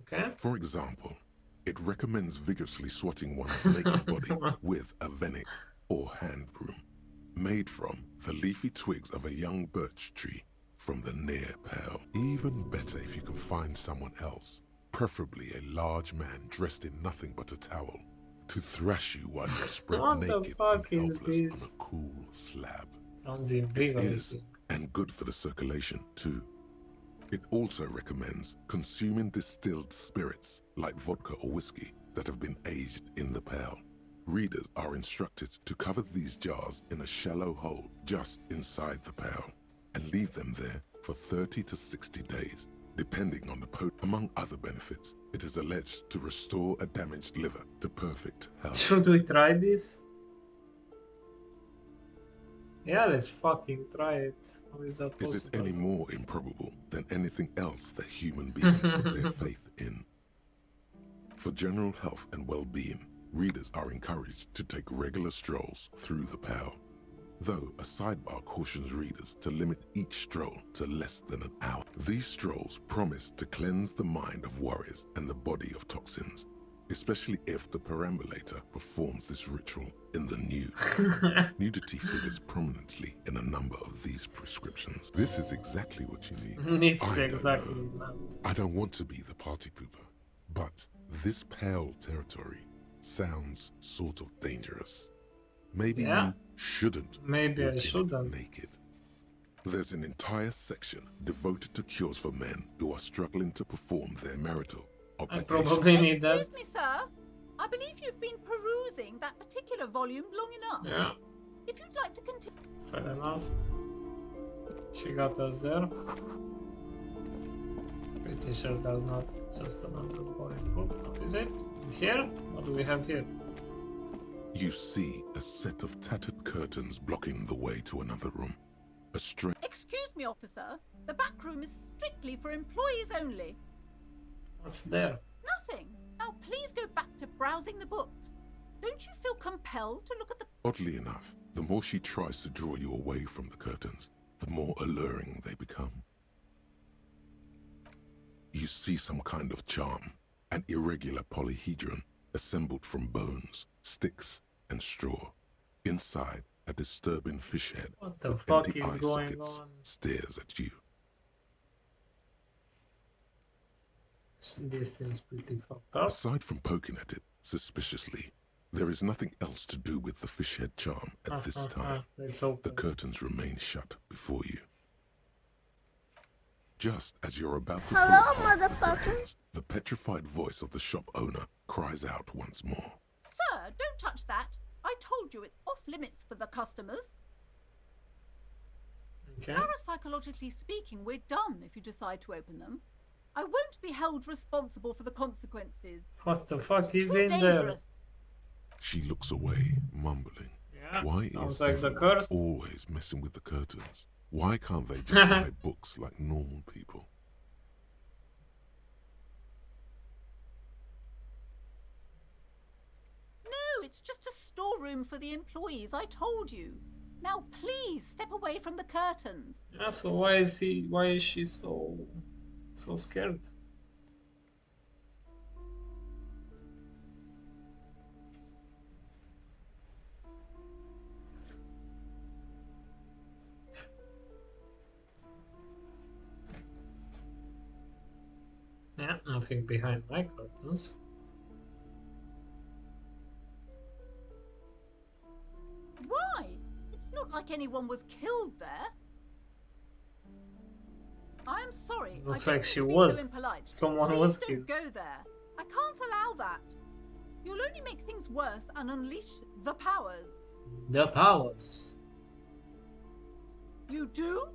Speaker 8: Okay.
Speaker 1: For example, it recommends vigorously swatting one's naked body with a venik or hand broom, made from the leafy twigs of a young birch tree from the near Pale. Even better if you can find someone else, preferably a large man dressed in nothing but a towel, to thrash you while you're spread naked and helpless on a cool slab.
Speaker 8: Sounds
Speaker 1: It
Speaker 8: invigorating.
Speaker 1: is, and good for the circulation too. It also recommends consuming distilled spirits like vodka or whiskey that have been aged in the Pale. Readers are instructed to cover these jars in a shallow hole just inside the Pale and leave them there for 30 to 60 days, depending on the Among other benefits, it is alleged to restore a damaged liver to perfect health.
Speaker 8: Should we try this? Yeah, let's fucking try it. How is that possible?
Speaker 1: Is it any more improbable than anything else that human beings put their faith in? For general health and well-being, readers are encouraged to take regular strolls through the Pale. though a sidebar cautions readers to limit each stroll to less than an hour. These strolls promise to cleanse the mind of worries and the body of toxins, especially if the perambulator performs this ritual in the nude. Nudity figures prominently in a number of these prescriptions. This is exactly what you need.
Speaker 8: It's exactly that.
Speaker 1: I don't want to be the party pooper, but this pale territory sounds sort of dangerous. Maybe you shouldn't.
Speaker 8: Maybe I shouldn't.
Speaker 1: Naked. There's an entire section devoted to cures for men who are struggling to perform their marital obligation.
Speaker 8: I probably need that.
Speaker 23: Excuse me, sir. I believe you've been perusing that particular volume long enough.
Speaker 8: Yeah.
Speaker 23: If you'd like to continue.
Speaker 8: Fair enough. She got us there. Pretty sure that's not just another boring book. What is it? Here? What do we have here?
Speaker 1: You see a set of tattered curtains blocking the way to another room. A strange...
Speaker 23: Excuse me, officer. The back room is strictly for employees only.
Speaker 8: What's there?
Speaker 23: Nothing. Now please go back to browsing the books. Don't you feel compelled to look at the...
Speaker 1: Oddly enough, the more she tries to draw you away from the curtains, the more alluring they become. You see some kind of charm, an irregular polyhedron assembled from bones, sticks, and straw. Inside, a disturbing fish head
Speaker 8: what the
Speaker 1: with
Speaker 8: fuck
Speaker 1: empty
Speaker 8: is
Speaker 1: eye
Speaker 8: going
Speaker 1: sockets
Speaker 8: on?
Speaker 1: stares at you.
Speaker 8: This is pretty fucked up.
Speaker 1: Aside from poking at it suspiciously, there is nothing else to do with the fish head charm at this time.
Speaker 8: It's open.
Speaker 1: The curtains remain shut before you. Just as you're about to
Speaker 12: Hello,
Speaker 1: pull apart the
Speaker 12: motherfucker.
Speaker 1: curtains, the petrified voice of the shop owner cries out once more.
Speaker 23: Sir, don't touch that. I told you it's off limits for the customers.
Speaker 8: Okay.
Speaker 23: Parapsychologically speaking, we're done if you decide to open them. I won't be held responsible for the consequences.
Speaker 8: What the fuck
Speaker 23: It's
Speaker 8: is
Speaker 23: too
Speaker 8: in there?
Speaker 23: dangerous.
Speaker 1: She looks away, mumbling.
Speaker 8: Yeah,
Speaker 1: Why
Speaker 8: sounds
Speaker 1: is
Speaker 8: like the
Speaker 1: everyone
Speaker 8: curse.
Speaker 1: always messing with the curtains? Why can't they just buy books like normal people?
Speaker 23: No, it's just a storeroom for the employees, I told you. Now please step away from the curtains.
Speaker 8: Yeah, so why is she so scared? Yeah, nothing behind my curtains.
Speaker 23: Why? It's not like anyone was killed there. I'm sorry.
Speaker 8: Looks
Speaker 23: I don't
Speaker 8: like she
Speaker 23: mean to be
Speaker 8: was.
Speaker 23: so impolite.
Speaker 8: Someone
Speaker 23: Please
Speaker 8: was
Speaker 23: don't
Speaker 8: killed.
Speaker 23: go there. I can't allow that. You'll only make things worse and unleash the powers.
Speaker 8: The powers.
Speaker 23: You do?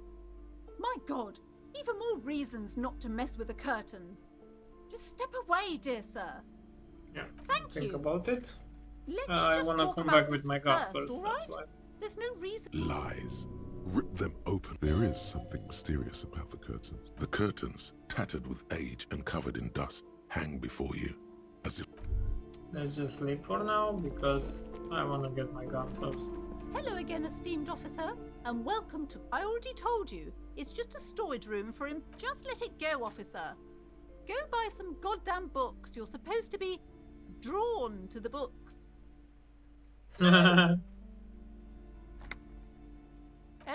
Speaker 23: My God. Even more reasons not to mess with the curtains. Just step away, dear sir.
Speaker 8: Yeah.
Speaker 23: Thank
Speaker 8: Think
Speaker 23: you.
Speaker 8: about it.
Speaker 23: Let's
Speaker 8: I
Speaker 23: just
Speaker 8: wanna
Speaker 23: talk
Speaker 8: come
Speaker 23: about
Speaker 8: back with
Speaker 23: this
Speaker 8: my gun
Speaker 23: first,
Speaker 8: first.
Speaker 23: all right?
Speaker 8: That's why.
Speaker 23: There's no reason.
Speaker 1: Lies. Rip them open. There is something mysterious about the curtains. The curtains, tattered with age and covered in dust, hang before you, as if...
Speaker 8: Let's just leave for now because I want to get my gun first.
Speaker 23: Hello again, esteemed officer, and welcome to... I already told you, it's just a storage room for him. Just let it go, officer. Go buy some goddamn books. You're supposed to be drawn to the books.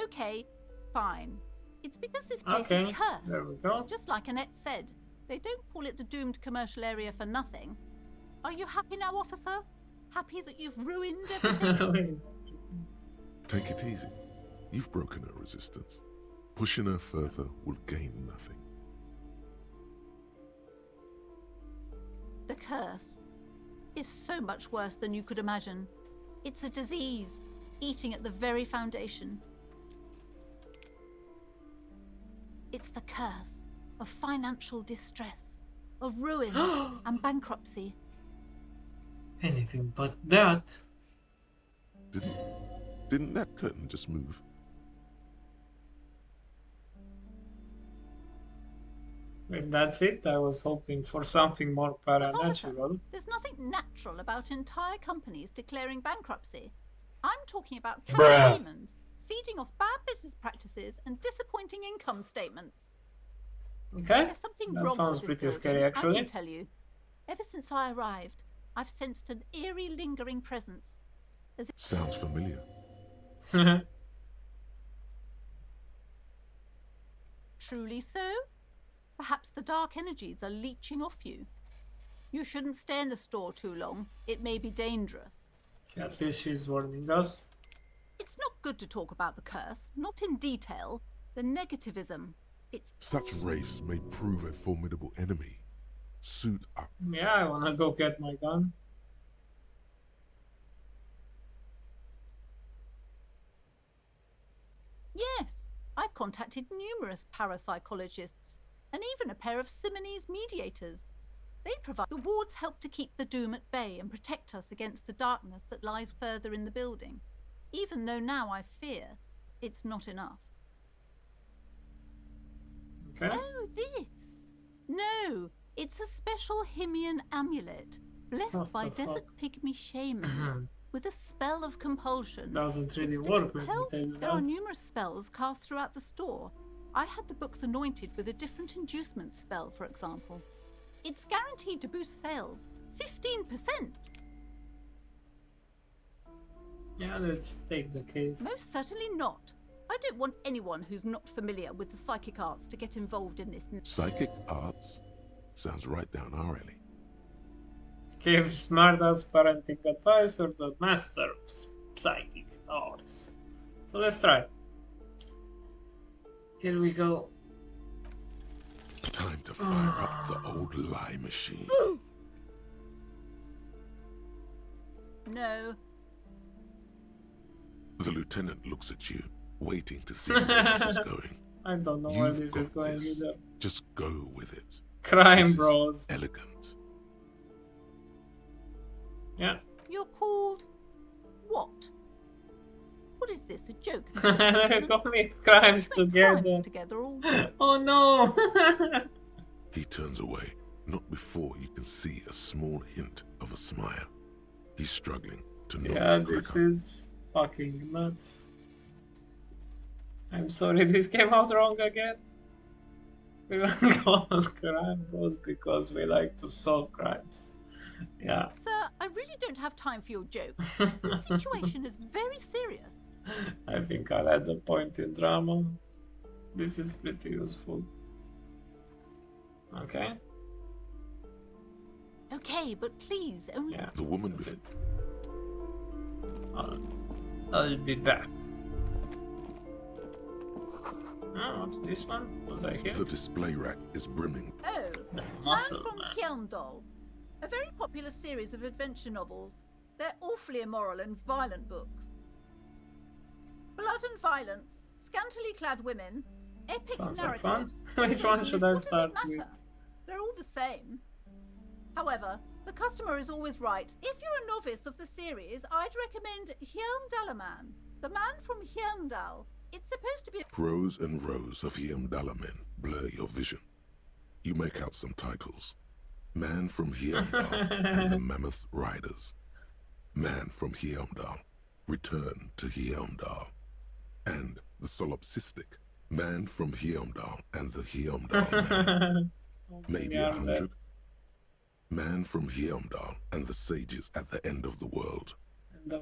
Speaker 23: Okay, fine. It's because this place
Speaker 8: Okay,
Speaker 23: is cursed.
Speaker 8: there we go.
Speaker 23: Just like Annette said, they don't call it the doomed commercial area for nothing. Are you happy now, officer? Happy that you've ruined everything?
Speaker 1: Take it easy. You've broken her resistance. Pushing her further will gain nothing.
Speaker 23: The curse is so much worse than you could imagine. It's a disease, eating at the very foundation. It's the curse of financial distress, of ruin and bankruptcy.
Speaker 8: Anything but that.
Speaker 1: Didn't that curtain just move?
Speaker 8: Wait, that's it? I was hoping for something more paranatural.
Speaker 23: There's nothing natural about entire companies declaring bankruptcy. I'm talking about
Speaker 8: Bruh.
Speaker 23: demons, feeding off bad business practices and disappointing income statements.
Speaker 8: Okay,
Speaker 23: There's something
Speaker 8: that
Speaker 23: wrong
Speaker 8: sounds
Speaker 23: with this
Speaker 8: pretty
Speaker 23: building,
Speaker 8: scary,
Speaker 23: I
Speaker 8: actually.
Speaker 23: can tell you. Ever since I arrived, I've sensed an eerie, lingering presence.
Speaker 1: Sounds familiar.
Speaker 23: Truly so? Perhaps the dark energies are leeching off you. You shouldn't stay in the store too long. It may be dangerous.
Speaker 8: Okay, at least she's warning us.
Speaker 23: It's not good to talk about the curse, not in detail. The negativism. It's
Speaker 1: Such wraiths may prove a formidable enemy. Suit up.
Speaker 8: Yeah, I wanna go get my gun.
Speaker 23: Yes, I've contacted numerous parapsychologists and even a pair of Simonese mediators. They provide the wards help to keep the doom at bay and protect us against the darkness that lies further in the building. Even though now I fear it's not enough.
Speaker 8: Okay.
Speaker 23: Oh, this? No, it's a special Himian amulet, blessed by desert pygmy shamans with a spell of compulsion.
Speaker 8: Doesn't really
Speaker 23: It's to
Speaker 8: work, let me
Speaker 23: compel-
Speaker 8: tell you
Speaker 23: There are
Speaker 8: that.
Speaker 23: numerous spells cast throughout the store. I had the books anointed with a different inducement spell, for example. It's guaranteed to boost sales 15%.
Speaker 8: Yeah, let's take the case.
Speaker 23: Most certainly not. I don't want anyone who's not familiar with the psychic arts to get involved in this.
Speaker 1: Psychic arts? Sounds right down our alley.
Speaker 8: Give smartass parenting advice or the master of psychic arts. So let's try. Here we go.
Speaker 1: Time to fire up the old lie machine.
Speaker 23: No.
Speaker 1: The lieutenant looks at you, waiting to see where this is going.
Speaker 8: I don't know where
Speaker 1: You've
Speaker 8: this is
Speaker 1: got
Speaker 8: going
Speaker 1: this.
Speaker 8: either.
Speaker 1: Just go with it.
Speaker 8: Crime
Speaker 1: This is
Speaker 8: bros.
Speaker 1: Elegant.
Speaker 8: Yeah.
Speaker 23: You're called what? What is this? A joke?
Speaker 8: They commit crimes together. Oh no!
Speaker 1: He turns away, not before you can see a small hint of a smile. He's struggling to not
Speaker 8: Yeah,
Speaker 1: crack
Speaker 8: this
Speaker 1: up.
Speaker 8: is fucking nuts. I'm sorry this came out wrong again. We were called crime bros because we like to solve crimes. Yeah.
Speaker 23: Sir, I really don't have time for your jokes. The situation is very serious.
Speaker 8: I think I'll add a point in drama. This is pretty useful. Okay.
Speaker 23: Okay, but please, only...
Speaker 8: Yeah.
Speaker 1: The woman
Speaker 8: with I'll be back. Oh, what's this one? Was I here?
Speaker 1: The display rack is brimming.
Speaker 23: Oh,
Speaker 8: muscle
Speaker 23: Man from Hjelmdal. A very popular series of adventure novels. They're awfully immoral and violent books. Blood and violence, scantily clad women, epic
Speaker 8: Sounds like fun.
Speaker 23: narratives.
Speaker 8: Which one should I
Speaker 23: What
Speaker 8: start
Speaker 23: does it
Speaker 8: with?
Speaker 23: matter? They're all the same. However, the customer is always right. If you're a novice of the series, I'd recommend Hjelmdalaman, the man from Hjelmdal. It's supposed to be
Speaker 1: Rows and rows of Hjelmdalamen blur your vision. You make out some titles. Man from Hjelmdal and the Mammoth Riders. Man from Hjelmdal, Return to Hjelmdal. And the solipsistic Man from Hjelmdal and the Hjelmdal Man. Maybe 100. Man from Hjelmdal and the sages at the end of the world.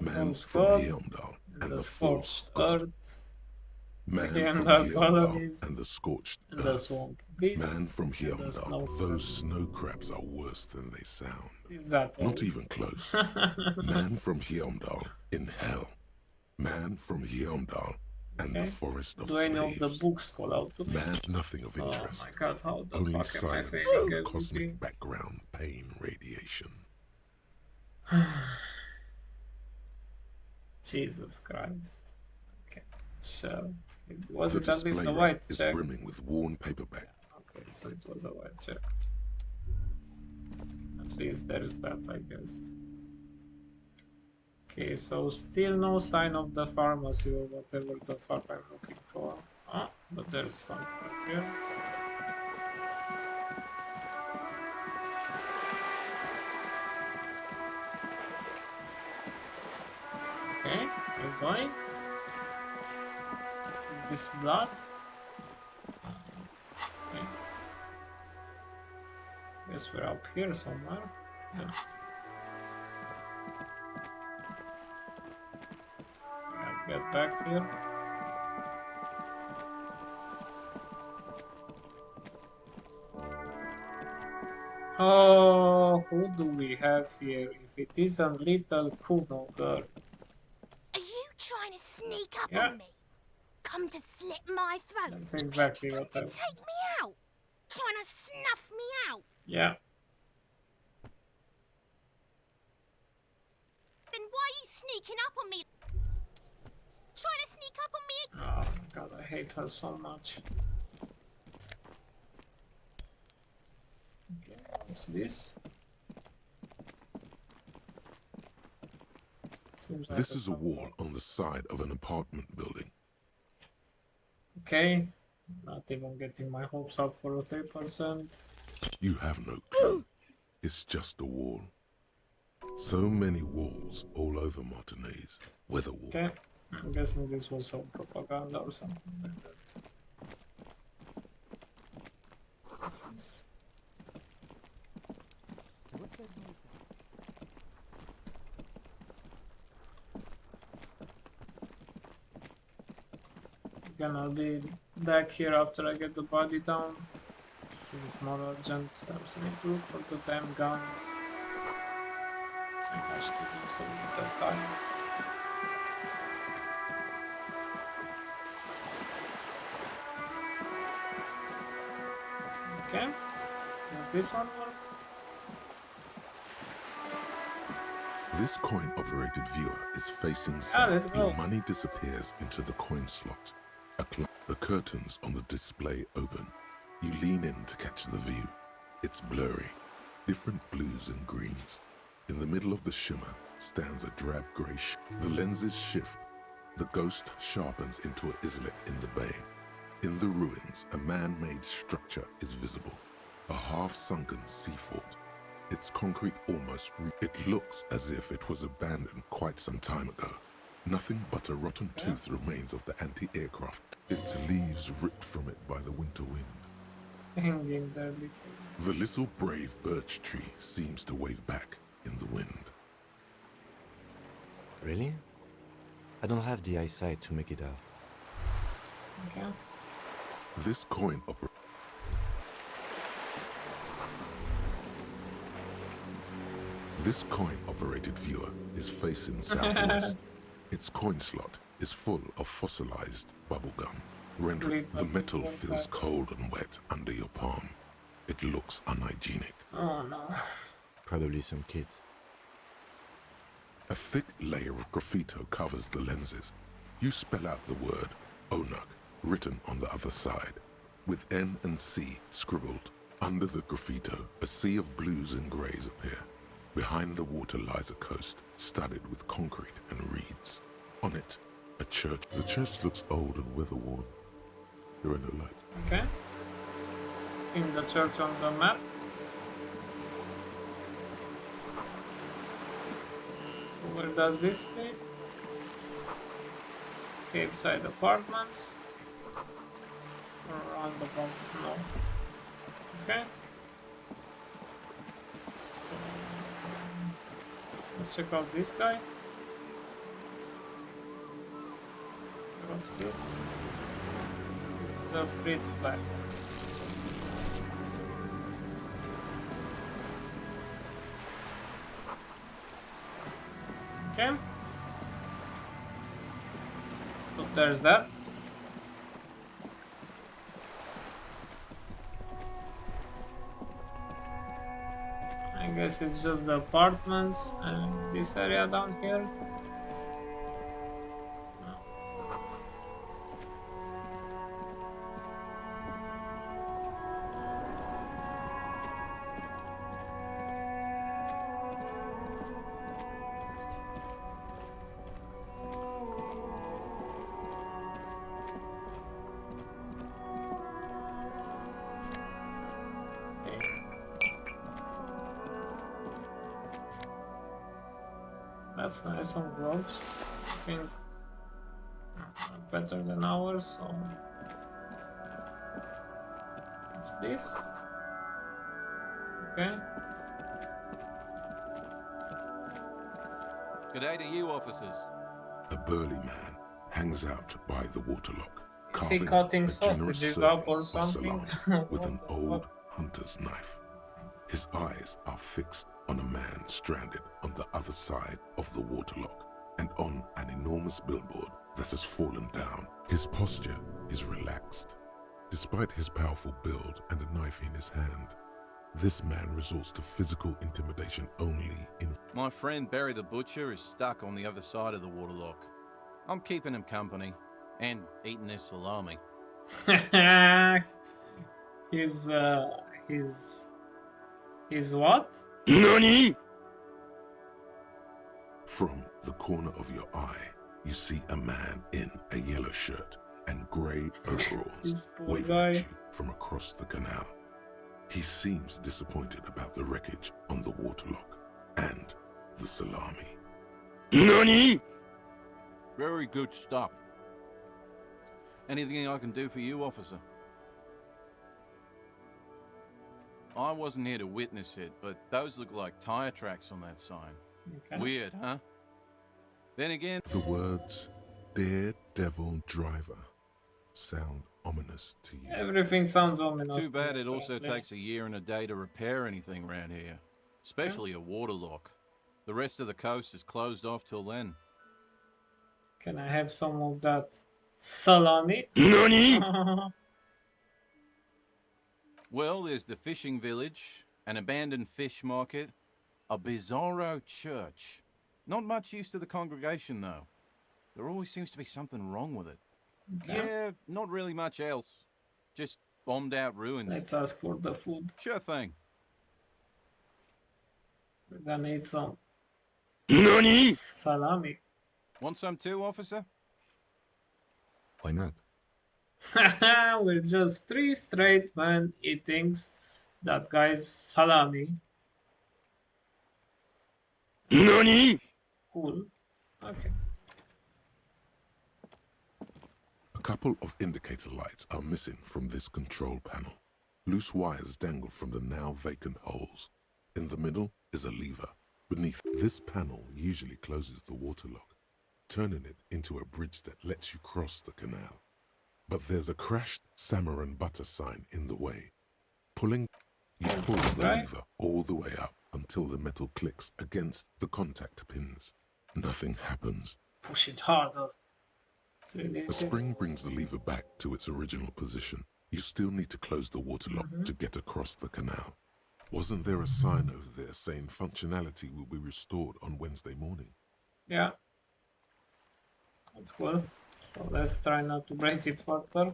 Speaker 1: Man from Hjelmdal and the false god. Man from Hjelmdal and the scorched earth. Man from Hjelmdal. Those snow crabs are worse than they sound. Not even close. Man from Hjelmdal in hell. Man from Hjelmdal and the forest of
Speaker 8: Do I know
Speaker 1: slaves.
Speaker 8: the books call out to me?
Speaker 1: Man, nothing of interest.
Speaker 8: Oh my god, how the
Speaker 1: Only
Speaker 8: fuck am I
Speaker 1: silence
Speaker 8: failing
Speaker 1: and cosmic
Speaker 8: everything?
Speaker 1: background pain radiation.
Speaker 8: Jesus Christ. Okay, so was
Speaker 1: The
Speaker 8: it at least
Speaker 1: display
Speaker 8: a
Speaker 1: rack
Speaker 8: white
Speaker 1: is
Speaker 8: check?
Speaker 1: brimming with worn paperback.
Speaker 8: Okay, so it was a white check. At least there's that, I guess. Okay, so still no sign of the pharmacy or whatever the fuck I'm looking for. Ah, but there's something up here. Okay, still going. this blood? Okay. Guess we're up here somewhere. Yeah. Get back here. Oh, who do we have here? If it isn't little Kuno girl.
Speaker 20: Are you trying to sneak up
Speaker 8: Yeah.
Speaker 20: on me? Come to slit my throat?
Speaker 8: That's exactly
Speaker 20: Come
Speaker 8: what
Speaker 20: to
Speaker 8: I...
Speaker 20: take me out? Trying to snuff me out?
Speaker 8: Yeah.
Speaker 20: Then why are you sneaking up on me? Trying to sneak up on me?
Speaker 8: Oh god, I hate her so much. Okay, what's this? Seems like
Speaker 1: This is a wall on the side of an apartment building.
Speaker 8: Okay, not even getting my hopes up for a 3%.
Speaker 1: You have no clue. It's just a wall. So many walls all over Martinez. Weather wall.
Speaker 8: Okay, I'm guessing this was some propaganda or something like that. What's this?
Speaker 15: What's that noise?
Speaker 8: Again, I'll be back here after I get the body down. Seems more urgent. There's a group for the damn gun. I think I should give him some little time. Okay. Does this one work?
Speaker 1: This coin-operated viewer is facing
Speaker 8: let's
Speaker 1: south.
Speaker 8: go.
Speaker 1: Your money disappears into the coin slot. The curtains on the display open. You lean in to catch the view. It's blurry. Different blues and greens. In the middle of the shimmer stands a drab grey The lenses shift. The ghost sharpens into an islet in the bay. In the ruins, a man-made structure is visible. A half-sunken sea fort. Its concrete almost it looks as if it was abandoned quite some time ago. Nothing but a rotten tooth remains of the anti-aircraft. Its leaves ripped from it by the winter wind.
Speaker 8: Hanging there little.
Speaker 1: The little brave birch tree seems to wave back in the wind.
Speaker 3: Really? I don't have the eyesight to make it out.
Speaker 8: Okay.
Speaker 1: This coin This coin-operated viewer is facing southwest. Its coin slot is full of fossilized bubblegum, rendering the metal feels cold and wet under your palm. It looks unhygienic.
Speaker 8: Oh no.
Speaker 3: Probably some kids.
Speaker 1: A thick layer of graffito covers the lenses. You spell out the word Onug, written on the other side, with N and C scribbled. Under the graffito, a sea of blues and greys appear. Behind the water lies a coast, studded with concrete and reeds. On it, a church. The church looks old and weather-worn. There are no lights.
Speaker 8: Okay. In the church on the map. Where does this lead? Cape side apartments. Around about north. Okay. So, let's check out this guy. What's this? The Brit Black. Okay. So there's that. I guess it's just the apartments and this area down here. That's nice on gloves. I think better than ours, so it's this. Okay.
Speaker 5: Good day to you, officers.
Speaker 1: A burly man hangs out by the waterlock,
Speaker 8: Is he
Speaker 1: carving
Speaker 8: cutting
Speaker 1: a generous
Speaker 8: sausages
Speaker 1: serving
Speaker 8: up or
Speaker 1: of
Speaker 8: something?
Speaker 1: salami with an old hunter's knife. His eyes are fixed on a man stranded on the other side of the waterlock and on an enormous billboard that has fallen down. His posture is relaxed. Despite his powerful build and a knife in his hand, this man resorts to physical intimidation only in...
Speaker 5: My friend Barry the Butcher is stuck on the other side of the waterlock. I'm keeping him company and eating his salami.
Speaker 8: He's what?
Speaker 1: NANI? From the corner of your eye, you see a man in a yellow shirt and grey overalls waving at you from across the canal. He seems disappointed about the wreckage on the waterlock and the salami. NANI?
Speaker 5: Very good stuff. Anything I can do for you, officer? I wasn't here to witness it, but those look like tire tracks on that sign.
Speaker 8: Okay.
Speaker 5: Weird, huh? Then again...
Speaker 1: The words, Daredevil Driver, sound ominous to you.
Speaker 8: Everything sounds ominous.
Speaker 5: Too bad it also takes a year and a day to repair anything around here. Especially a waterlock. The rest of the coast is closed off till then.
Speaker 8: Can I have some of that salami?
Speaker 1: NANI?
Speaker 5: Well, there's the fishing village, an abandoned fish market, a bizarro church. Not much use to the congregation, though. There always seems to be something wrong with it.
Speaker 8: Okay.
Speaker 5: Yeah, not really much else. Just bombed out ruins.
Speaker 8: Let's ask for the food.
Speaker 5: Sure thing.
Speaker 8: We're gonna eat some
Speaker 1: NANI?
Speaker 8: salami.
Speaker 5: Want some too, officer?
Speaker 1: Why not?
Speaker 8: We're just three straight men eating that guy's salami.
Speaker 1: NANI?
Speaker 8: Cool. Okay.
Speaker 1: A couple of indicator lights are missing from this control panel. Loose wires dangle from the now vacant holes. In the middle is a lever. Beneath this panel usually closes the waterlock, turning it into a bridge that lets you cross the canal. But there's a crashed salmon and butter sign in the way. You pull the lever all the way up until the metal clicks against the contact pins. Nothing happens.
Speaker 8: Push it harder.
Speaker 1: The spring brings the lever back to its original position. You still need to close the waterlock to get across the canal. Wasn't there a sign over there saying functionality will be restored on Wednesday morning?
Speaker 8: Yeah. That's cool. So let's try not to break it further.